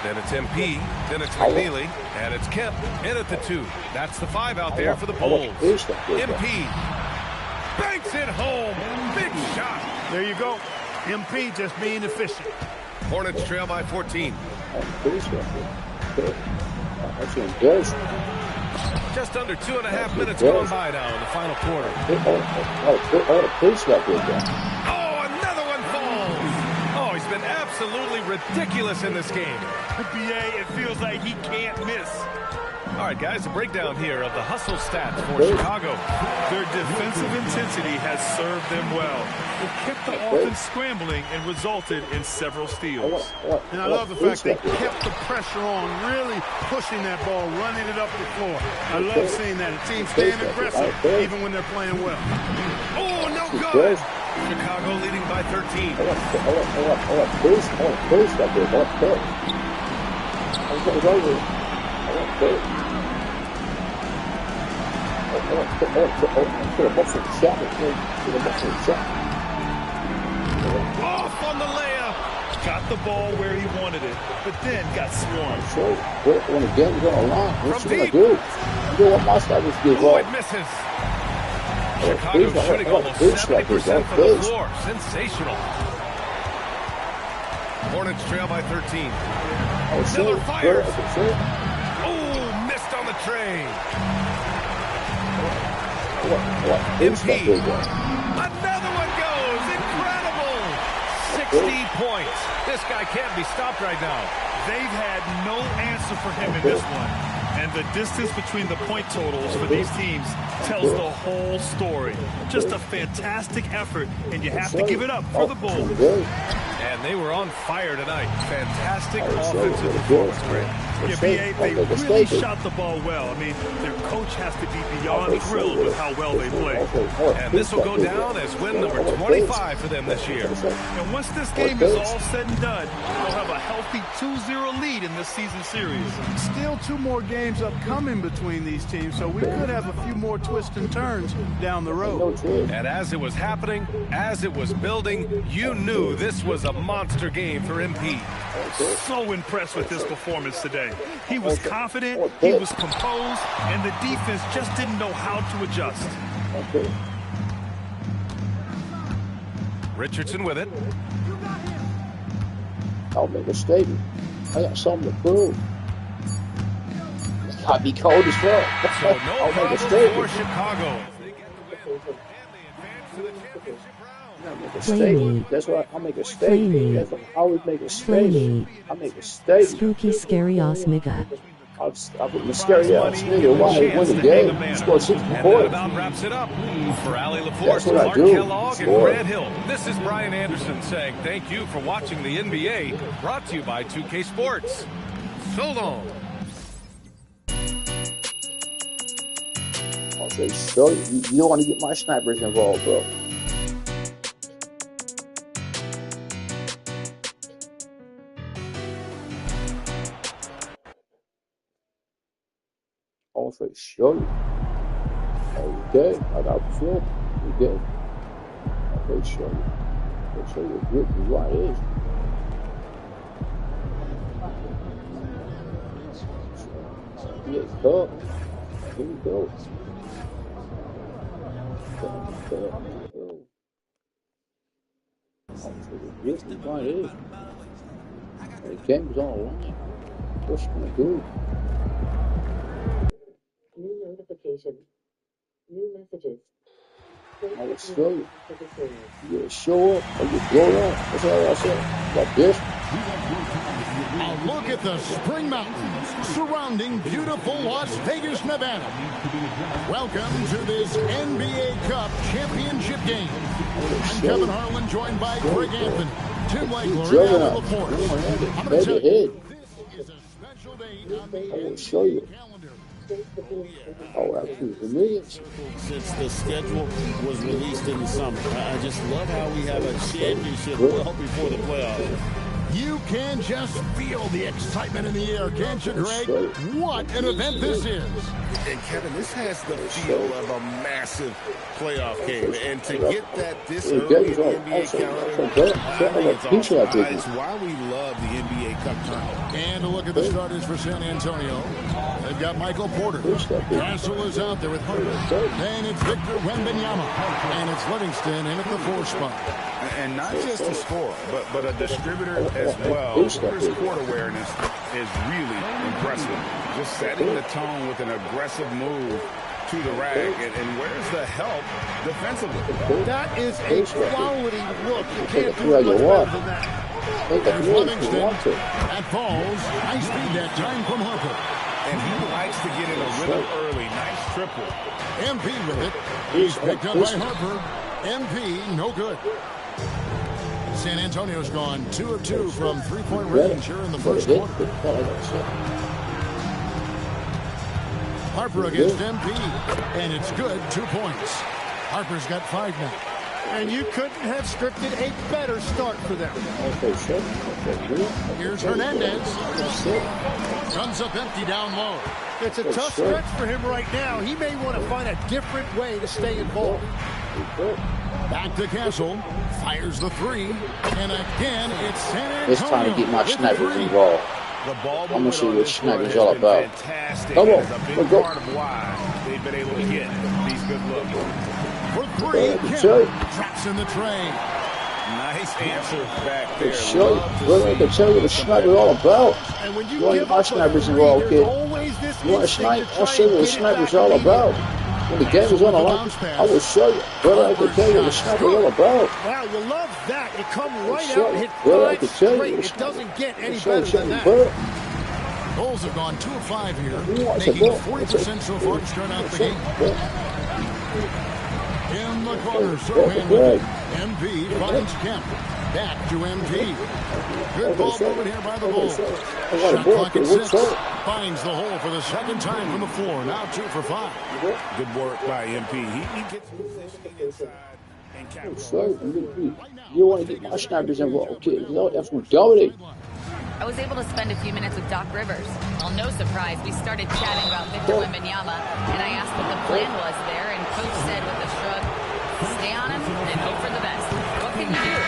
Then it's MP, then it's McNeely, and it's Kemp in at the 2. That's the 5 out there for the Bulls. MP banks it home. Big shot. There you go. MP just being efficient. Hornets trail by 14. Just under 2.5 minutes gone by now in the final quarter. Oh, another one falls. Oh, he's been absolutely ridiculous in this game. BA, it feels like he can't miss. All right, guys, a breakdown here of the hustle stats for Chicago. Their defensive intensity has served them well. It kept the offense scrambling and resulted in several steals. And I love the fact they kept the pressure on, really pushing that ball, running it up the floor. I love seeing that. A team staying aggressive even when they're playing well. Oh, no good. Chicago leading by 13. Off on the layup. Got the ball where he wanted it, but then got swarmed. When the game's on the line, what's he gonna do? Do what my starters give up. Oh, it misses. Chicago shooting almost 70% from the floor. Sensational. Hornets trail by 13. Miller fires. Oh, missed on the tray. MP. Another one goes. Incredible. 60 points. This guy can't be stopped right now. They've had no answer for him in this one. And the distance between the point totals for these teams tells the whole story. Just a fantastic effort, and you have to give it up for the Bulls. And they were on fire tonight. Fantastic offensive performance. Yeah, BA, they really shot the ball well. I mean, their coach has to be beyond thrilled with how well they play. And this will go down as win number 25 for them this year. And once this game is all said and done, they'll have a healthy 2-0 lead in this season series. Still 2 more games upcoming between these teams, so we could have a few more twists and turns down the road. And as it was happening, as it was building, you knew this was a monster game for MP. So impressed with his performance today. He was confident, he was composed, and the defense just didn't know how to adjust. Richardson with it. I'll make a statement. I got something to prove. I'd be cold as well. So no problem for Chicago. I'll make a statement. That's why I'll make a statement. That's why I always make a statement. I'll make a statement. Spooky, scary ass nigga. I'll put the scary ass nigga. Why he win the game? He scored 60 And that points. about wraps it up. For Ali LaForce, That's what I Mark do. Kellogg, and Score. Grant Hill, this is Brian Anderson saying thank you for watching the NBA, brought to you by 2K Sports. So long. say, show you. You don't want to get my snipers involved, bro. I'll say, show you. Okay, I got the floor. Okay. I'll say, show you. I'll show you what grip and why it is. Yeah, cut. Here we go. Cut. Yes, the point is, the game is on the line. What's going to do? New notification. New messages. I will show you. You show up or you blow up. That's all I said. Like this. A look at the Spring Mountains surrounding beautiful Las Vegas, Nevada. Welcome to this NBA Cup championship game. I'm Kevin Harlan, joined by Greg Anthony, Tim Legler, and Alan LaPorte. I'm going to tell you, this is a special day on the NBA calendar. Oh, absolutely. Millions. Since the schedule was released in the summer. I just love how we have a championship well before the playoffs. You can just feel the excitement in the air, can't you, Greg? What an event this is. And Kevin, this has the feel of a massive playoff game. And to get that this early in the NBA calendar, I think it's why we love the NBA Cup tournament. And a look at the starters for San Antonio. They've got Michael Porter. Castle is out there with Harper. Then it's Victor Wembanyama. And it's Livingston in at the 4 spot. And not just a scorer, but a distributor as well. His court awareness is really impressive. Just setting the tone with an aggressive move to the rack. And where's the help defensively? That is a quality look. You can't do it much better than that. There's Livingston. That falls. Nice feed that time from Harper. And he likes to get in a rhythm early. Nice triple. MP with it. He's picked up by Harper. MP, no good. San Antonio's gone 2 of 2 from 3-point range here in the first quarter. Harper against MP, and it's good, 2 points. Harper's got 5 now. And you couldn't have scripted a better start for them. Here's Hernandez. Runs up empty down low. It's a tough stretch for him right now. He may want to find a different way to stay involved. Back to Castle. Fires the 3. And again, it's San Antonio. It's time to get my snipers involved. I'm going to see what snipers all about. Come on. Let's go. They've been able to get these good looks. For 3, Kemp drops in the tray. Nice answer back there. Show you. I can tell you what a sniper's all about. And when you want to get my snipers involved, kid. You want to snipe? I'll show you what a sniper's all about. When the game is on the line, I will show you. Brother, I can tell you what a sniper's all about. Wow, you love that. You come right out and hit 5 straight. It doesn't get any better than that. Bulls have gone 2 of 5 here, making 40% so far to start out the game. In the corner, Serhan. MP finds Kemp. Back to MP. Good ball movement here by the Bulls. Shot clock at 6. Finds the hole for the second time from the floor. Now 2 for 5. Good work by MP. He gets positioning inside and capitalizes. You want to get my snipers involved, okay? That's what dominate. I was able to spend a few minutes with Doc Rivers. Well, no surprise, we started chatting about Victor Wembanyama, and I asked what the plan was there, and Coach said with a shrug, stay on him and hope for the best. What can you do?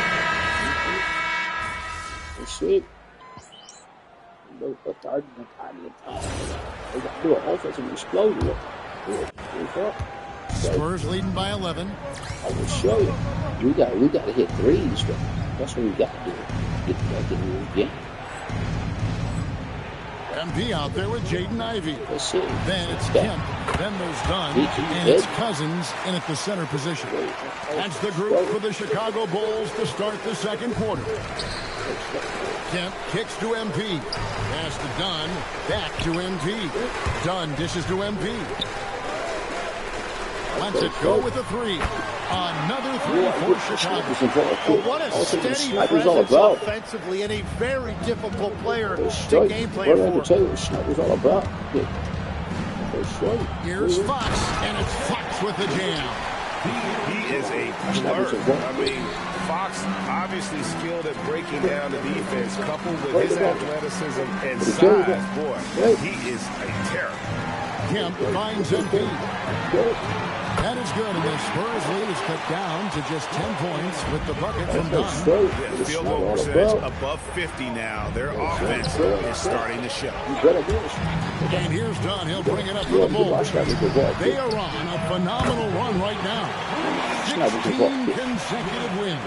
Shit. They got to do an offensive explosion. Spurs leading by 11. I will show you. We got to hit threes. That's what we got to do. Get back in the game. MP out there with Jaden Ivey. Then it's Kemp. Then there's Dunn. And it's Cousins in at the center position. That's the group for the Chicago Bulls to start the second quarter. Kemp kicks to MP. Pass to Dunn. Back to MP. Dunn dishes to MP. Lets it go with a 3. Another 3 for Chicago. What a steady presence offensively and a very difficult player to game plan for. Tell you what snipers all about. Here's Fox, and it's Fox with the jam. He is a flirt. I mean, Fox obviously skilled at breaking down the defense, coupled with his athleticism and size. Boy, he is a terror. Kemp finds MP. That is good, and the Spurs lead is cut down to just 10 points with the bucket from Dunn. Yeah, field goal percentage above 50 now. Their offense is starting to show. And here's Dunn. He'll bring it up for the Bulls. They are on a phenomenal run right now. 16 consecutive wins.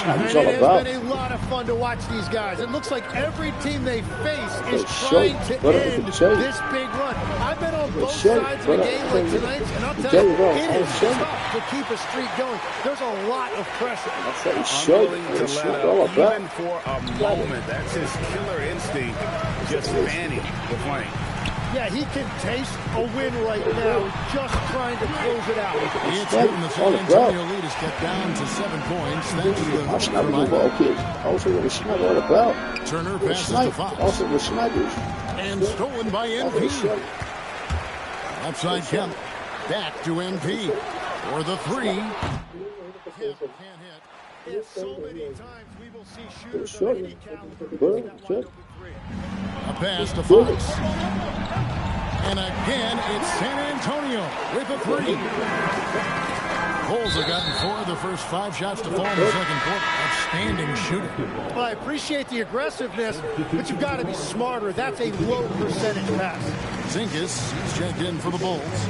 And it has been a lot of fun to watch these guys. It looks like every team they face is trying to end this big run. I've been on both sides of a game like tonight, and I'll tell you, it is tough to keep a streak going. There's a lot of pressure. Unwilling to let up, even for a moment. That's his killer instinct, just fanning the flame. Yeah, he can taste a win right now, just trying to close it out. It's good, and the San Antonio lead is cut down to 7 points. Thanks to the Turner passes to Fox. And stolen by MP. Outside Kemp. Back to MP. For the three. Kemp can't hit. And so many times we will see shooters of any caliber. A pass to Fox. And again, it's San Antonio with a three. Bulls have gotten 4 of the first 5 shots to fall in the second quarter. Outstanding shooting. Well, I appreciate the aggressiveness, but you've got to be smarter. That's a low percentage pass. Zinkus is checked in for the Bulls.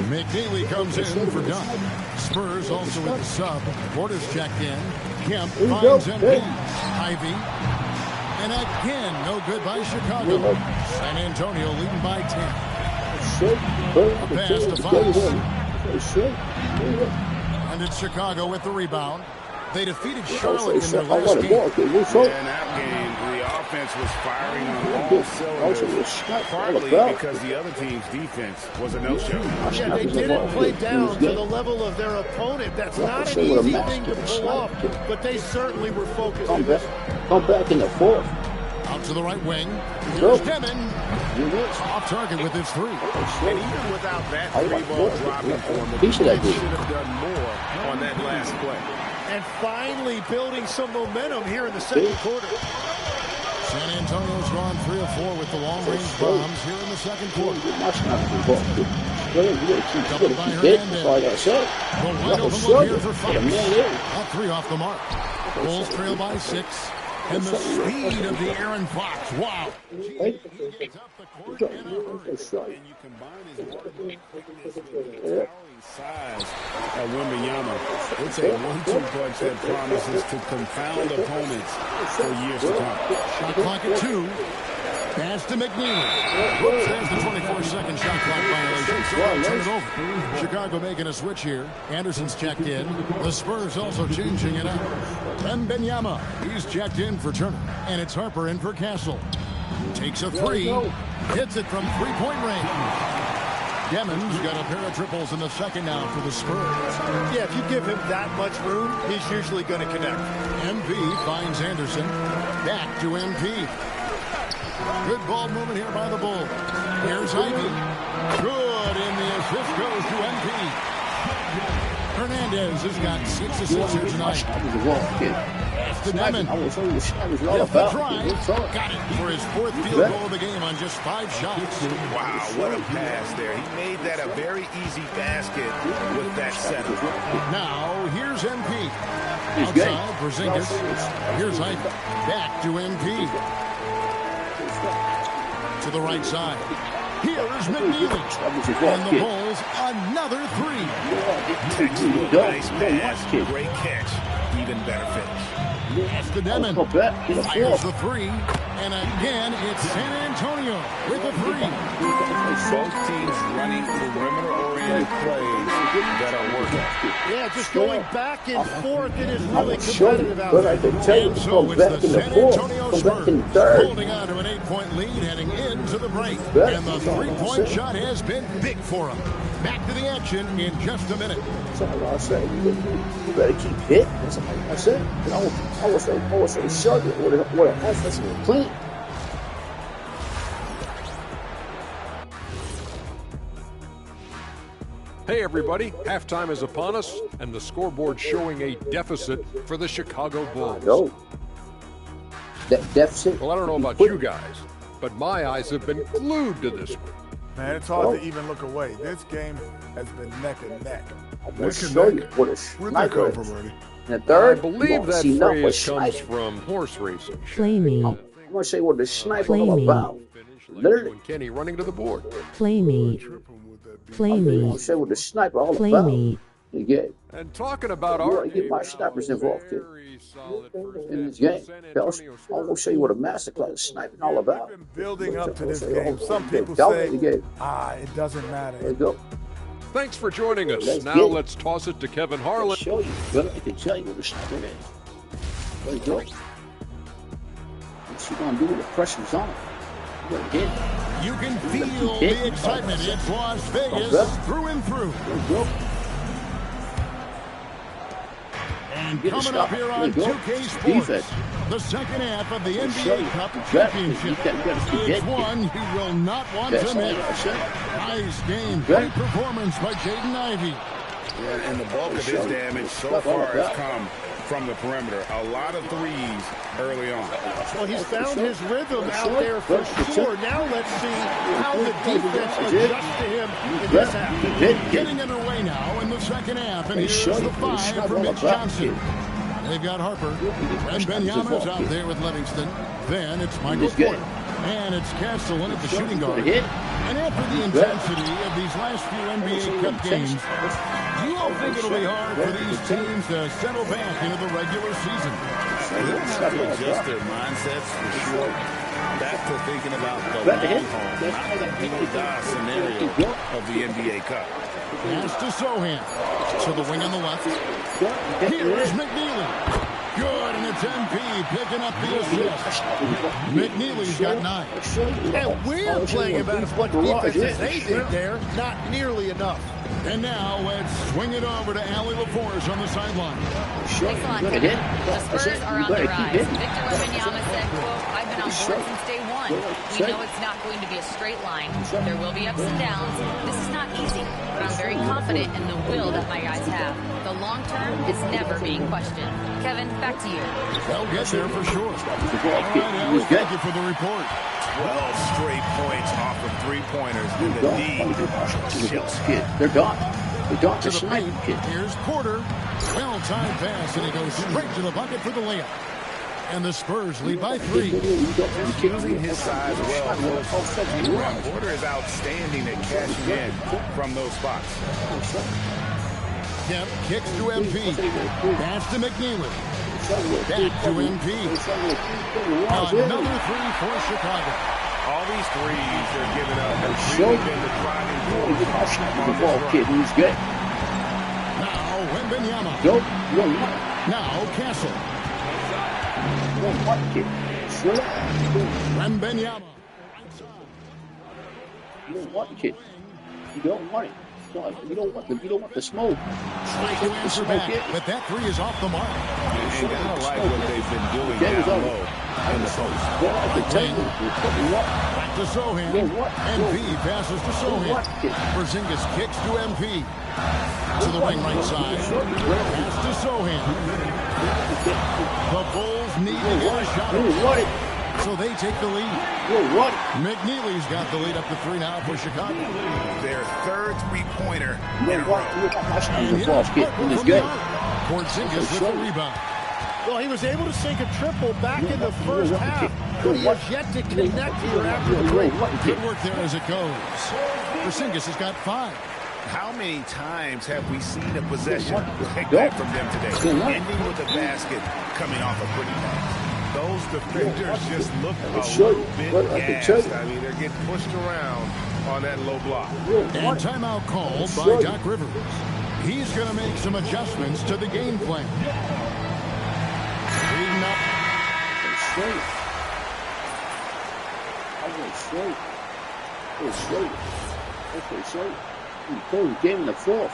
McNeely comes in for Dunn. Spurs also with the sub. Porter's checked in. Kemp finds MP. Ivy. And again, no good by Chicago. San Antonio leading by 10. A pass to Fox. And it's Chicago with the rebound. They defeated Charlotte in their last game. In that game, the offense was firing on all cylinders, partly because the other team's defense was a no-show. Yeah, they didn't play down to the level of their opponent. That's not an easy thing to pull off, but they certainly were focused. Come back in the fourth. Out to the right wing. Here's Demon. Off target with his three. And even without that three-ball dropping for him, the should have done more on that last play. And finally building some momentum here in the second quarter. San Antonio's gone 3 of 4 with the long-range bombs here in the second quarter. Doubled by Hernandez. The wide open look here for Fox. All 3 off the mark. Bulls trail by 6. And the speed of the Aaron Fox. Wow. He gets up the court in a hurry. And you combine his work quickness with the towering size of Wembanyama. It's a 1-2 punch that promises to confound opponents for years to come. Shot clock at 2. Pass to McNeely. Whoops, there's the 24-second shot clock violation. So they'll turn it over. Chicago making a switch here. Anderson's checked in. The Spurs also changing it up. Wembanyama, he's checked in for Turner. And it's Harper in for Castle. Takes a 3. Hits it from 3-point range. Demon's got a pair of triples in the second now for the Spurs. Yeah, if you give him that much room, he's usually going to connect. MP finds Anderson. Back to MP. Good ball movement here by the Bulls. Here's Ivy. Good, and the assist goes to MP. Hernandez has got 6 assists here tonight. Pass to Demon. With the try. Got it for his 4th field goal of the game on just 5 shots. Wow, what a pass there. He made that a very easy basket with that setup. Now, here's MP. Outside for Zinkus. Here's Ivy. Back to MP. To the right side. Here's McNeely. And the Bulls, another 3. Textbook, nice pass, great catch, even better finish. That's the Demon. Fires the 3. And again, it's San Antonio with a 3. Both teams running perimeter-oriented plays that are working. Yeah, just going back and forth. It is really competitive out there. And so it's the San Antonio Spurs holding on to an 8-point lead heading into the break. And the 3-point shot has been big for them. Back to the action in just a minute. That's all I say. You better keep hitting. That's all I said. I was so short. What a offensive plan. Hey everybody, halftime is upon us, and the scoreboard showing a deficit for the Chicago Bulls. No. Deficit? Well, I don't know about you guys, but my eyes have been glued to this one. Man, it's hard to even look away. This game has been neck and neck. I'm going to show you what a sniper is. In the third, I believe that phrase comes from horse racing. Play me. I'm going to say what the sniper all about. Literally. Kenny running to the board. Play me. Play me. I'm going to say what the sniper all Play about. me. You get And talking about our get my snipers involved, kid. In this game. I'm going to show you what a masterclass of sniping all about. Building up to this game. Some people say, it doesn't matter. There you go. Thanks for joining us. Now let's toss it to Kevin Harlan. I'll show you, but I can tell you what the sniper is. There you go. What's he going to do when the pressure's on? You can feel the excitement. It's Las Vegas through and through. There you go. And coming up here on 2K Sports, the second half of the NBA Cup Championship. It's one you will not want to miss. Nice game, great performance by Jaden Ivey. Yeah, and the bulk of his damage so far has come from the perimeter. A lot of threes early on. Well, he's found his rhythm out there for sure. Now let's see how the defense adjusts to him in this half. Getting underway now in the second half, and here's the 5 for Mitch Johnson. They've got Harper, and Benyama's out there with Livingston. Then it's Michael Porter, and it's Castellan at the shooting guard. And after the intensity of these last few NBA Cup games, you all think it'll be hard for these teams to settle back into the regular season. They'll have to adjust their mindsets for sure. Back to thinking about the long haul, not the do-or-die scenario of the NBA Cup. Pass to Sohan. To the wing on the left. Here is McNeely. Good, and it's MP picking up the assist. McNeely's got 9. And we're playing about as much defense as they did there. Not nearly enough. And now let's swing it over to Allie LaForce on the sideline. Thanks a lot, Kevin. The Spurs are on the rise. Victor Wembanyama said, quote, I've been on board since day one. We know it's not going to be a straight line. There will be ups and downs. This is not easy, but I'm very confident in the will that my guys have. The long term is never being questioned. Kevin, back to you. They'll get there for sure. All right, Allie, thank you for the report. 12 straight points off of three-pointers in the D. They're gone. They're gone to the paint. Here's Porter. Well-timed pass, and he goes straight to the bucket for the layup. And the Spurs lead by 3. Just using his size well. Porter is outstanding at cashing in from those spots. Kemp kicks to MP. Pass to McNeely. Back to MP. Another 3 for Chicago. All these threes they're giving up have really been the driving force. He's good. Now Wembanyama. Now Castle. Wembanyama. You don't want it, kid. You don't want it. You don't want the smoke. Trying to answer back, but that 3 is off the mark. And gotta like what they've been doing down low in the post. Back to Sohan. MP passes to Sohan. Porzingis kicks to MP. To the wing right side. Pass to Sohan. The Bulls need to get a shot. So they take the lead. McNeely's got the lead up to 3 now for Chicago. Their third three-pointer in a row. Porzingis with the rebound. Well, he was able to sink a triple back in the first half, but he has yet to connect here after the break. Good work there as it goes. Porzingis has got 5. How many times have we seen a possession like that from them today? Ending with a basket coming off a pretty pass. Those defenders just look a little bit gassed. I mean, they're getting pushed around on that low block. And timeout called by Doc Rivers. He's going to make some adjustments to the game plan. Leading up. Game in the fourth.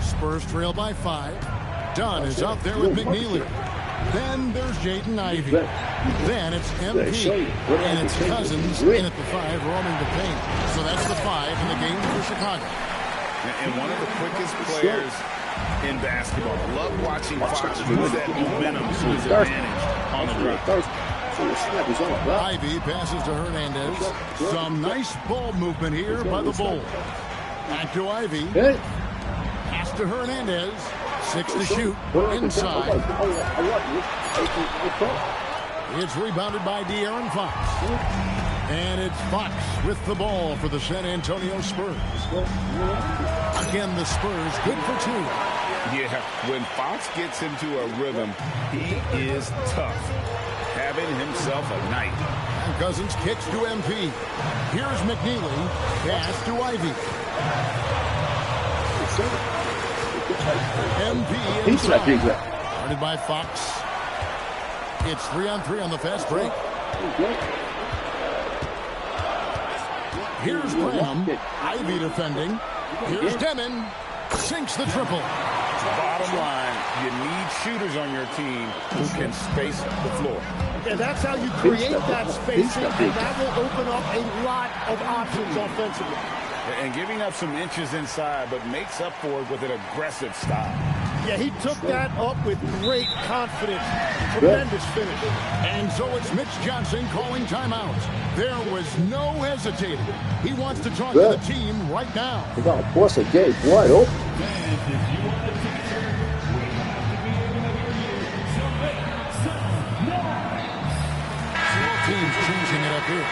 Spurs trail by 5. Dunn is out there with McNeely. Then there's Jaden Ivey. Then it's MP. And it's Cousins in at the 5, roaming the paint. So that's the 5 in the game for Chicago. And one of the quickest players in basketball. Love watching Fox use that momentum to his advantage on the drive. Ivy passes to Hernandez. Some nice ball movement here by the Bulls. Back to Ivy. Pass to Hernandez. 6 to shoot. Inside. It's rebounded by De'Aaron Fox. And it's Fox with the ball for the San Antonio Spurs. Again, the Spurs good for 2. Yeah, when Fox gets into a rhythm, he is tough. Having himself a night. And Cousins kicks to MP. Here's McNeely. Pass to Ivy. MP inside. Guarded by Fox. It's 3-on-3 on the fast break. Here's Graham. Ivy defending. Here's Demon. Sinks the triple. Bottom line, you need shooters on your team who can space the floor. And that's how you create that spacing, and that will open up a lot of options offensively. And giving up some inches inside, but makes up for it with an aggressive style. Yeah, he took that up with great confidence. Tremendous finish. And so it's Mitch Johnson calling timeout. There was no hesitating. He wants to talk to the team right now. They got to force a gate wide open. Teams changing it up here.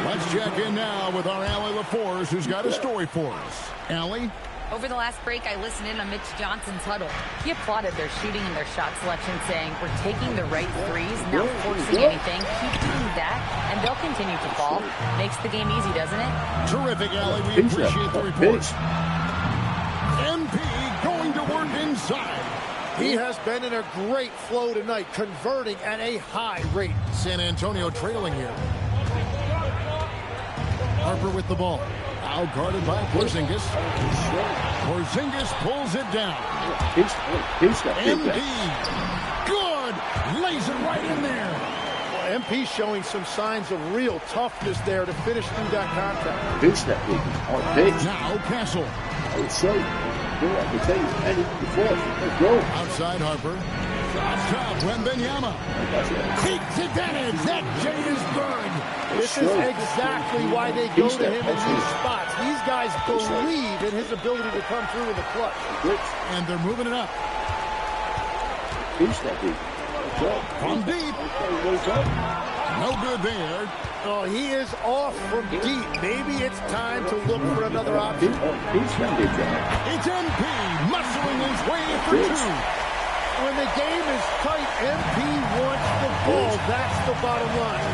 Let's check in now with our Allie LaForce, who's got a story for us. Allie? Over the last break, I listened in on Mitch Johnson's huddle. He applauded their shooting and their shot selection, saying, "We're taking the right threes, not forcing anything. Keep doing that, and they'll continue to fall." Makes the game easy, doesn't it? Terrific, Allie. We appreciate the report. MP going to work inside. He has been in a great flow tonight, converting at a high rate. San Antonio trailing here. Harper with the ball. Now guarded by Porzingis. Porzingis pulls it down. MP. Good. Lays it right in there. Well, MP showing some signs of real toughness there to finish through that contact. Now Castle. Outside Harper. Top Wembanyama. Takes advantage. That Jade is good. This is exactly why they go to him in these spots. These guys believe in his ability to come through in the clutch. And they're moving it up. From deep. No good there. Oh, he is off from deep. Maybe it's time to look for another option. It's MP muscling his way for 2. When the game is tight, MP wants the ball. That's the bottom line.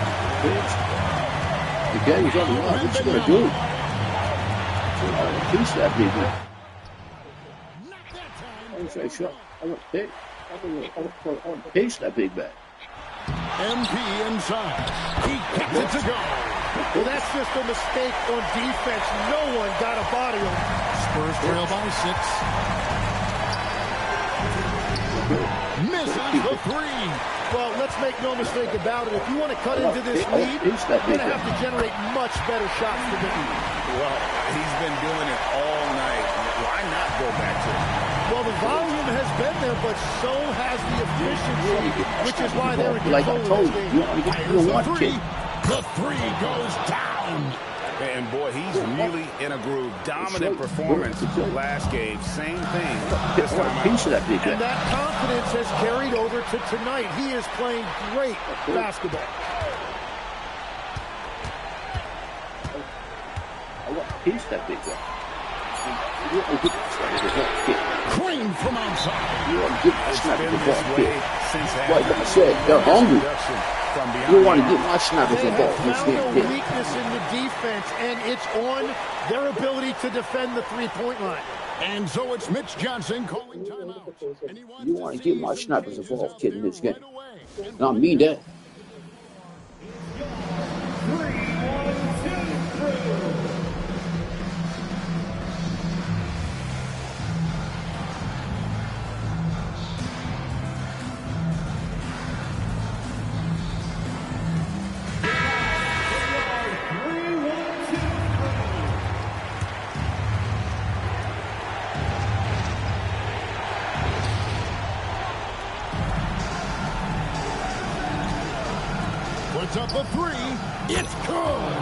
The game's on the line. What's he going to do? Piece that big man. I want to pace that big man. MP inside. He gets it to go. Well, that's just a mistake on defense. No one got a body on him. Spurs trail by 6. Misses the 3. Well, let's make no mistake about it. If you want to cut into this lead, you're going to have to generate much better shots than that. Well, he's been doing it all night. Why not go back to it? Well, the volume has been there, but so has the efficiency, which is why they're in control of this game. The 3 goes down. And boy, he's really in a groove. Dominant performance last game. Same thing this time out. And that confidence has carried over to tonight. He is playing great basketball. I want to piece that big guy. Cream from outside. You want to get my snapper the ball quick. Like I said, they're hungry. You want to get my snapper the ball. They have found a weakness in the defense, and it's on their ability to defend the three-point line. And so it's Mitch Johnson calling timeout. You want to get my snappers the ball, kid, in this game. And I mean that. puts up a three. It's good.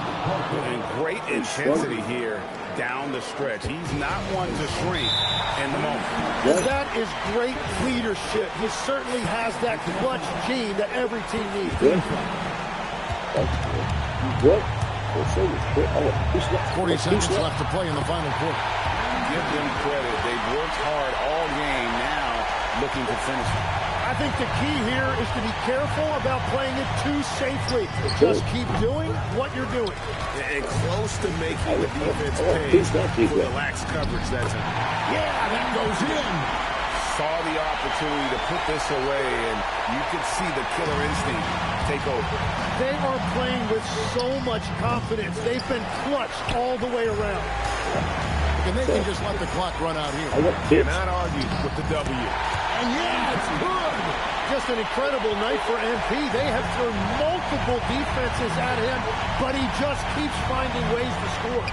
And great intensity here down the stretch. He's not one to shrink in the moment. That is great leadership. He certainly has that clutch gene that every team needs. 40 seconds left to play in the final quarter. Give them credit. They've worked hard all game, now looking to finish it. I think the key here is to be careful about playing it too safely. Just keep doing what you're doing. And close to making the defense pay for the lax coverage that time. Yeah, that goes in. Saw the opportunity to put this away, and you could see the killer instinct take over. They are playing with so much confidence. They've been clutched all the way around. And they can just let the clock run out here. Cannot argue with the W. And yeah, it's good. Just an incredible night for MP. They have thrown multiple defenses at him, but he just keeps finding ways to score.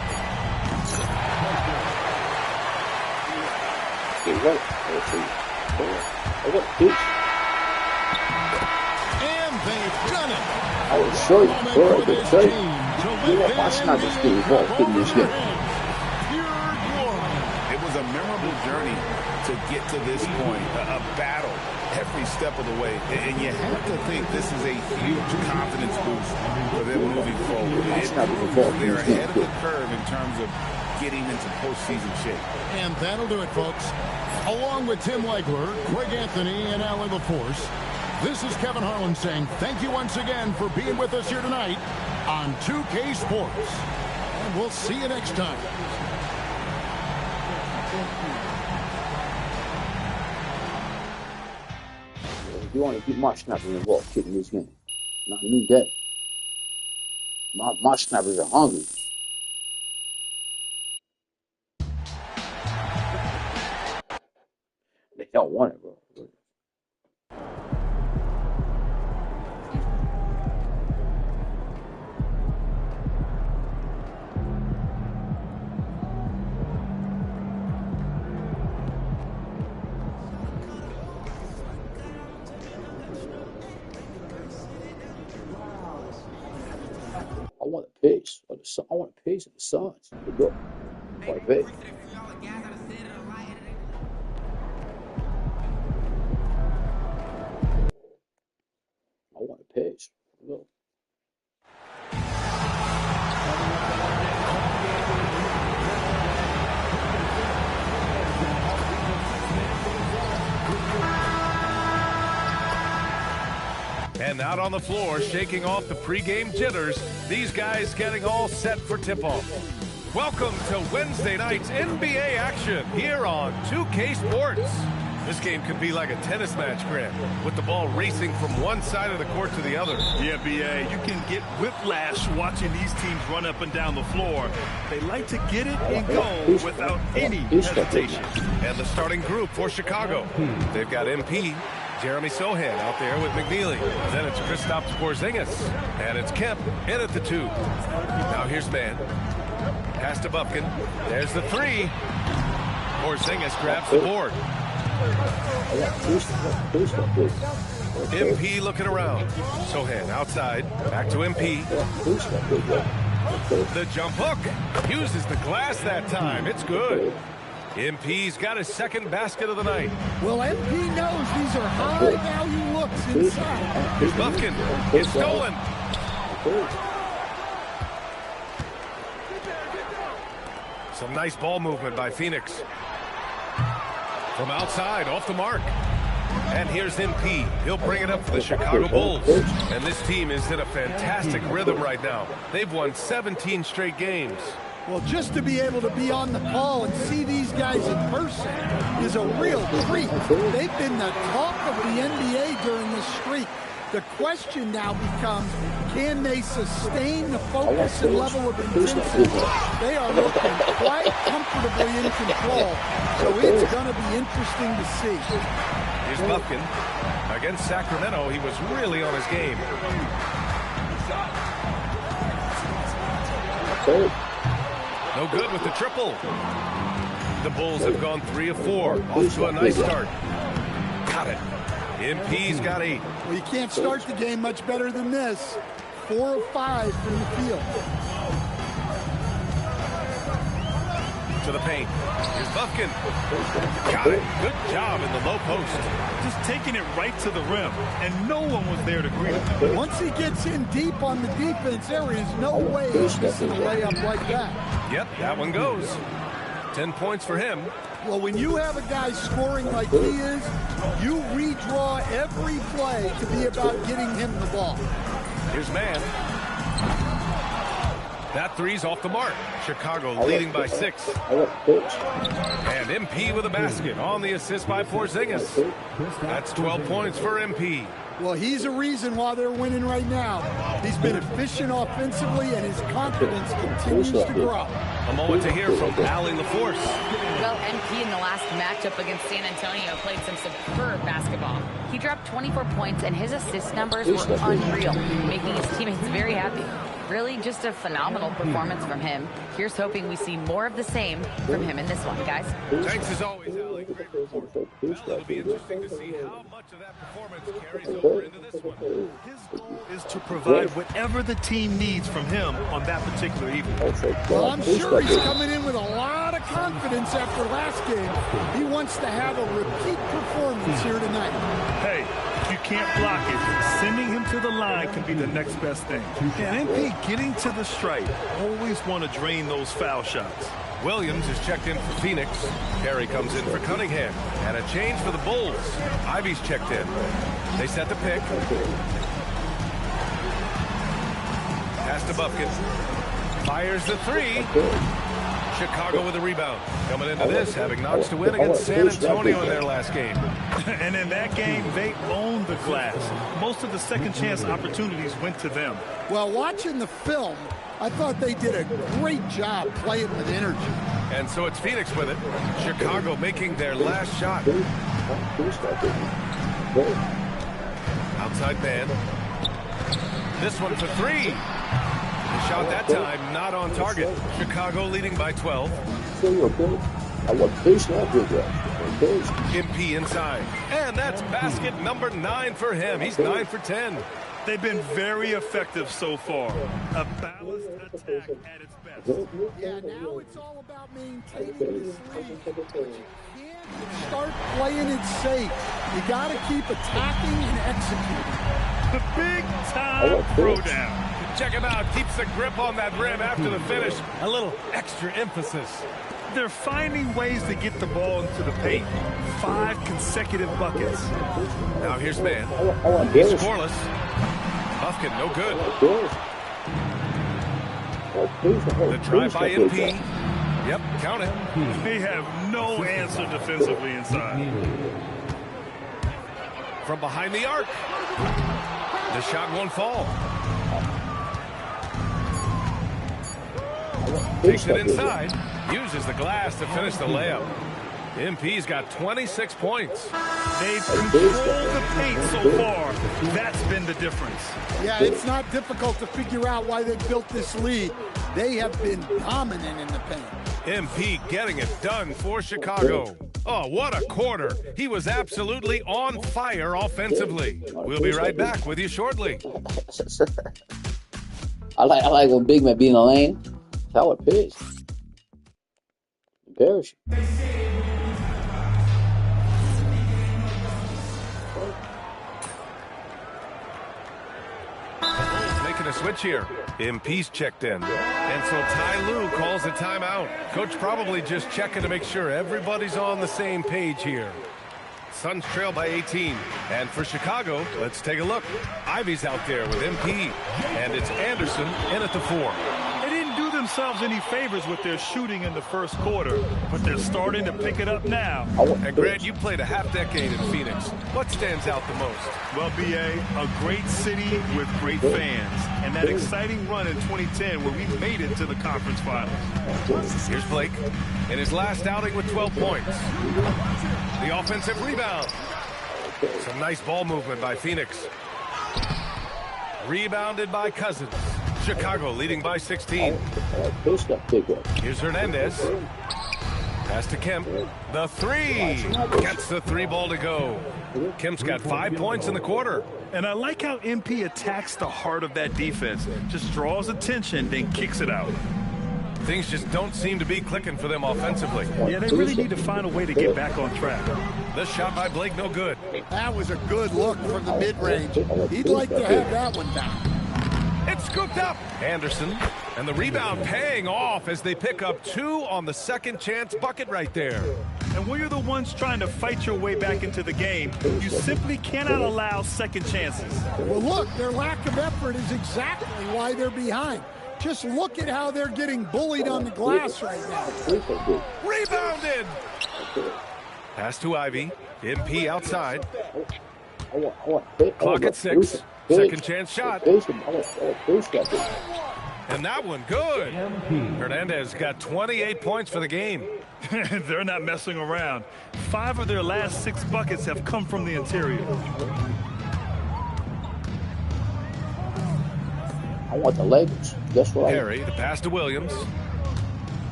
And they've done it. I will show you. I will show you. You are watching out this game. It was a memorable journey to get to this point, a battle every step of the way, and you have to think this is a huge confidence boost for them moving forward. They're ahead of the curve in terms of getting into postseason shape. And that'll do it, folks. Along with Tim Legler, Greg Anthony, and Alan LaForce, this is Kevin Harlan saying thank you once again for being with us here tonight on 2K Sports. And we'll see you next time. You want to keep my snappers involved, kid, in this game. Not me, that. My snappers are hungry. They don't want it, bro. I want a pace. I want a pace of the Suns. They go. Quite big. I want a pace. Go. And out on the floor, shaking off the pregame jitters, these guys getting all set for tip-off. Welcome to Wednesday night's NBA action here on 2K Sports. This game could be like a tennis match, Grant, with the ball racing from one side of the court to the other. Yeah, B.A., you can get whiplash watching these teams run up and down the floor. They like to get it and go without any hesitation. And the starting group for Chicago. They've got MP, Jeremy Sohan out there with McNeely. Then it's Kristaps Porzingis. And it's Kemp in at the 2. Now here's Man. Pass to Bufkin. There's the 3. Porzingis grabs the board. MP looking around. Sohan outside. Back to MP. The jump hook. Uses the glass that time. It's good. MP's got his second basket of the night. Well, MP knows these are high-value looks inside. Here's Bufkin. It's stolen. Some nice ball movement by Phoenix. From outside, off the mark. And here's MP. He'll bring it up for the Chicago Bulls. And this team is in a fantastic rhythm right now. They've won 17 straight games. Well, just to be able to be on the call and see these guys in person is a real treat. They've been the talk of the NBA during this streak. The question now becomes, can they sustain the focus and level of intensity? They are looking quite comfortably in control, so it's going to be interesting to see. Here's Bufkin. Against Sacramento, he was really on his game. No good with the triple. The Bulls have gone 3 of 4. Off to a nice start. Got it. MP's got 8. Well, you can't start the game much better than this. 4 of 5 from the field. To the paint. Here's Bufkin. Got it. Good job in the low post. Just taking it right to the rim, and no one was there to greet him. Once he gets in deep on the defense, there is no way he's missing a layup like that. Yep, that one goes. 10 points for him. Well, when you have a guy scoring like he is, you redraw every play to be about getting him the ball. Here's Man. That three's off the mark. Chicago leading by 6. And MP with a basket on the assist by Porzingis. That's 12 points for MP. Well, he's a reason why they're winning right now. He's been efficient offensively, and his confidence continues to grow. A moment to hear from Allie LaForce. Well, MP in the last matchup against San Antonio played some superb basketball. He dropped 24 points, and his assist numbers were unreal, making his teammates very happy. Really just a phenomenal performance from him. Here's hoping we see more of the same from him in this one, guys. Thanks as always, Allie. Great report. Well, it'll be interesting to see how much of that performance carries over into this one. His goal is to provide whatever the team needs from him on that particular evening. Well, I'm sure he's coming in with a lot of confidence after last game. He wants to have a repeat performance here tonight. Hey, if you can't block it, sending him to the line can be the next best thing. And MP getting to the stripe, always want to drain those foul shots. Williams is checked in for Phoenix. Perry comes in for Cunningham. And a change for the Bulls. Ivy's checked in. They set the pick. Pass to Bufkin. Fires the three. Chicago with a rebound. Coming into this, having notched to win against San Antonio in their last game. And in that game, they owned the glass. Most of the second chance opportunities went to them. Well, watching the film, I thought they did a great job playing with energy. And so it's Phoenix with it. Chicago making their last shot. Outside man. This one for 3. The shot that time not on target. Chicago leading by 12. MP inside. And that's basket number 9 for him. He's 9 for 10. They've been very effective so far. A balanced attack at its best. Yeah, now it's all about maintaining this lead. You can't start playing it safe. You got to keep attacking and executing. The big-time throwdown. Check him out. Keeps the grip on that rim after the finish. A little extra emphasis. They're finding ways to get the ball into the paint. 5 consecutive buckets. Now here's Man. He's scoreless. Bufkin, no good. The drive by MP. Yep, count it. They have no answer defensively inside. From behind the arc. The shot won't fall. Takes it inside. Uses the glass to finish the layup. MP's got 26 points. They've controlled the paint so far. That's been the difference. Yeah, it's not difficult to figure out why they built this lead. They have been dominant in the paint. MP getting it done for Chicago. Oh, what a quarter. He was absolutely on fire offensively. We'll be right back with you shortly. I like when big man be in the lane. How it pitch. Embarrassing. Making a switch here. MP's checked in. And so Ty Lue calls a timeout. Coach probably just checking to make sure everybody's on the same page here. Suns trail by 18. And for Chicago, let's take a look. Ivy's out there with MP. And it's Anderson in at the 4. They didn't do themselves any favors with their shooting in the first quarter, but they're starting to pick it up now. And Grant, you played a half-decade in Phoenix. What stands out the most? Well, B.A., a great city with great fans. And that exciting run in 2010 where we made it to the conference finals. Here's Blake in his last outing with 12 points. The offensive rebound. Some nice ball movement by Phoenix. Rebounded by Cousins. Chicago leading by 16. Here's Hernandez. Pass to Kemp. The three. Gets the three ball to go. Kemp's got 5 points in the quarter. And I like how MP attacks the heart of that defense. Just draws attention, then kicks it out. Things just don't seem to be clicking for them offensively. Yeah, they really need to find a way to get back on track. The shot by Blake, no good. That was a good look from the mid-range. He'd like to have that one back. It's scooped up. Anderson. And the rebound paying off as they pick up 2 on the second chance bucket right there. And when you're the ones trying to fight your way back into the game, you simply cannot allow second chances. Well, look, their lack of effort is exactly why they're behind. Just look at how they're getting bullied on the glass right now. Rebounded. Pass to Ivy. MP outside. Clock at 6. Second chance shot. And that one good. Hernandez got 28 points for the game. They're not messing around. 5 of their last 6 buckets have come from the interior. I want the Lakers. Guess what? Harry, the pass to Williams.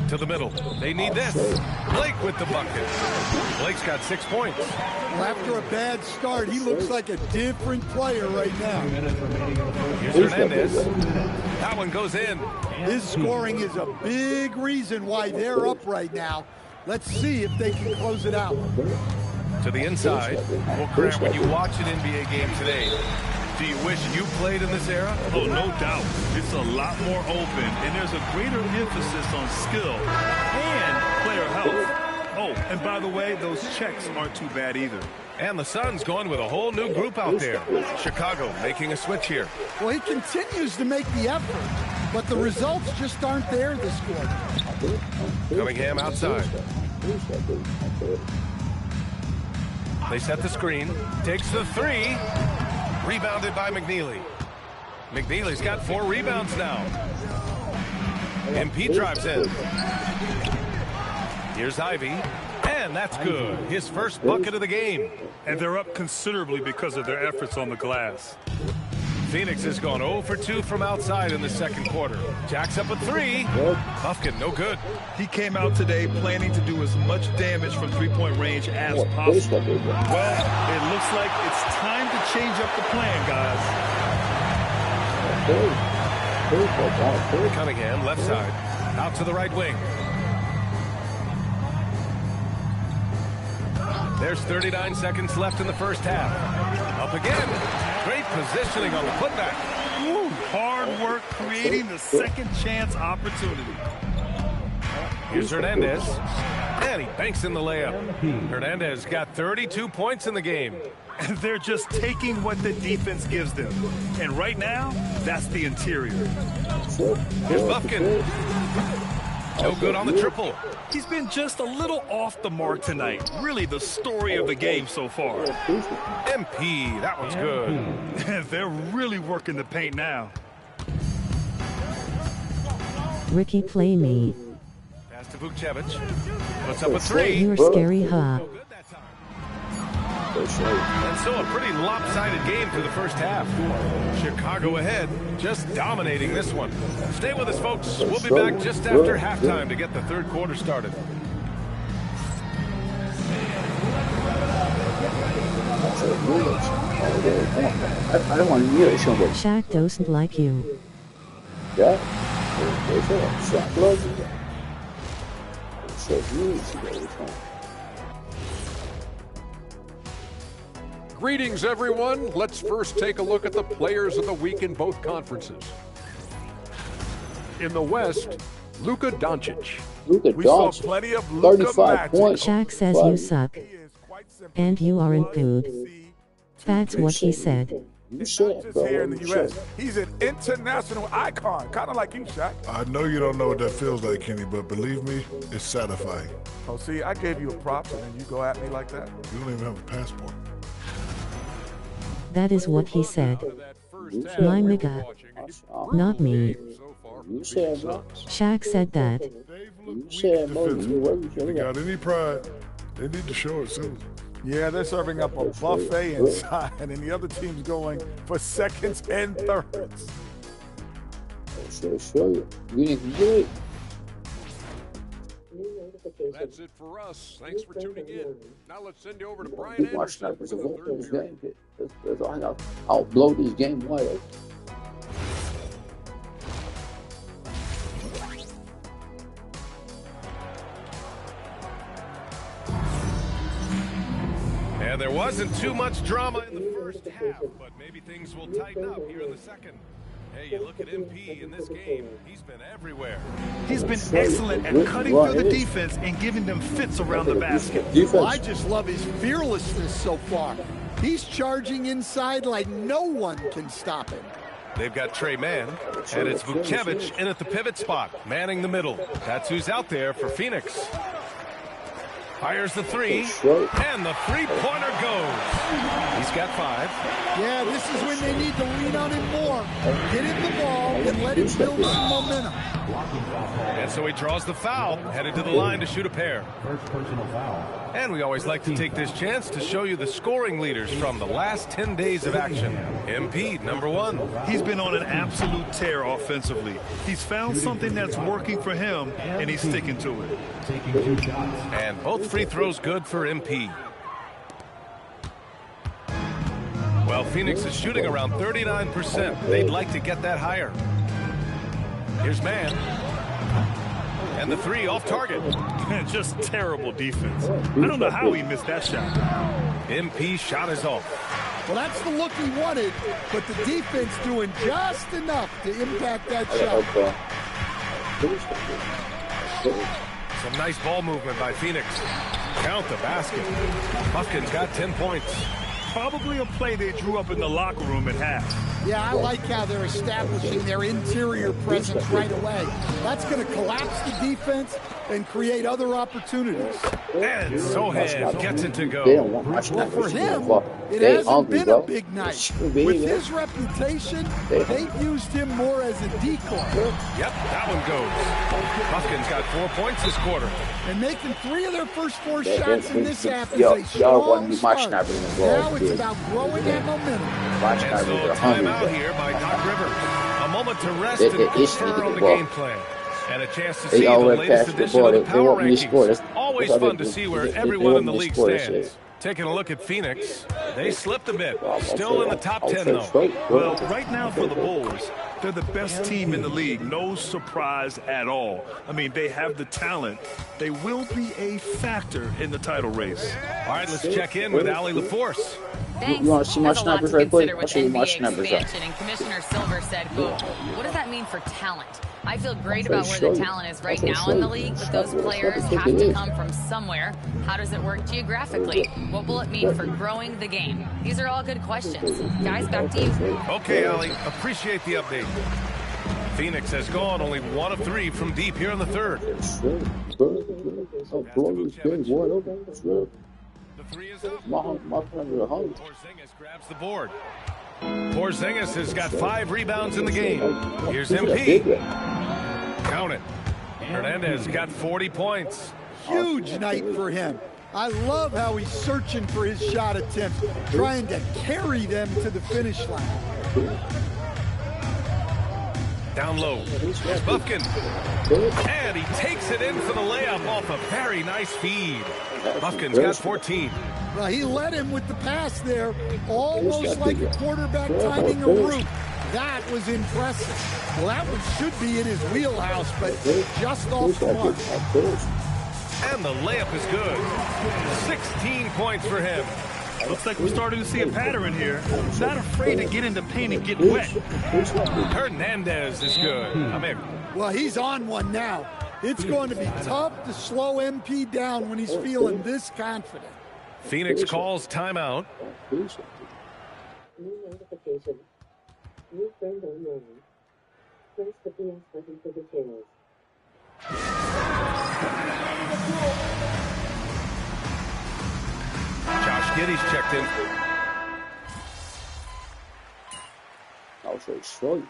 To the middle. They need this. Blake with the bucket. Blake's got 6 points. Well, after a bad start, he looks like a different player right now. Here's Hernandez. That one goes in. His scoring is a big reason why they're up right now. Let's see if they can close it out. To the inside. Well, Grant, when you watch an NBA game today, do you wish you played in this era? Oh, no doubt. It's a lot more open, and there's a greater emphasis on skill and player health. Oh, and by the way, those checks aren't too bad either. And the Suns going with a whole new group out there. Chicago making a switch here. Well, he continues to make the effort, but the results just aren't there this quarter. Cunningham outside. They set the screen. Takes the three. Rebounded by McNeely. McNeely's got 4 rebounds now. MP drives in. Here's Ivy. And that's good. His first bucket of the game. And they're up considerably because of their efforts on the glass. Phoenix has gone 0 for 2 from outside in the second quarter. Jacks up a 3. Buffkin, no good. He came out today planning to do as much damage from three-point range as possible. Well, it looks like it's time to change up the plan, guys. Cunningham, left side. Out to the right wing. There's 39 seconds left in the first half. Up again. Great positioning on the putback. Ooh, hard work creating the second chance opportunity. Here's Hernandez. And he banks in the layup. Hernandez got 32 points in the game. And they're just taking what the defense gives them. And right now, that's the interior. Here's Buffkin. No good on the triple. He's been just a little off the mark tonight. Really the story of the game so far. MP, that one's good. They're really working the paint now. Ricky, play me. Pass to Vukcevic. Puts up a 3. You're scary, huh? And so a pretty lopsided game for the first half. Chicago ahead, just dominating this one. Stay with us, folks. We'll be back just after halftime to get the third quarter started. I don't want to hear it. Shaq doesn't like you. Yeah. Shaq loves you. So Greetings, everyone. Let's first take a look at the players of the week in both conferences. In the West, Luka Doncic. We saw plenty of Luka 35 points. Shaq says you suck. And you aren't good. That's what he said. You said, bro. Here in the U.S. He's an international icon, kind of like you, Shaq. I know you don't know what that feels like, Kenny, but believe me, it's satisfying. Oh, see, I gave you a prop, and then you go at me like that? You don't even have a passport. That is what he said. My nigga. Not me. Shaq said that. If they got any pride, they need to show it soon. Yeah, they're serving up a buffet inside, and the other team's going for seconds and thirds. Show you. You didn't do it. That's it for us. Thanks for tuning in. Now let's send you over to Brian Anderson for the third period. I'll blow this game wide open. And there wasn't too much drama in the first half, but maybe things will tighten up here in the second. Hey, you look at MP in this game, he's been everywhere. He's been excellent at cutting through the defense and giving them fits around the basket. Well, I just love his fearlessness so far. He's charging inside like no one can stop him. They've got Trey Mann, and it's Vukcevic in at the pivot spot, manning the middle. That's who's out there for Phoenix. Fires the three, and the three-pointer goes. He's got 5. Yeah, this is when they need to lean on him more. Get him the ball and let him build some momentum. And so he draws the foul, headed to the line to shoot a pair. First personal foul. And we always like to take this chance to show you the scoring leaders from the last 10 days of action. MP, number 1. He's been on an absolute tear offensively. He's found something that's working for him, and he's sticking to it. Taking 2 shots. And both free throws good for MP. Well, Phoenix is shooting around 39%. They'd like to get that higher. Here's Mann. And the 3 off target. Just terrible defense. I don't know how he missed that shot. MP shot is off. Well, that's the look he wanted, but the defense doing just enough to impact that shot. Some nice ball movement by Phoenix. Count the basket. Buffkin's got 10 points. Probably a play they drew up in the locker room at half. Yeah, I like how they're establishing their interior presence right away. That's going to collapse the defense and create other opportunities. And Sohan gets it to go. Well, for him, it hasn't been a big night. With his reputation, they've used him more as a decoy. Yep, that one goes. Buffkin's got 4 points this quarter. And making 3 of their first 4 shots in this half is a strong start. Now it's about growing that momentum. And so a timeout here by Doc Rivers. A moment to rest and confer on the game plan. And a chance to see the latest edition of the power rankings. Always fun to see where everyone in the league stands. Taking a look at Phoenix, they slipped a bit. Still in the top 10, though. Well, right now for the Bulls, they're the best team in the league. No surprise at all. I mean, they have the talent. They will be a factor in the title race. All right, let's check in with Allie LaForce. Thanks. You want to see my snappers right quick? I'll show you my NBA snappers. expansion, and Commissioner Silver said, quote, what does that mean for talent? I feel great about where the talent is right now in the league, but those players have to come from somewhere. How does it work geographically? What will it mean for growing the game? These are all good questions. Guys, back to you. Okay, Allie, appreciate the update. Phoenix has gone only 1 of 3 from deep here in the third. The 3 is up. Porzingis grabs the board. Porzingis has got 5 rebounds in the game. Here's MP. Count it. Hernandez got 40 points. Huge night for him. I love how he's searching for his shot attempts, trying to carry them to the finish line. Down low. Here's Buffkin. And he takes it in for the layup off a very nice feed. Buffkin's got 14. Well, he led him with the pass there, almost like a quarterback timing a route. That was impressive. Well, that one should be in his wheelhouse, but just off the mark. And the layup is good. 16 points for him. Looks like we're starting to see a pattern here. Not afraid to get in the paint and get wet. Hernandez is good. I'm in. Well, he's on one now. It's going to be tough to slow MP down when he's feeling this confident. Phoenix calls timeout. New notification. New friend online. Press the PS button for details. Josh Giddey's checked in. I'll say straight.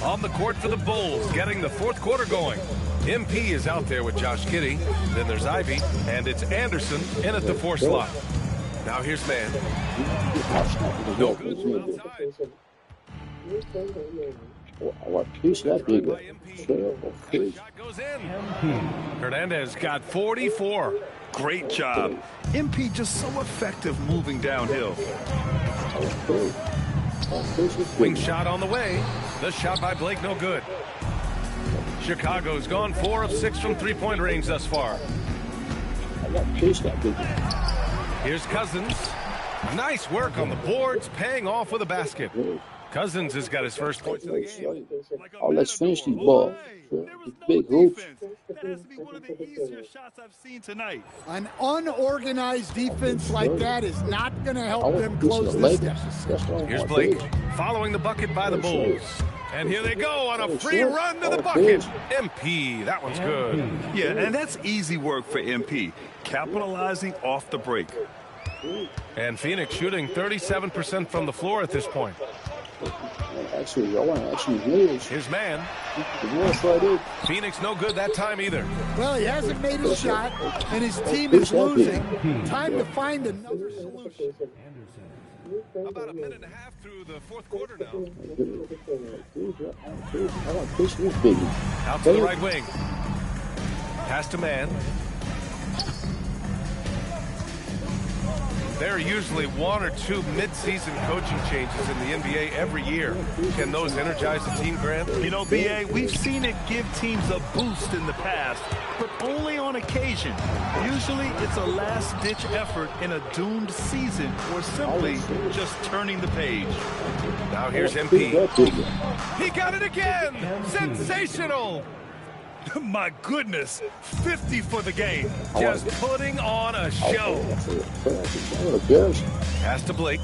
On the court for the Bulls, getting the fourth quarter going. MP is out there with Josh Giddey. Then there's Ivy, and it's Anderson in at the 4 slot. Now here's Mann. No good from outside. Oh, I want a piece of that big one. Shot goes in. Hernandez got 44. Great job. MP just so effective moving downhill. Wing shot on the way. The shot by Blake, no good. Chicago's gone 4 of 6 from three-point range thus far. I got a piece of that big one. Here's Cousins. Nice work on the boards, paying off with a basket. Cousins has got his first points of the game. Oh, let's finish these balls. Big hoops. That has to be one of the easier shots I've seen tonight. An unorganized defense like that is not going to help them close this deficit. Here's Blake, following the bucket by the Bulls. And here they go on a free run to the bucket. MP, that one's good. Yeah, and that's easy work for MP, capitalizing off the break. And Phoenix shooting 37% from the floor at this point. Actually, I want to actually really. His man. Right. Phoenix no good that time either. Well, he hasn't made a shot, and his team is losing. Time to find another solution. About a minute and a half through the fourth quarter now. Out to the right wing. Pass to man. There are usually 1 or 2 mid-season coaching changes in the NBA every year. Can those energize the team, Grant? You know, B.A., we've seen it give teams a boost in the past, but only on occasion. Usually it's a last-ditch effort in a doomed season or simply just turning the page. Now here's MP. He got it again! Sensational! My goodness, 50 for the game. Just putting on a show. Pass to Blake.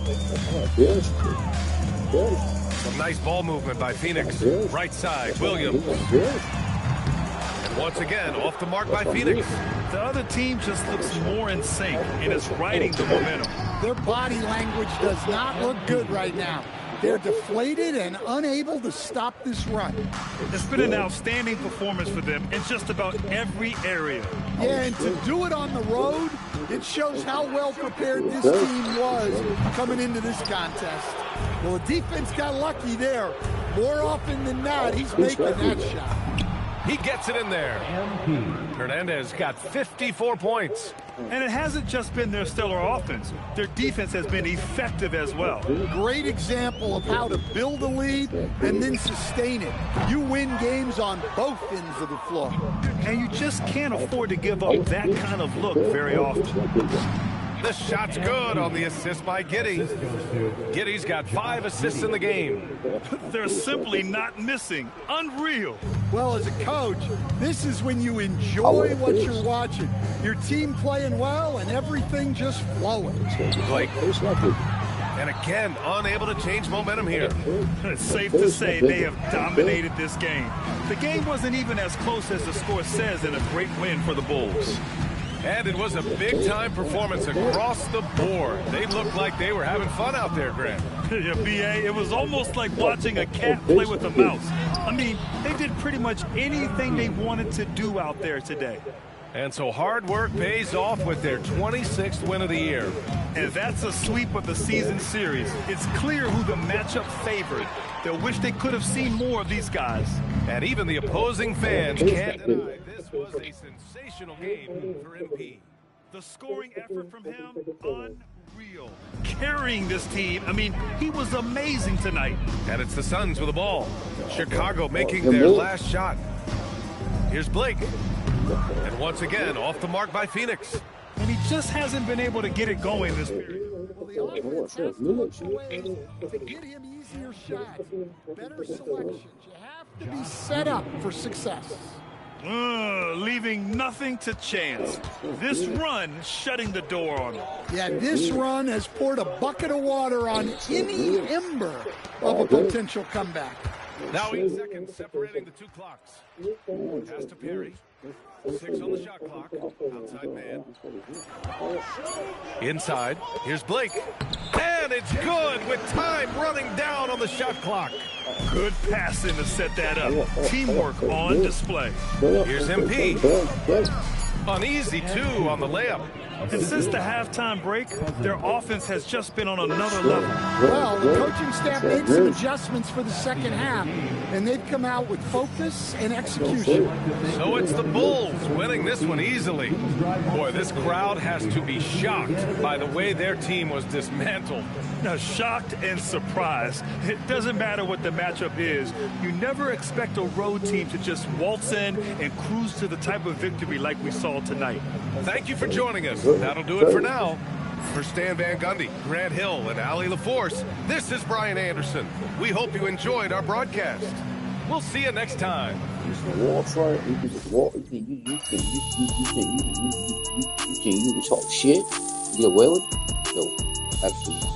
Some nice ball movement by Phoenix. Right side, Williams. And once again, off the mark by Phoenix. The other team just looks more in sync and is riding the momentum. Their body language does not look good right now. They're deflated and unable to stop this run. It's been an outstanding performance for them in just about every area. Yeah, and to do it on the road, it shows how well prepared this team was coming into this contest. Well, the defense got lucky there. More often than not, he's making that shot. He gets it in there. Hernandez got 54 points. And it hasn't just been their stellar offense. Their defense has been effective as well. Great example of how to build a lead and then sustain it. You win games on both ends of the floor. And you just can't afford to give up that kind of look very often. The shot's good on the assist by Giddey. Giddey's got 5 assists in the game. They're simply not missing. Unreal. Well, as a coach, this is when you enjoy what you're watching. Your team playing well and everything just flowing. Blake. And again, unable to change momentum here. It's safe to say they have dominated this game. The game wasn't even as close as the score says in a great win for the Bulls. And it was a big-time performance across the board. They looked like they were having fun out there, Grant. Yeah, B.A., it was almost like watching a cat play with a mouse. I mean, they did pretty much anything they wanted to do out there today. And so hard work pays off with their 26th win of the year. And that's a sweep of the season series. It's clear who the matchup favored. They'll wish they could have seen more of these guys. And even the opposing fans can't deny this was a sensational game for MP. The scoring effort from him, unreal. Carrying this team, I mean, he was amazing tonight. And it's the Suns with the ball. Chicago making their last shot. Here's Blake. And once again, off the mark by Phoenix. And he just hasn't been able to get it going this period. Well, the offense has to look away to get him easier shots, better selections. You have to be set up for success. Leaving nothing to chance. This run shutting the door on him. Yeah, this run has poured a bucket of water on any ember of a potential comeback. Now 8 seconds separating the two clocks. Pass to Perry. 6 on the shot clock. Outside man. Inside. Here's Blake. And it's good with time running down on the shot clock. Good passing to set that up. Teamwork on display. Here's MP. An easy 2 on the layup. And since the halftime break, their offense has just been on another level. Well, the coaching staff made some adjustments for the second half, and they've come out with focus and execution. So it's the Bulls winning this one easily. Boy, this crowd has to be shocked by the way their team was dismantled. Now, shocked and surprised. It doesn't matter what the matchup is. You never expect a road team to just waltz in and cruise to the type of victory like we saw tonight. Thank you for joining us. That'll do it for now. For Stan Van Gundy, Grant Hill, and Ali LaForce, this is Brian Anderson. We hope you enjoyed our broadcast. We'll see you next time. You can talk shit, get away with it? No, absolutely not.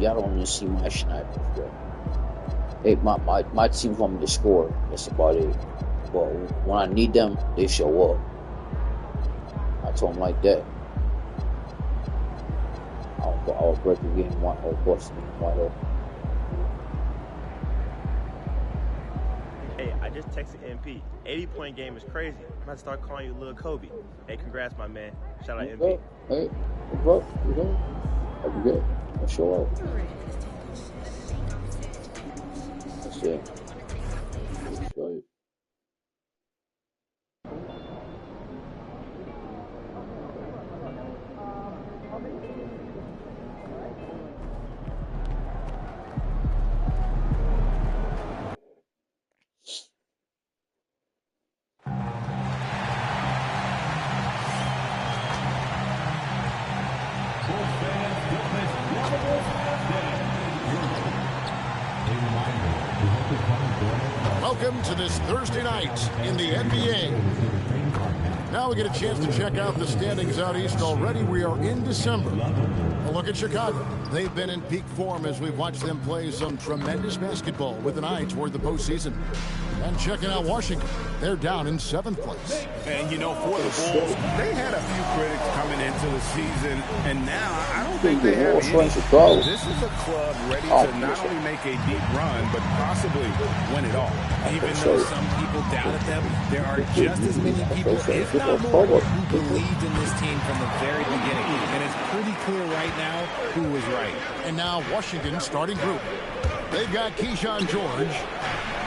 Y'all don't want to see my snipers, bro. Hey, my team want me to score. That's about it. But when I need them, they show up. I told them like that. I'll break the game wide open. Bust the game wide open. Hey, I just texted MP. 80-point game is crazy. I'm about to start calling you Lil Kobe. Hey, congrats, my man. Shout out MP. Hey, bro, you know, I'll be good. I'll show up. That's it. Show you. Welcome to this Thursday night in the NBA. Now we get a chance to check out the standings out east already. We are in December. A look at Chicago. They've been in peak form as we've watched them play some tremendous basketball with an eye toward the postseason. And checking out Washington, they're down in 7th place. And you know, for the Bulls, they had a few critics coming into the season, and now I don't think they have any. This is a club ready to not only make a deep run, but possibly win it all. Even though some people doubted them, there are just as many people, if not more, who believed in this team from the very beginning. And it's pretty clear right now who was right. And now Washington's starting group. They've got Keyshawn George.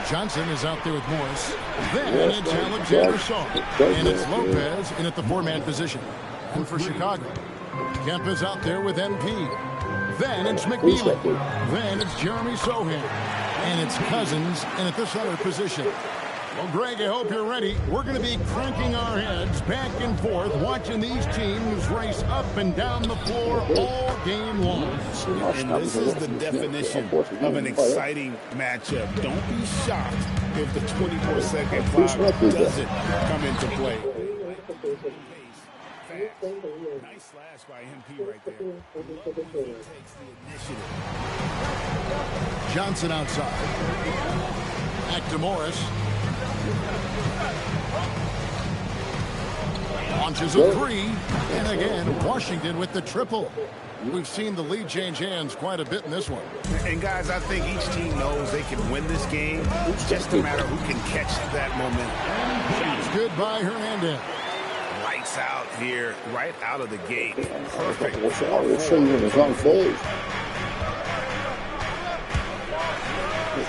Johnson is out there with Morris. Then it's Alexander Shaw. And it's Lopez in at the 4-man position. And for Chicago, Kemp is out there with MP. Then it's McNeely. Then it's Jeremy Sohan. And it's Cousins in at the center position. Well, Greg, I hope you're ready. We're going to be cranking our heads back and forth, watching these teams race up and down the floor all game long. And this is the definition of an exciting matchup. Don't be shocked if the 24-second clock doesn't come into play. Nice slash by MP right there. Takes the initiative. Johnson outside. Back to Morris. Launches a three. And again, Washington with the triple. We've seen the lead change hands quite a bit in this one. And guys, I think each team knows they can win this game. It's just a matter who can catch that momentum. Shots good by Hernandez. Lights out here, right out of the gate. Perfect.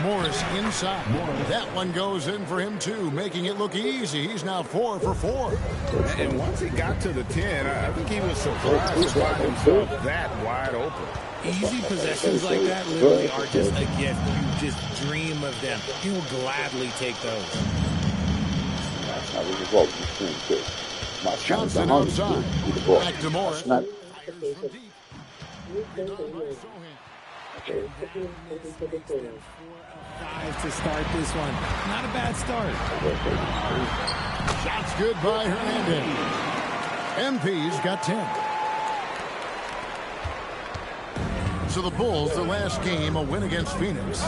Morris inside. That one goes in for him too, making it look easy. He's now 4 for 4. And once he got to the 10, I think he was surprised to find himself that wide open. Easy possessions like that literally are just a gift. You just dream of them. He'll gladly take those. Johnson outside. Back to Morris. Five to start this one. Not a bad start. Shots good by Hernandez. MP's got 10. So the Bulls, the last game, a win against Phoenix.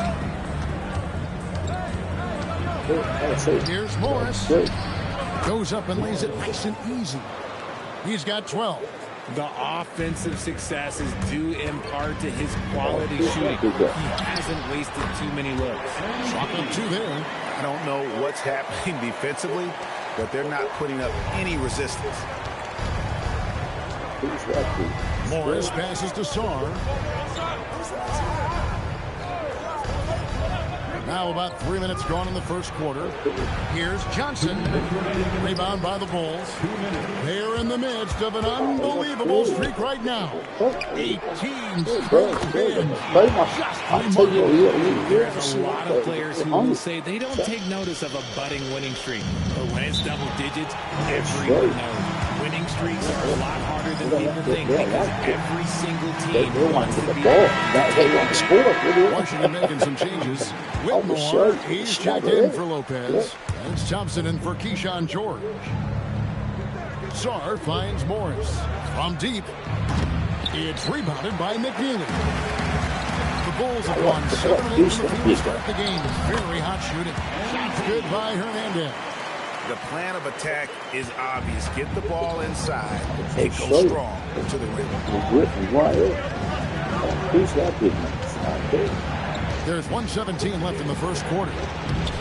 Here's Morris. Goes up and lays it nice and easy. He's got 12. The offensive success is due in part to his quality shooting. He hasn't wasted too many looks. Chalk up 2 there. I don't know what's happening defensively, but they're not putting up any resistance. Morris passes to Sarr. Now about 3 minutes gone in the first quarter. Here's Johnson. Rebound by the Bulls. They're in the midst of an unbelievable streak right now. 18 straight wins. There's a lot of players who will say they don't take notice of a budding winning streak. But when it's double digits, everyone knows. Winning streaks are a lot harder than people think because every single team wants to be. Washington making some changes. Whitmore, he's checked in for Lopez. It's Thompson in for Keyshawn George. Sarr finds Morris. From deep. It's rebounded by McNeely. The Bulls have won 7 from the field to start the game. Very hot shooting. Shots good by Hernandez. The plan of attack is obvious. Get the ball inside and go strong to the rim. There's 1:17 left in the first quarter.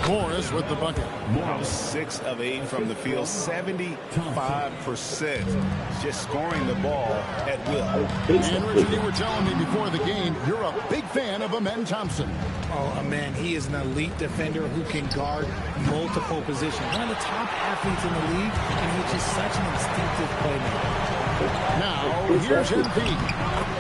Morris with the bucket. Morris 6 of 8 from the field, 75%. Just scoring the ball at will. And Richard, you were telling me before the game, you're a big fan of Amen Thompson. Oh, man, he is an elite defender who can guard multiple positions. One of the top athletes in the league, and he's just such an instinctive playmaker. Now, here's MP.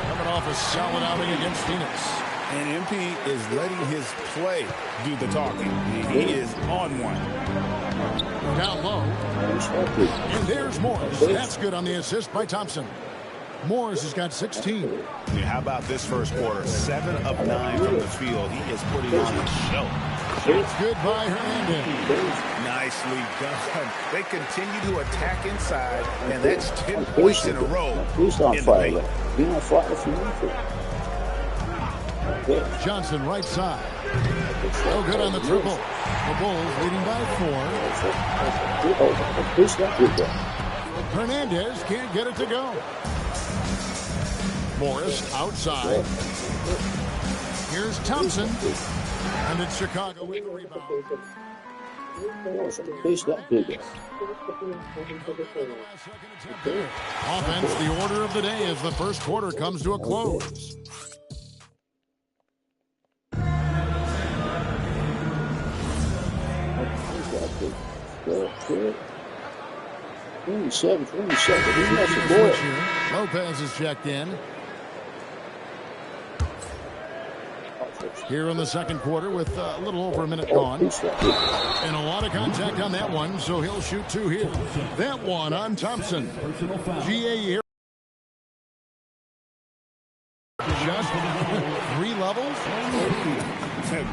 Coming off a solid outing against Phoenix. And MP is letting his play do the talking. He is on one. Down low. And there's Morris. That's good on the assist by Thompson. Morris has got 16. Yeah, how about this first quarter? 7 of 9 from the field. He is putting on a show. It's good by Hernandez. Nicely done. They continue to attack inside, and that's 10 points in a row. He's on fire. He's on fire if you need to. Johnson right side. No good on the triple. The Bulls leading by 4. Hernandez can't get it to go. Morris outside. Here's Thompson. And it's Chicago with the rebound. Offense, the order of the day as the first quarter comes to a close. Lopez is checked in. Here in the second quarter with a little over a minute gone. And a lot of contact on that one, so he'll shoot 2 here. That one on Thompson. GA here. Just 3 levels?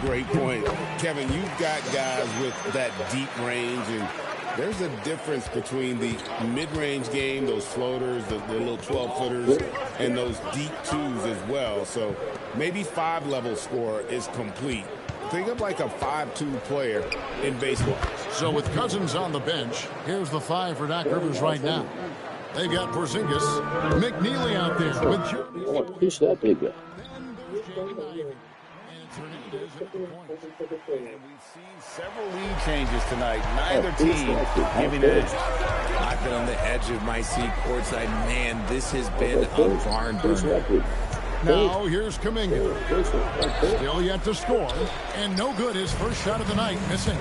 Great point. Kevin, you've got guys with that deep range, and there's a difference between the mid-range game, those floaters, the little 12-footers, and those deep 2s as well. So maybe 5-level score is complete. Think of like a 5-2 player in baseball. So with Cousins on the bench, here's the 5 for Doc Rivers right now. They got Porzingis, McNeely out there with Jeremy. What piece that big guy? And we've seen several lead changes tonight. Neither team giving it edge. I've been on the edge of my seat courtside. Man, this has been a barn burner. Now here's Kuminga. Still yet to score. And no good his first shot of the night. Missing.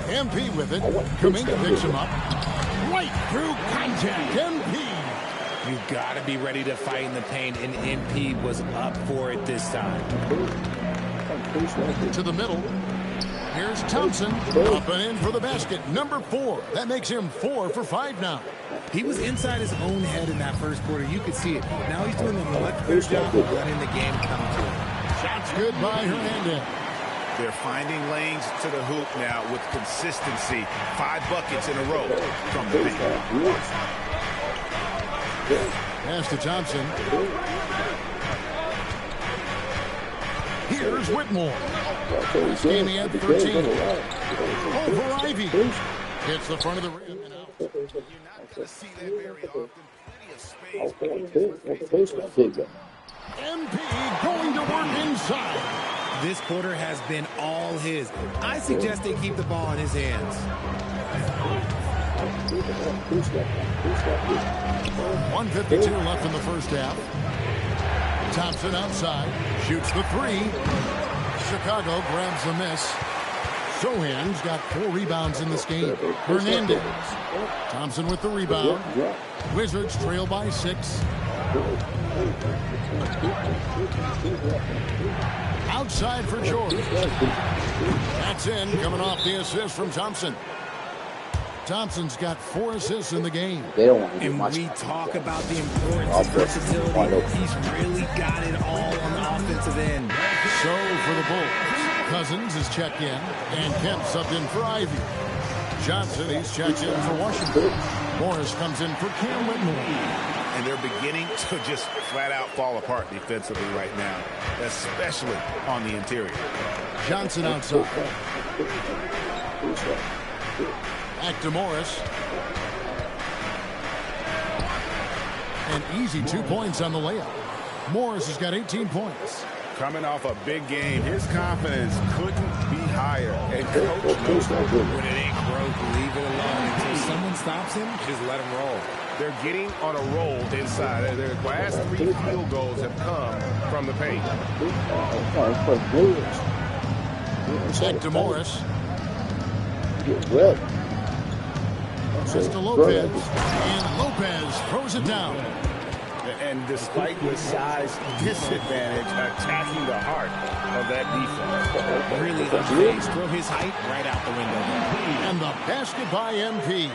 MP with it. Kuminga picks him up. Right through contact. MP. You've got to be ready to fight in the paint, and MP was up for it this time. To the middle. Here's Thompson. Up and in for the basket. Number 4. That makes him 4 for 5 now. He was inside his own head in that first quarter. You could see it. Now he's doing a much better job of letting the game come to him. Shots good by Hernandez. They're finding lanes to the hoop now with consistency. 5 buckets in a row from the bench. Pass to Thompson. Here's Whitmore. Standing at 13. Over Ivy. Hits the front of the rim and out. You're not going to see that very often. Plenty of space. MP going to work inside. This quarter has been all his. I suggest they keep the ball in his hands. 1:52 left in the first half. Thompson outside. Shoots the three. Chicago grabs the miss. Sohan's got 4 rebounds in this game. Hernandez. Thompson with the rebound. Wizards trail by 6. Outside for George. That's in, coming off the assist from Thompson. Thompson's got 4 assists in the game. And we talk about the importance of versatility. He's really got it all on the offensive end. So for the Bulls, Cousins is checked in, and Kemp subbed in for Ivy. Johnson, he's checked in for Washington. Morris comes in for Cam Whitmore. And they're beginning to just flat out fall apart defensively right now, especially on the interior. Johnson outside. Back to Morris. An easy 2 points on the layup. Morris has got 18 points. Coming off a big game, his confidence couldn't be higher. And coach knows when it ain't broke, leave it alone. Until someone stops him, just let him roll. They're getting on a roll inside. Their last 3 field goals have come from the paint. Back to Morris. Just to Lopez. And Lopez throws it down. And despite the size disadvantage, attacking the heart of that defense. Really unfazed. Throw his height right out the window. And the basket by MP.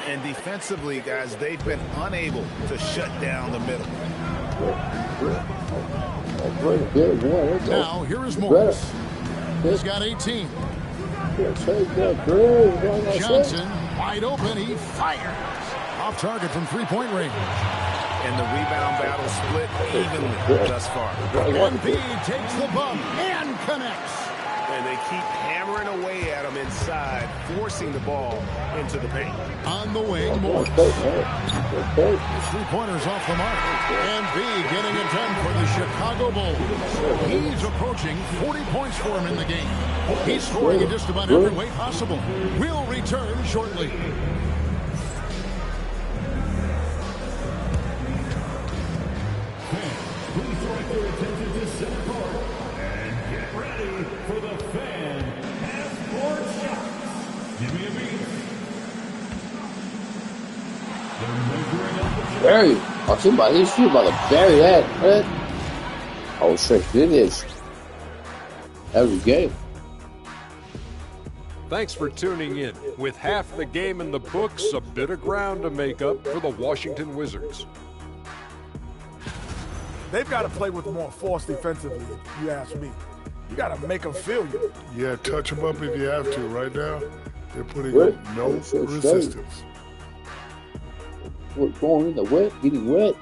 And defensively, guys, they've been unable to shut down the middle. Now, here is Morris. He's got 18. Johnson, wide open, he fires. Off target from three-point range. And the rebound battle split evenly thus far. MP takes the bump and connects. And they keep hammering away at him inside, forcing the ball into the paint. On the wing, Morris. Three-pointers off the mark. MP getting it done for the Chicago Bulls. He's approaching 40 points for him in the game. He's scoring in just about every way possible. We'll return shortly. Bury. Oh, somebody's about to bury that, man. Oh, shit, it is. Every game. Thanks for tuning in. With half the game in the books, a bit of ground to make up for the Washington Wizards. They've got to play with more force defensively, if you ask me. You got to make them feel you. Yeah, touch them up if you have to. Right now, they're putting up no resistance. What's going in the wet, getting wet.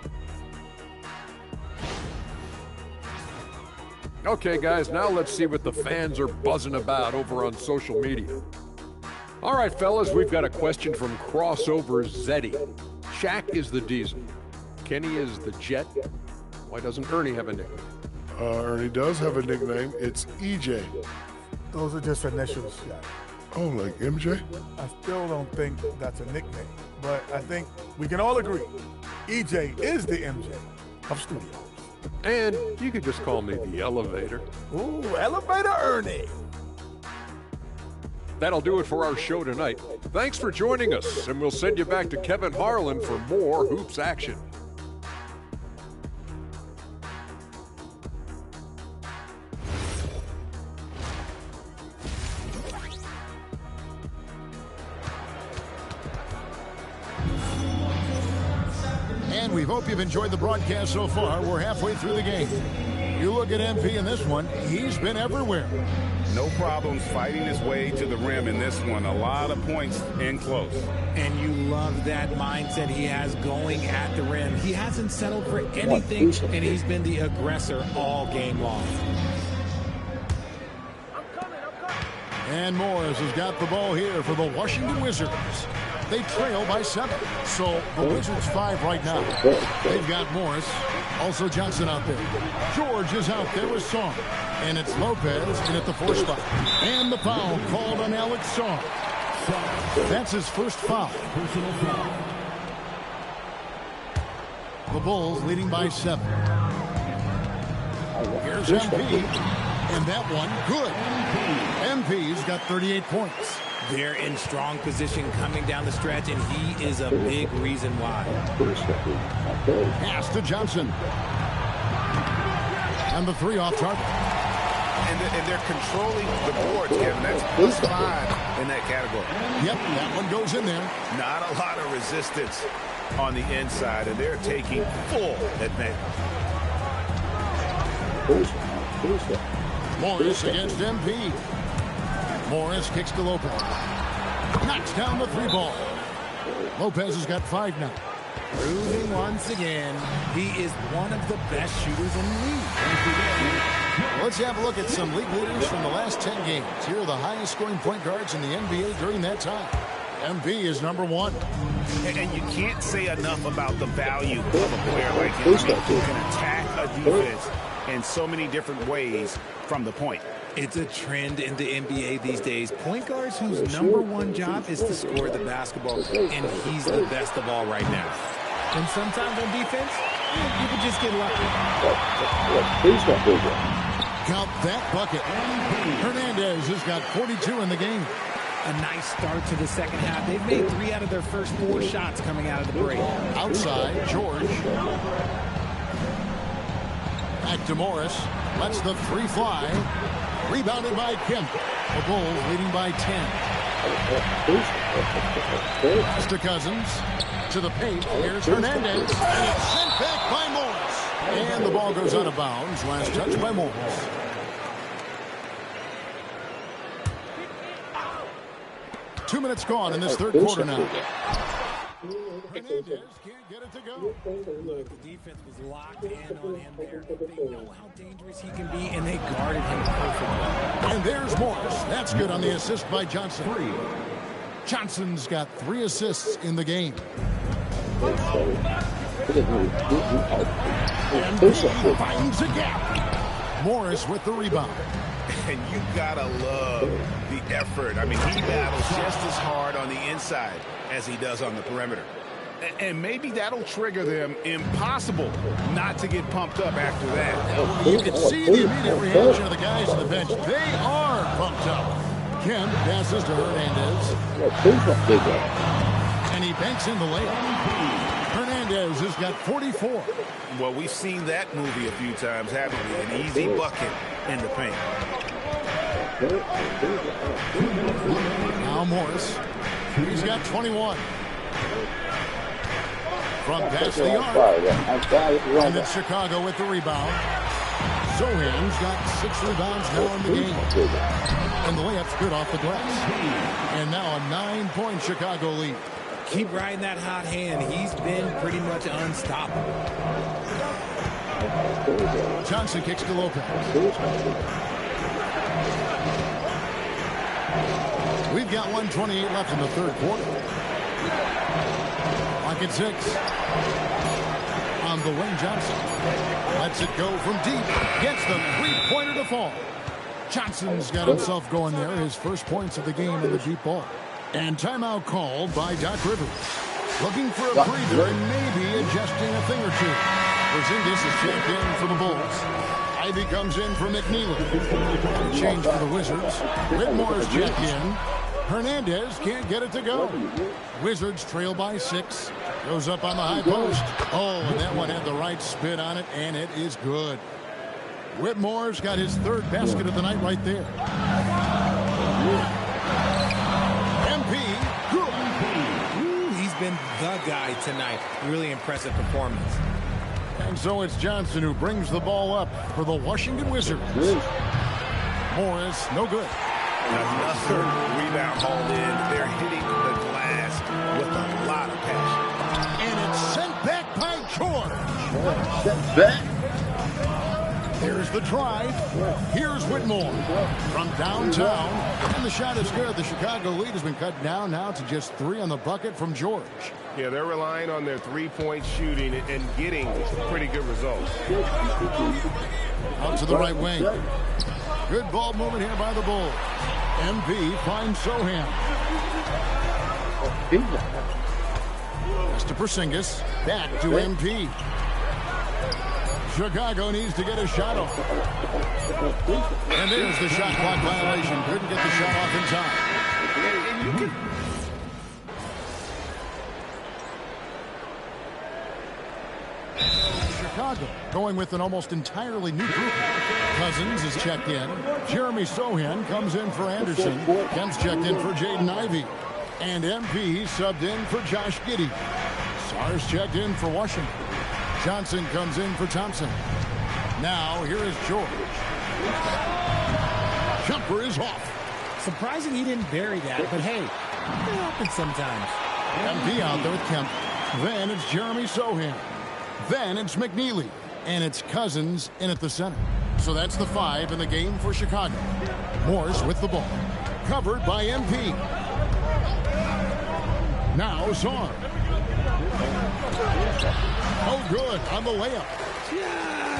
Okay, guys, now let's see what the fans are buzzing about over on social media. All right, fellas, we've got a question from Crossover Zeddy. Shaq is the Diesel. Kenny is the Jet. Why doesn't Ernie have a nickname? Ernie does have a nickname. It's EJ. Those are just initials, yeah. Oh, like MJ? I still don't think that's a nickname, but I think we can all agree EJ is the MJ of studios. And you could just call me the Elevator. Ooh, Elevator Ernie. That'll do it for our show tonight. Thanks for joining us, and we'll send you back to Kevin Harlan for more hoops action. And we hope you've enjoyed the broadcast so far. We're halfway through the game. You look at MP in this one, he's been everywhere. No problems fighting his way to the rim in this one. A lot of points in close. And you love that mindset he has going at the rim. He hasn't settled for anything, and he's been the aggressor all game long. And Morris has got the ball here for the Washington Wizards. They trail by 7. So the Wizards 5 right now. They've got Morris. Also Johnson out there. George is out there with Song. And it's Lopez in at the 4 spot. And the foul called on Alex Song. That's his first foul. The Bulls leading by 7. Here's MP. And that one, good. MP's got 38 points. They're in strong position coming down the stretch, and he is a big reason why. Pass to Johnson. And the 3 off target. And they're controlling the boards, Kevin. That's +5 in that category. Yep, that one goes in there. Not a lot of resistance on the inside, and they're taking full advantage. Morris against MP. Morris kicks to Lopez. Knocks down the 3 ball. Lopez has got 5 now. Proving once again, he is one of the best shooters in the league. Let's have a look at some league leaders from the last 10 games. Here are the highest scoring point guards in the NBA during that time. MP is number 1. And you can't say enough about the value of a player like him who can attack a defense in so many different ways from the point. It's a trend in the NBA these days. Point guards whose #1 job is to score the basketball, and he's the best of all right now. And sometimes on defense, you can just get lucky. Count that bucket. Hernandez has got 42 in the game. A nice start to the second half. They've made 3 out of their first 4 shots coming out of the break. Outside, George. Back to Morris. Lets the 3 fly. Rebounded by Kemp. The Bulls leading by 10. Pass to Cousins. To the paint. Here's Hernandez. And it's sent back by Morris. And the ball goes out of bounds. Last touch by Morris. Two minutes gone in this third quarter now. Hernandez can't get it to go. Look, the defense was locked in on him there. They know how dangerous he can be, and they guarded him perfectly. And there's Morris. That's good on the assist by Johnson. Johnson's got 3 assists in the game. And he finds a gap. Morris with the rebound. And you gotta love the effort. I mean, he battles just as hard on the inside as he does on the perimeter. And maybe that'll trigger them. Impossible not to get pumped up after that. You can see the immediate reaction of the guys on the bench. They are pumped up. Kemp passes to Hernandez. And he banks in the layup. Hernandez has got 44. Well, we've seen that movie a few times, haven't we? An easy bucket in the paint. Now Morris. He's got 21. From past the arc. And it's Chicago with the rebound. Zohan's got 6 rebounds now in the game. And the layup's good off the glass. And now a 9-point Chicago lead. Keep riding that hot hand. He's been pretty much unstoppable. Johnson kicks to Lopez. We've got 1:28 left in the third quarter. Lock at 6. On the wing, Johnson. Lets it go from deep. Gets the 3-pointer to fall. Johnson's got himself going there. His first points of the game in the deep ball. And timeout called by Doc Rivers. Looking for a breather and maybe adjusting a thing or two. Porzingis is checked in for the Bulls. Ivy comes in for McNeely. Change for the Wizards. Whitmore's checked in. Hernandez can't get it to go. Wizards trail by 6. Goes up on the high post. Oh, and that one had the right spin on it, and it is good. Whitmore's got his 3rd basket of the night right there. He's been the guy tonight. Really impressive performance. And so it's Johnson who brings the ball up for the Washington Wizards. Morris, no good. Another rebound hauled in. They're hitting the glass with a lot of passion. And it's sent back by George. Sent back. Here's the drive. Here's Whitmore from downtown. And the shot is good. The Chicago lead has been cut down now to just 3 on the bucket from George. Yeah, they're relying on their three-point shooting and getting pretty good results. Out to the right wing. Good ball movement here by the Bulls. MP finds Sohan. Pass to Porzingis. Back to MP. Chicago needs to get a shot off. And there's the shot clock violation. Couldn't get the shot off in time. Chicago going with an almost entirely new group. Cousins is checked in. Jeremy Sohan comes in for Anderson. Kemp's checked in for Jaden Ivey. And MP subbed in for Josh Giddey. Sars checked in for Washington. Johnson comes in for Thompson. Now here is George. Jumper is off. Surprising he didn't bury that, but hey, it happens sometimes. MP out there with Kemp. Then it's Jeremy Sohan. Then it's McNeely. And it's Cousins in at the center. So that's the 5 in the game for Chicago. Morris with the ball. Covered by MP. Now Zar. Oh, good on the layup.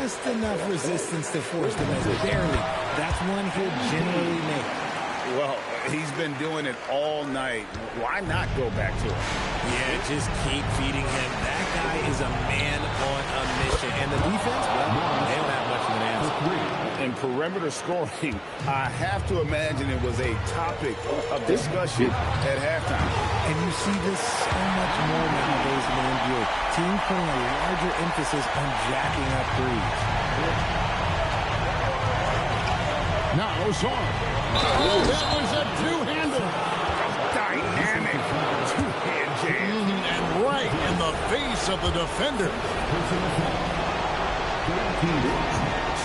Just enough resistance to force the miss. Barely. That's one he'll generally make. Well, he's been doing it all night. Why not go back to it? Yeah, just keep feeding him. That guy is a man on a mission. And the defense, well, they don't have much of an answer. In perimeter scoring, I have to imagine it was a topic of discussion at halftime. And you see this so much more nowadays in the NBA. Teams putting a larger emphasis on jacking up threes. Now Zar. Oh, that was a two-hander. Dynamic two-hand jam. And right in the face of the defender.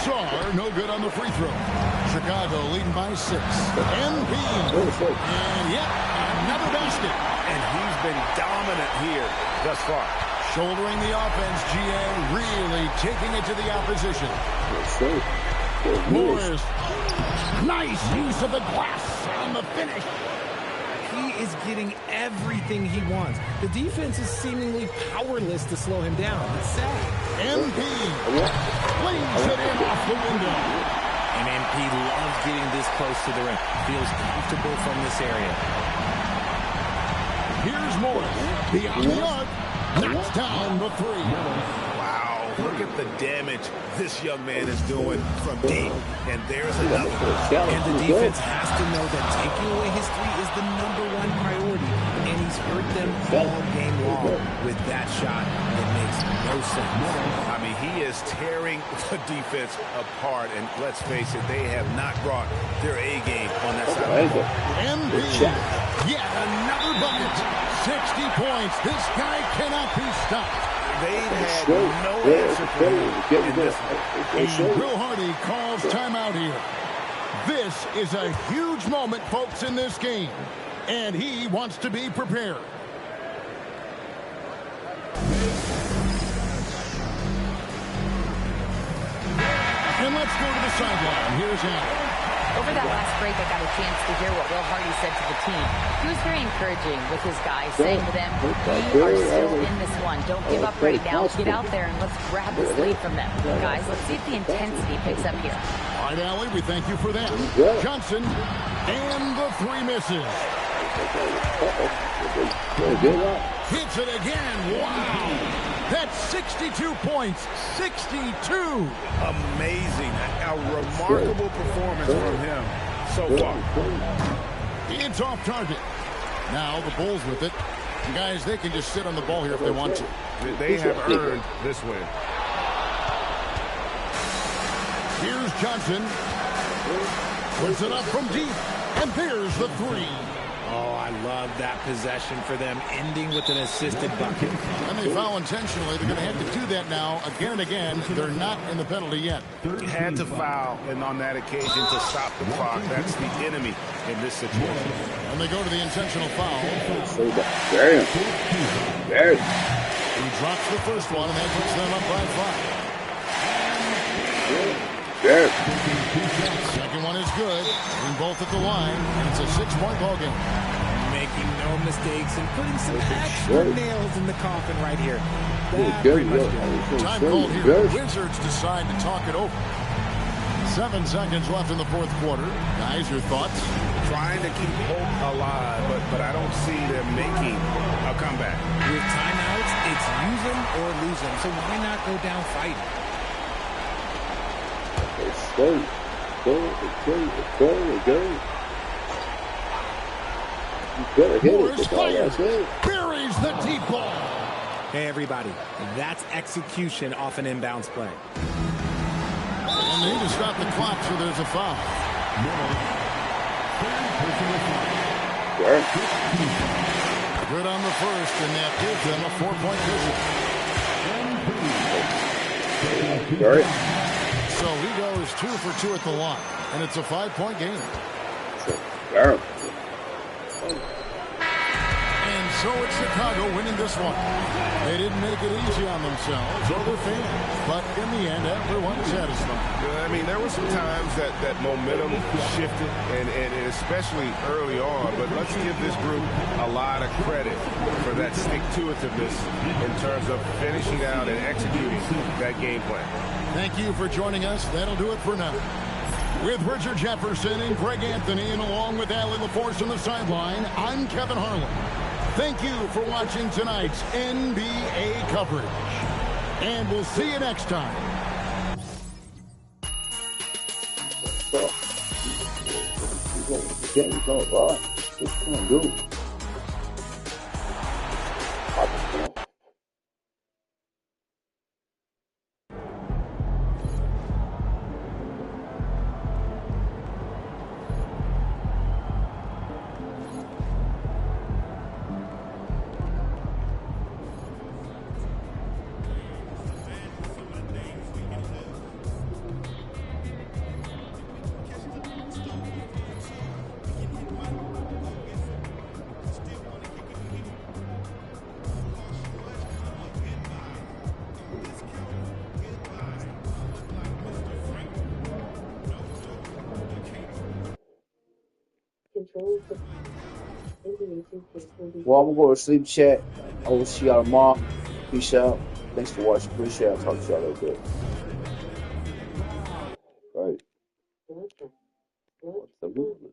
Sar, no good on the free throw. Chicago leading by 6. MP. And yet, another basket. And he's been dominant here thus far. Shouldering the offense, GA, really taking it to the opposition. Morris. Nice use of the glass on the finish. He is getting everything he wants. The defense is seemingly powerless to slow him down. It's sad. MP flings it in off the window. And MP loves getting this close to the rim. Feels comfortable from this area. Here's Morris. Beyond the arc. Knocks down the 3. Wow, look at the damage this young man is doing from deep. And there's another. And the defense has to know that taking away his 3 is the #1 priority. And he's hurt them all game long with that shot. It makes no sense. I mean, he is tearing the defense apart. And let's face it, they have not brought their A game on that side. MP. Yet another bucket. 60 points. This guy cannot be stopped. They've had no answer for him in this one. Will Hardy calls timeout here. This is a huge moment, folks, in this game. And he wants to be prepared. And let's go to the sideline. Here's Allen. Over that last break, I got a chance to hear what Will Hardy said to the team. He was very encouraging with his guys, saying to them, we are still in this one. Don't give up right now. Get out there and let's grab this lead from them. Guys, let's see if the intensity picks up here. All right, Allie, we thank you for that. Johnson, and the 3 misses. Hits it again. Wow. That's 62 points. 62. Amazing. A remarkable performance from him so far. It's off target. Now the Bulls with it. And guys, they can just sit on the ball here if they want to. They have earned this win. Here's Johnson. Puts it up from deep. And there's the 3. Oh, I love that possession for them, ending with an assisted bucket. And they foul intentionally. They're going to have to do that now again and again. They're not in the penalty yet. Had to foul, and on that occasion to stop the clock. That's the enemy in this situation. And they go to the intentional foul. There. He drops the first one, and that puts them up by 5. Second one is good. Bring both at the line, and it's a 6-point ball game. Making no mistakes and putting some extra nails in the coffin right here. Pretty much good. Time called here. The Wizards decide to talk it over. 7 seconds left in the fourth quarter. Guys, your thoughts? Trying to keep hope alive, but I don't see them making a comeback. With timeouts, it's use them or lose them. So why not go down fighting? Go. You better hit it. That's all I say. Buries the deep ball. Hey, everybody. That's execution off an inbounds play. And they need to stop the clock, so there's a foul. Good on the first, and that gives them a 4-point lead. So he goes 2 for 2 at the line, and it's a 5-point game. And so it's Chicago winning this one. They didn't make it easy on themselves or their fans, but in the end, everyone's satisfied. I mean, there were some times that momentum shifted, and especially early on, but let's give this group a lot of credit for that stick-to-itiveness in terms of finishing out and executing that game plan. Thank you for joining us. That'll do it for now. With Richard Jefferson and Greg Anthony, and along with Allie LaForce on the sideline, I'm Kevin Harlan. Thank you for watching tonight's NBA coverage. And we'll see you next time. Well, I'm gonna go to sleep, chat. I will see y'all tomorrow. Peace out. Thanks for watching. Appreciate it. I'll talk to y'all later. Right. What's the movement?